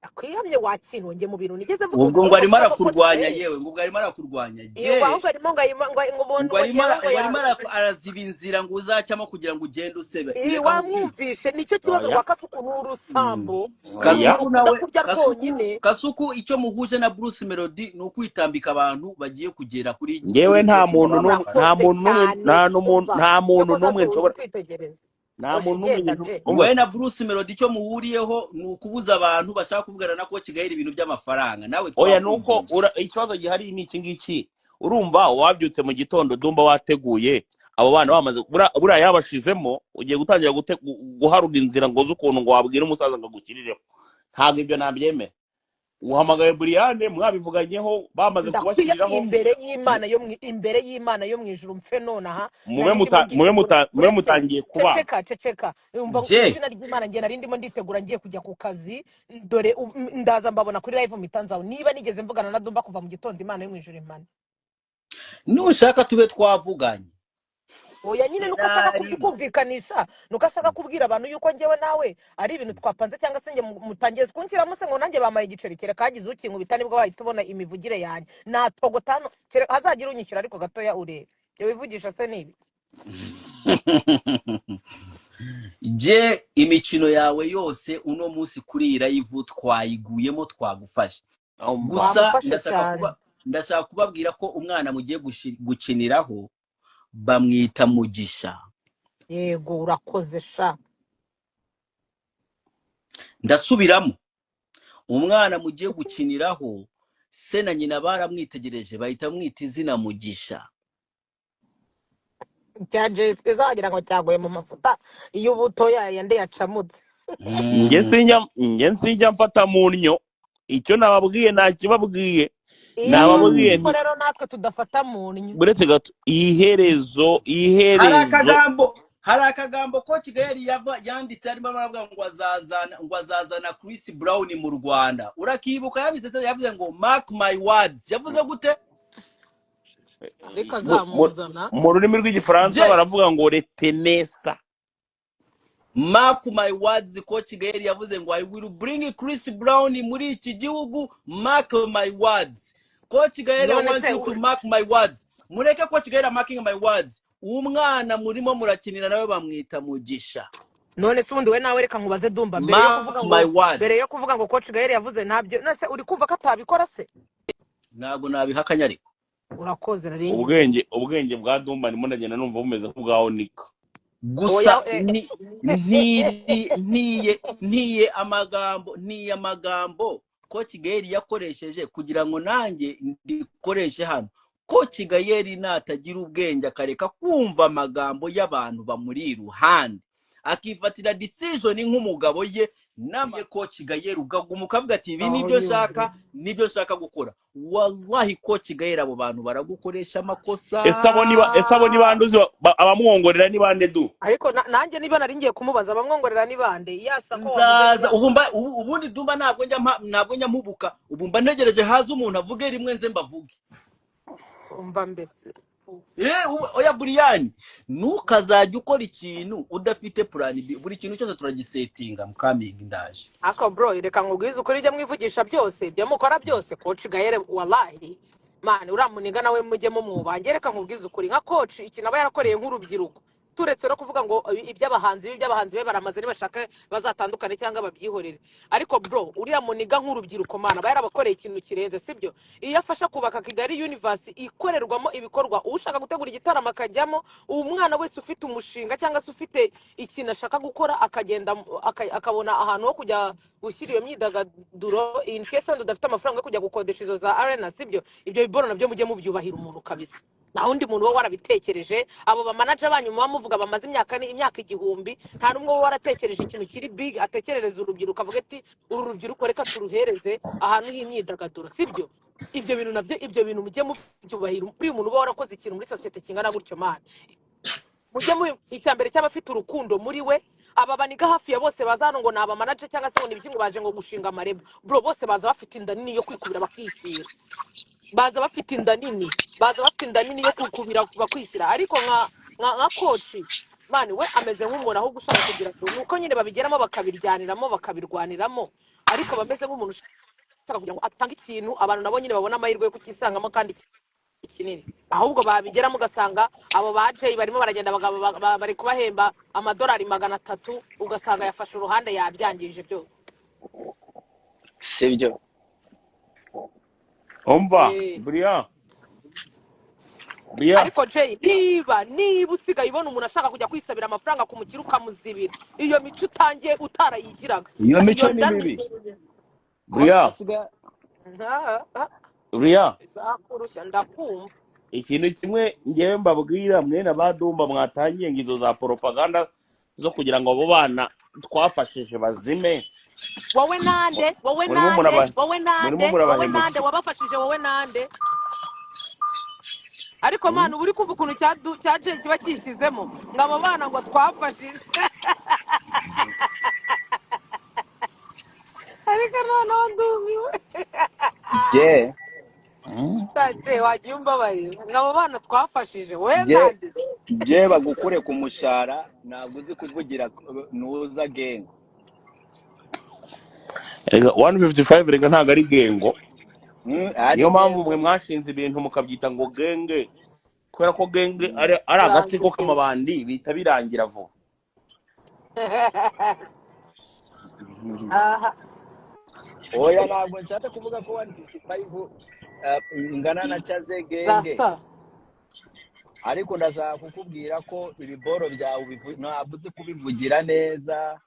akwiyamye wakintu nge mu bintu nigeze mvuga ubwo ngo umuntu arimo uvuga ko Coach arakurwanya Gael yewe ngo ubwo arimo arakurwanya iyo je ahubwo arimo ngo umuntu ngo ngo arimo ngewe ngo ngo arimo araziba inzira ngo uzacamo kugira ngo ugende usebe reka nkubwire wamwumvishe nicyo kibazo oya rwa Kasuku ni urusambo ni oya umuntu Kasuku ukunda nawe kurya rwonyine Kasuku icyo muhuje na Bruce Melody ni ukwitambika abantu bagiye kugera kuri ngewe nta Coach muntu ngo n'umwe nta urakoze muntu n'umwe cyane umva nta muntu cyo n'umwe uzi nshobora kwitegereza nta oje muntu n'umwe genda je umva wowe na Bruce Melody icyo muhuriyeho ni ukubuza abantu bashaka kuvugana na Coach Gael ibintu by'amafaranga nawe oya nuko twakumvise ikibazo gihari ni iki ngiki urumva wabyutse mu gitondo Dumba wateguye abo bana bamaze buriya yabashizemo ugiye gutangira guharura inzira ngo uze ukuntu ngo wabwire umusaza ngo agukirireho ntabwo ibyo nabyemera uhamagaye Briane mwabivuganyeho bamaze ndakwiye kubashyiriraho imbere y'Imana yo mu ijuru mfe nonaha mube mutangiye kuba ceceka umva je izina ry'Imana nge nari ndimo nditegura ngiye kujya ku kazi dore ndaza mbabona kuri live mitanzaho niba nigeze mvugana na Dumba kuva mu gitondo Imana yo mu ijuru imana nushaka tube twavuganye oya nyine nuko ashaka kumvikanisha nuko ashaka kubwira abantu yuko ngewe nawe ari ibintu twapanze cyangwa se nge mutangiye kunshyiramo se ngo nanjye bamaye igiceri kereka hagize ukinkubita nibwo wahita ubona imivugire yanjye natogotano hazagira unyishyura ariko gatoya urebe ibyo bivugisha se nibi je imikino yawe yose uno munsi kuri iyi live twayiguyemo twagufashe gusa ndashaka kubabwira ko umwana mugiye gukiniraho bamwita Mugisha yego urakoze sha ndasubiramo umwana mugiye gukiniraho se na nyina baramwitegereje bahita mwita izina Mugisha cya Jeswe zagira ngo cyagoye mu mafuta iyo ubuto yayande yacamutse nge sinjya mfata mu nnyo icyo nababwiye nakibabwiye nababwiye ko rero natwe tudafata mu nnyo buretse gato iherezo hari akagambo Coach Gael yanditse arimo aravuga ngo azazana Chris Brown mu Rwanda urakibuka yanditse yavuze ngo mark my words yavuze gute ariko azamuzana mu rurimi rw'igifaransa baravuga ngo retenesa mark my words Coach Gael yavuze ngo I will bring Chris Brown muri iki gihugu mark my words Coach Gael wants you to mark my words mureke Coach Gael marking my words umwana murimo murakinira nawe bamwita Mugisha none se ubundi we nawe reka nkubaze Dumba mbere yo kuvuga ngo Coach Gael yavuze ntabyo nase uri kumva ko atabikora se ntabwo nabihakanya ariko urakoze naringize ubwenge bwa Dumba ndimo ndagenda numva bumeze nk'ubwaho nika gusa ntiye amagambo Coach Gael yakoresheje kugira ngo nanjye ndikoreshe hano Coach Gael natagira ubwenge akareka kumva amagambo y'abantu bamuri iruhande akifatira decision nk'umugabo ye namye Coach Gael ugaguma ukavuga ati ibi nibyo nshaka gukora wallahi Coach Gael abo bantu baragukoresha amakosa abo ni banduzi abamwongorera ni bande du ariko nanjye niba nari ngiye kumubaza abamwongorera ni bande yasa ko ubundi Dumba ntabwo njya mpubuka ubumba ntegereje haza umuntu avuge rimwe nze mbavuge umva mbese oya Brian nukazajya ukora ikintu udafite plan B buri kintu cyose turagisetinga mukaminga ndaje aka bro reka nkubwize ukuri ibyo mwivugisha byose ibyo mukora byose Coach Gael wallahi man uramuniga nawe mujye mu mubange reka nkubwize ukuri nka coach ikintu aba yarakoreye nk'urubyiruko turetse no kuvuga ngo iby'abahanzi be baramaze nibashaka bazatandukane cyangwa babyihorere ariko bro uriya muniga nk'urubyiruko mana bayarabakoreye ikintu kirenze sibyo iyo afasha kubaka Kigali Universe ikorerwamo ibikorwa ushaka gutegura igitaramo akajyamo umwana wese ufite umushinga cyangwa se ufite ikintu ashaka gukora akagenda akabona ahantu ho kujya gushyira iyo myidagaduro in case udafite amafaranga yo kujya gukodesha izo za arena sibyo ibyo biboro nabyo mujye mubyubahira umuntu kabisa na undi muntu wo warabitekereje abo ba manager banyu muvuga bamaze imyaka 1000 nta numwe wo waratekereje ikintu kiri big atekerereza urubyiruko avuga ati uru rubyiruko reka turuhereze ahantu h'imyidagaduro sibyo ibyo bintu mujye mubyubahira uri umuntu wo warakoze ikintu muri societe kingana gutyo man mujye mu icyambere cy'abafite urukundo muri we aba baniga hafi ya bose bazano ngo naba manager cyangwa se ngo nibiki baje ngo gushinga amarebo bro bose baza bafite inda nini yo kwikubira bakishyira baza bafite inda nini yo kukubira bakwishyira ariko nka coach mani we ameze nk'umuntu ahubwo ushaka kugira ngo nuko nyine babigeramo bakabiryaniramo bakabirwaniramo, ariko bameze nk'umuntu ushaka kugira ngo atange ikintu abantu nabo nyine babona amahirwe yo kukisangamo kandi kinini, ahubwo babigeramo ugasanga abo ba Jay barimo baragenda bari kubahemba amadolari 300, ugasanga yafashe uruhande yabyangije byose. sibyo umva Eh, Brian ariko Jay niba usigaye ubona umuntu ashaka kujya kwisabira amafaranga ku mukiri ukamuzibira, iyo mico utangiye utarayigiraga, iyo mico iyo ni ndami mibi Brian izakurushya ndakumva. ikintu kimwe ngewe mbabwira mwene abadumba mwatangiye ngo izo za propaganda zo kugira ngo abo bana twafashije bazime, wowe nande wabafashije, wowe nande. Ariko mana uba uri kumva ukuntu cya Jay kiba kishyizemo ngo abo bana ngo twafashije. ariko noneho ndumiwe. je Jay wagiye umbabarira ngo abo bana twafashije, wowe je nande. je bagukure ku mushara ntabwo uzi kuvugira nuza gengo. Erega 155 rega ntago ari gengo, ari niyo mpamvu gengo mwe mwashinze ibintu mukabyita ngo genge, kubera ko genge ari agatsiko k'amabandi bita birangira vuba. aha oya ntabwo nshaka kuvuga ko 155 ingana na cyaze genge, rasta ariko ndashaka kukubwira ko ibiboro byawe ntabwo uzi kubivugira neza.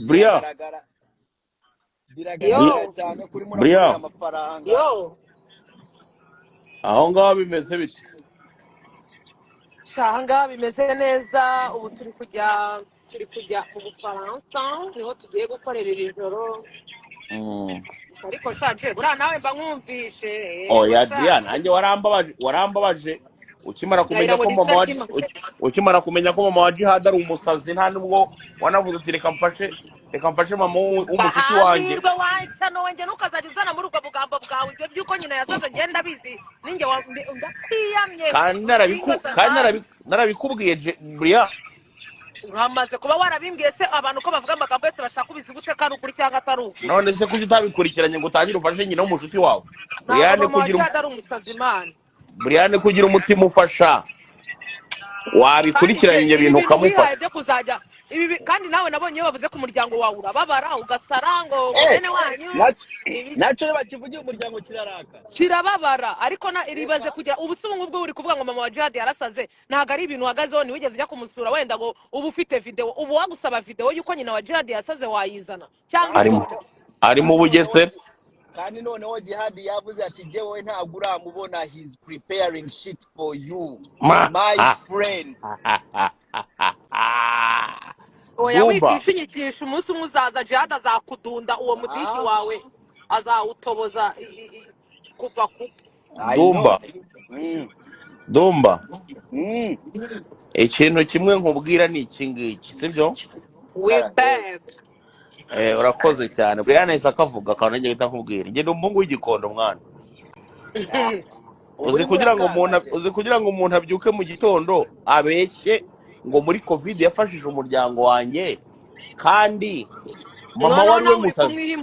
Brian biragaragara cyane kuri murakorera amafaranga. yo aho ngaho bimeze bite? shanga bimeze neza, ubu turi kujya mu Bufaransa, niho tugiye gukorera iri joro. Ariko shaje buriya nawe mba nkumvishe Oya Brian, nanjye warambabaje ukimara kumenya ko mama wa Jihad ari umusazi, nta nubwo wanavuze uti reka mfashe mama w'umucuti wanjye. bahirwe wansano wenjye ntukazajya uzana muri ubwo bugambo bwawe ibyo by'uko nyina yasaze ngenda bizi ninjye ndakwiyamye kandi narabikubwiye Brian. uramaze kuba warabimbwiye se abantu ko bavuga amagambo yose bashaka ubizi gute kandi ukuri cyangwa atari ukuri? None se kuki utabikurikiranye ngo utangire ufashe nyina w'umucuti wawe? Brian kugira umutima ufasha wabikurikiranye ibyo bintu ukamufasha byo kuzajya ibi kandi nawe nabonye bavuze ku muryango wawe urababara ugasara ngo bene wanyu nacyo bakivugiye umuryango kirababara, ariko iribaze kugira ubusubungu bwo uri kuvuga ngo mama wa Jihad yarasaze ntago ari ibintu uhagazeho, ni wigeze ujya kumusura wenda ngo ubu ufite video, ubu wagusaba video yuko nyina wa Jihad yasaze wayizana cyangwa ari mu Bugesera. kandi noneho Jihad yavuze ati jewe ntabwo uramubona, he's preparing shit for you my friend. oya wikishinyikisha umunsi umwe uzaza Jihad azakudunda uwo mudiki wawe azawutoboza kuva ku Dumba ikintu kimwe nkubwira ni iki ngiki, sibyo? we bad urakoze cyane Brian isa akavuga kandi ngiye nkubwira ngende umuhungu w'igikondo mwana. uzi kugira ngo umuntu abyuke mu gitondo abeshye ngo muri covid yafashije umuryango wanjye kandi mama wari we musazi.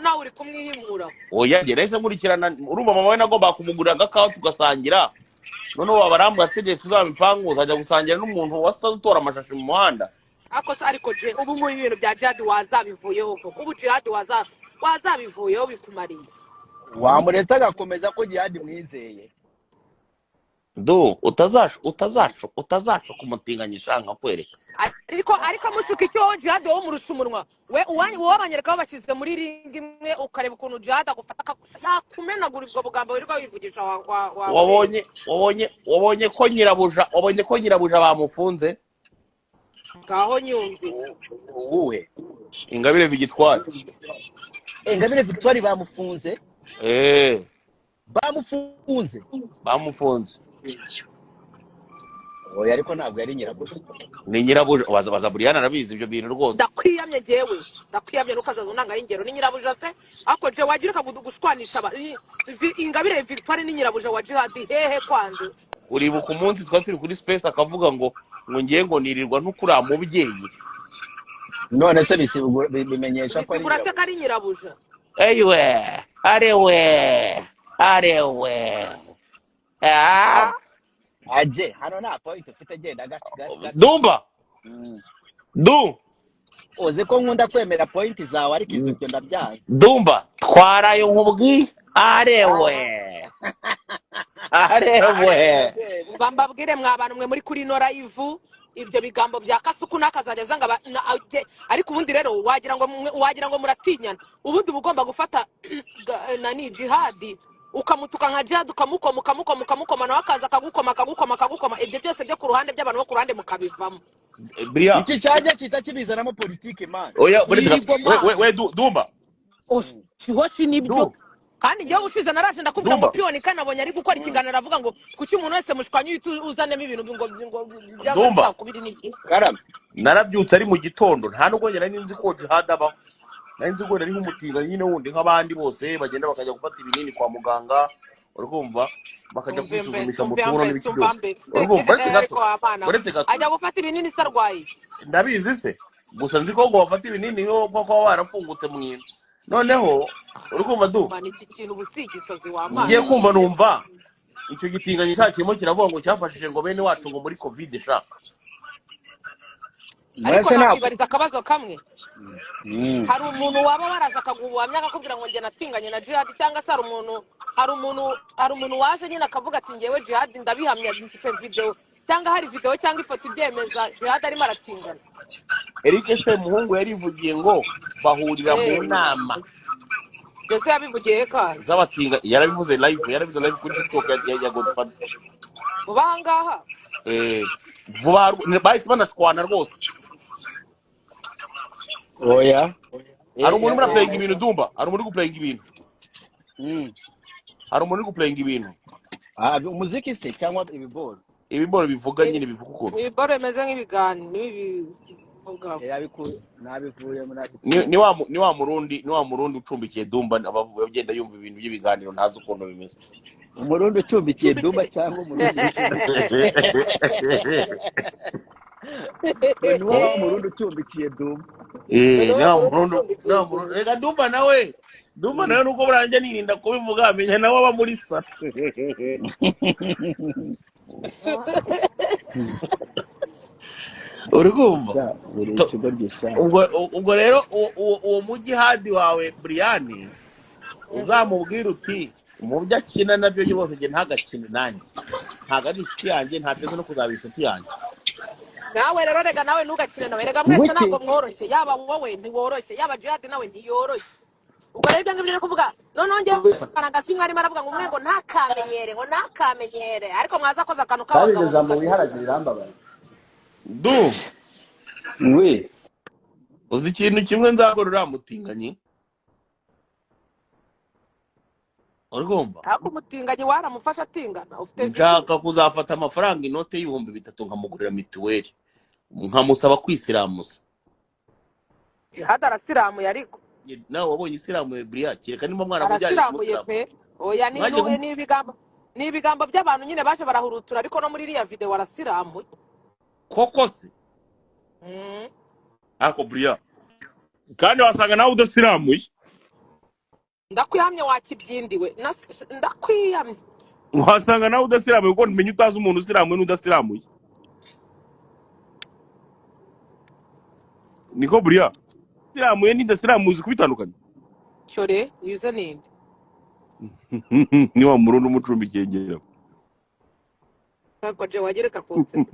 nawe uri kumwihimuraho. oya nge nahise nkurikirana, urumva mama we nagomba kumugurira agakawa tugasangira, noneho wabarambwa sije uzamipangu uzajya gusangira n'umuntu wasaze utora amashashi mu muhanda. ariko je ubu mu ibintu bya Jihad wazabivuyeho koko, ubu Jihad wazabivuyeho bikumariye. Wamuretse agakomeza ko Jihad mwizeye utazaca kumutinganyisha nkakwereka. ariko musuka icyo Jihad wo murusha umunwa we wabanyereka ko bashyize muri ringi imwe ukareba ukuntu Jihad agufata yakumenagura ubwo bugambo wirirwa wivugisha wabonye ko nyirabuja bamufunze. ngaho nyumvi uwuhe Ingabire Victoire bamufunze bamufunze. oya ariko ntabwo yari nyirabuja, ni nyirabuja. baza Brian arabizi ibyo bintu rwose. ndakwiyamye nukazaza unanga y'ingero ni nyirabuja se ako je wagira kagudu gushwanisha Ingabire Victoire ni nyirabuja wa Jihad hehe kwanze uribuka umunsi twari turi kuri space akavuga ngo ngiye ngo nirirwa ntukura mubyeyi. none se bimenyesha ko ari bisigura se nyirabuja. ko ari nyirabuja. Eyiwe, arewe. Ah, aje hano nta point ufite, genda gace. Dumba, du, uzi ko nkunda kwemera point zawe ariko izo byo ndabyanze. Dumba, twarayo nkubwi. Arewe. mbabwire mwa bantu mwe muri kuri Nora Ivu ibyo bigambo bya Kasuku nakazajya zanga ariko ubundi rero wagira ngo muratinyana. ubundi ugomba gufata nani jihadi ukamutuka nka jihad ukamukoma nawe akaza akagukoma ibyo byose byo ku ruhande by'abantu bo ku ruhande mukabivamo. Bria. Iki cyaje kitakibizanamo politike man. Oya, we Dumba. Hoshi nibyo. Kandi ngiye ushize naraje ndakubwira ngo piyoni kanabonye ari gukora ikiganiro avuga ngo kuki umuntu wese mushwanyu uzanemo ibintu ngo by'amacakubiri n'iki. Karame. Narabyutse ari mu gitondo nta nubwo nyine nzi ko jihad abaho. Nari nzi ko ari nk'umutinga nyine wundi nk'abandi bose bagenda bakajya gufata ibinini kwa muganga urumva bakajya kwisuzumisha mu tubuno n'ibiki byose. Urumva uretse gato. Ajya gufata ibinini sarwaye. Ndabizi se. Gusa nzi ko ngo bafata ibinini yo kwa warafungutse mu nyina. Noneho urumva du. Iki kintu busigisozi w'amana. Ngiye kumva numva icyo gitinganye cyakimo kiravuga ngo cyafashije ngo bene wacu ngo muri covid sha. Ariko nakibariza akabazo kamwe. Hari umuntu waba waraza akaguhamya akakubwira ngo nge natinganye na jihad cyangwa se hari umuntu waje nyine akavuga ati ngewe jihad ndabihamya mfite video cyangwa hari video cyangwa ifoto ibyemeza jihad arimo aratingana. Eric se muhungu yarivugiye ngo bahurira mu nama. Byose yabivugiye ka. Z'abatinga yarabivuze live kuri TikTok ya Godfather. Vuba ngaha. Vuba bahise banashwana rwose. Oya. Hari umuntu muri playing ibintu Dumba, hari umuntu guplaying ibintu. Hari umuntu guplaying ibintu. Umuziki se cyangwa ibiboro. Ibiboro bivuga nyine bivuga uko. Ibiboro bimeze nk'ibigani nabivuye ni wa murundi ucumbikiye Dumba abagenda yumva ibintu by'ibiganiro ntazi ukuntu bimeze. Umurundi ucumbikiye Dumba cyangwa umurundi ni wa murundi ucumbikiye Dumba. Ni wa murundi rega Dumba nawe nuko buranje nirinda kubivuga amenya nawe aba muri sa. Urumva ubwo rero uwo mujihadi wawe Brian uzamubwira uti mu byo akina nabyo byose nge ntagakine nanjye ntago ari inshuti yanjye ntateze no kuzaba inshuti yanjye. Nawe rero rega nawe ntugakine nawe rega mwese ntabwo mworoshye yaba wowe ntiworoshye yaba jihad nawe ntiyoroshye. ubwo rero ibyo ngibyo kuvuga noneho ngewe agasimwa arimo aravuga ngo umwe ngo ntakamenyere ariko mwaza koza akantu kabagabo jambo wiharagirira ambabaye du we uzi ikintu kimwe nzagorora mutinganyi urumva ako mutinganyi waramufasha atingana ufite nshaka kuzafata amafaranga inote y'ibihumbi 3 nkamugurira mituweli nkamusaba kwisiramuza hadarasiramu yariko nawe wabonye isiramu Bria kireka nimba mwana mujyanye arasiramuye pe oya ni ibigambo by'abantu nyine baje barahurutura ariko no muri iriya video warasiramuye koko se ako Bria kandi wasanga nawe udasiramuye ndakwiyamye wakibyindiwe ndakwiyamye wasanga nawe udasiramuye kuko nmenye utazi umuntu usiramuye n'udasiramuye niko Bria siramuye n'idasiramuye kubitandukanye cyore yuze ninde ni wa murundi umucumbikiye ngera ntabwo je wagereka konse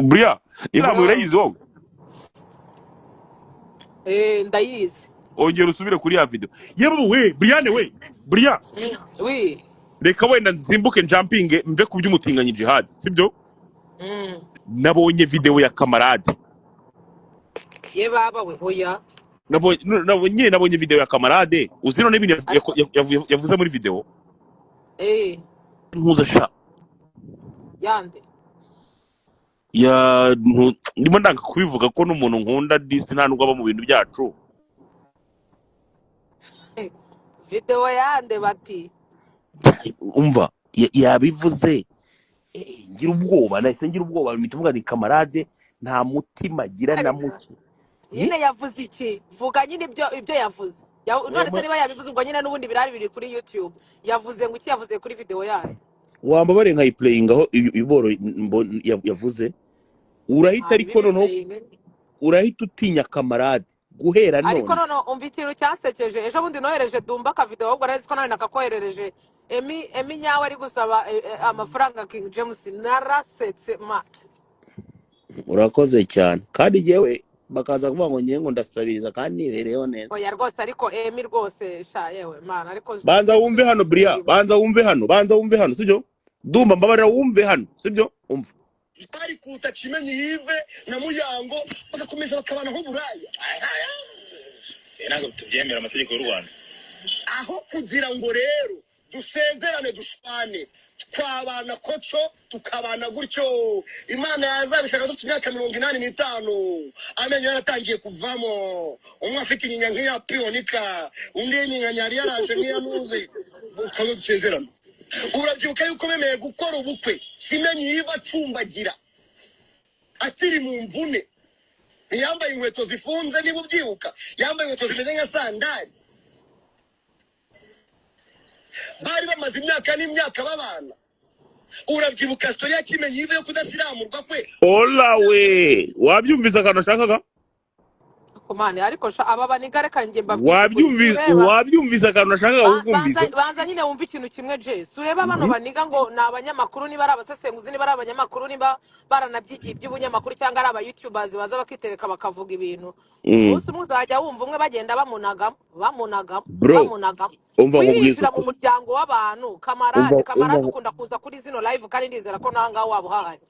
Bria siramuye urayizi wowe ndayizi ongera usubire kuri ya video yewe we Brian we Bria oui reka wenda nzimbuke jumping mve ku by'umutinganye jihad sibyo nabonye video ya kamarade ye baba we hoya nabonye video ya kamarade uzino n'ibintu yavuze muri video ntuza sha yande ya ndimo ndanga kubivuga ko n'umuntu nkunda disi nta nubwo aba mu bintu byacu video yande bati umva yabivuze ngira ubwoba nahise ngira ubwoba mpita mvuga ni kamarade nta mutima agira na muke nyine yavuze iki vuga nyine ibyo yavuze none se niba yabivuze ubwo nyine n'ubundi birari biri kuri YouTube yavuze ngo iki yavuze kuri video yayo wambabare nkayiplayinga aho iboro yavuze urahita ariko noneho urahita utinya kamarade guhera none ariko none umva ikintu cyansekeje ejo bundi nohereje Dumba ka video ahubwo nari ko nawe nakakoherereje Emi nyawe ari gusaba amafaranga King James narasetse ma urakoze cyane kandi yewe bakaza kuvuga ngo ngiye ngo ndasabiriza kandi nibereyeho neza oya rwose ariko Emi rwose sha yewe mana ariko banza wumve hano Bria banza wumve hano sibyo Dumba mbabarira wumve hano sibyo umva itari kuta Kimenyi Yive na Muyango bagakomeza bakabana nk'uburaya ntabwo tubyemera amategeko y'u Rwanda aho kugira ngo rero dusezerane dushwane twabana koco tukabana gutyo Imana yazabishaka dufite imyaka 85 amenyo yaratangiye kuvamo umwe afite inyinya nk'iya pionika undi inyinya yari yaraje nk'iya muzi ukazo dusezerana urabyibuka yuko bemeye gukora ubukwe Kimenyi Yive acumbagira akiri mu mvune yambaye inkweto zifunze niba ubyibuka yambaye inkweto zimeze nka sandali bari bamaze imyaka n'imyaka babana urabyibuka story ya Kimenyi Yive yo kudasiramurwa kwe we wabyumvise akantu ashakaga komane ariko aba baniga reka nge mbabwize wabyumvise akantu ashakaga ukumvise banza nyine wumva ikintu kimwe Jess ureba bano baniga ngo ni abanyamakuru niba ari abasesenguzi niba ari abanyamakuru niba baranabyigiye iby'ubunyamakuru cyangwa ari aba YouTubers baza bakitereka bakavuga ibintu umunsi umwe uzajya wumva umwe bagenda bamunagamo wirinjira mu muryango w'abantu kamarade ukunda kuza kuri zino live kandi ndizera ko nawe ngaho waba uhari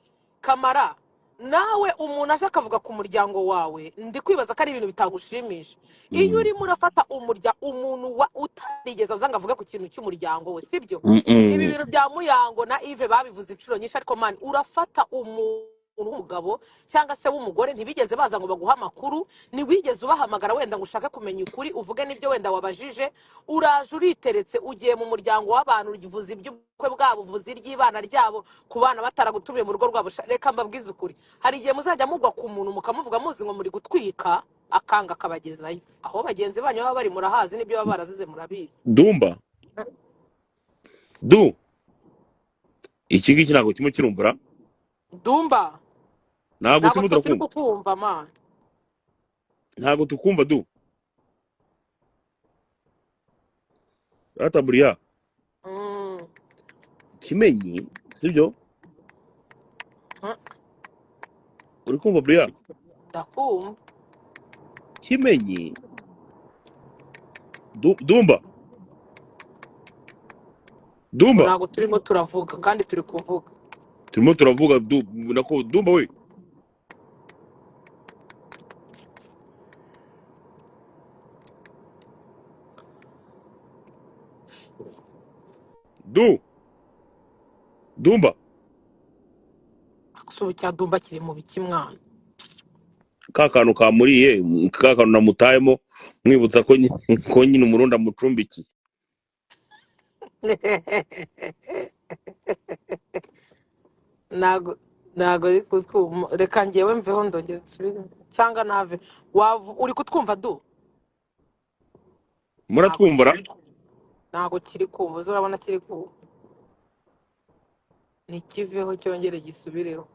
kamara nawe umuntu aje akavuga ku muryango wawe ndi kwibaza ko ari ibintu bitagushimisha iyo urimo urafata umuntu utarigeze azanga avuga ku kintu cy'umuryango we sibyo ibi bintu bya Muyango na Yves babivuze inshuro nyinshi ariko man urafata umuntu w'umugabo cyangwa se w'umugore ntibigeze baza ngo baguha amakuru ntiwigeze ubahamagara wenda ngo ushake kumenya ukuri uvuge n'ibyo wenda wabajije uraje uriteretse ugiye mu muryango w'abantu uvuze iby'ubukwe bwabo uvuze iry'ibana ryabo ku bana bataragutumiye mu rugo rwabo reka mbabwize ukuri hari igihe muzajya mugwa ku muntu mukamuvuga muzi ngo muri gutwika akanga akabagezayo aho bagenzi banyu baba bari murahazi n'ibyo baba barazize murabizi Dumba iki ngiki ntabwo kimwe kirumvura Dumba ntabwo turi kukumva man ntabwo tukumva rata Bria Kimenyi sibyo uri kumva Bria ndakumva Kimenyi Dumba ntabwo turimo turavuga kandi turi kuvuga nako Dumba we Dumba akusubu cya Dumba kiri mu biki mwana kakantu kamuriye kakantu namutayemo mwibutsa ko nyine umurundi amucumbikiye nago reka ngewe mveho ndongera nsubire cyangwa nave uri kutwumva muratwumvara ntago kiri kumva urabona kiri kumva nikiveho cyongere gisubireho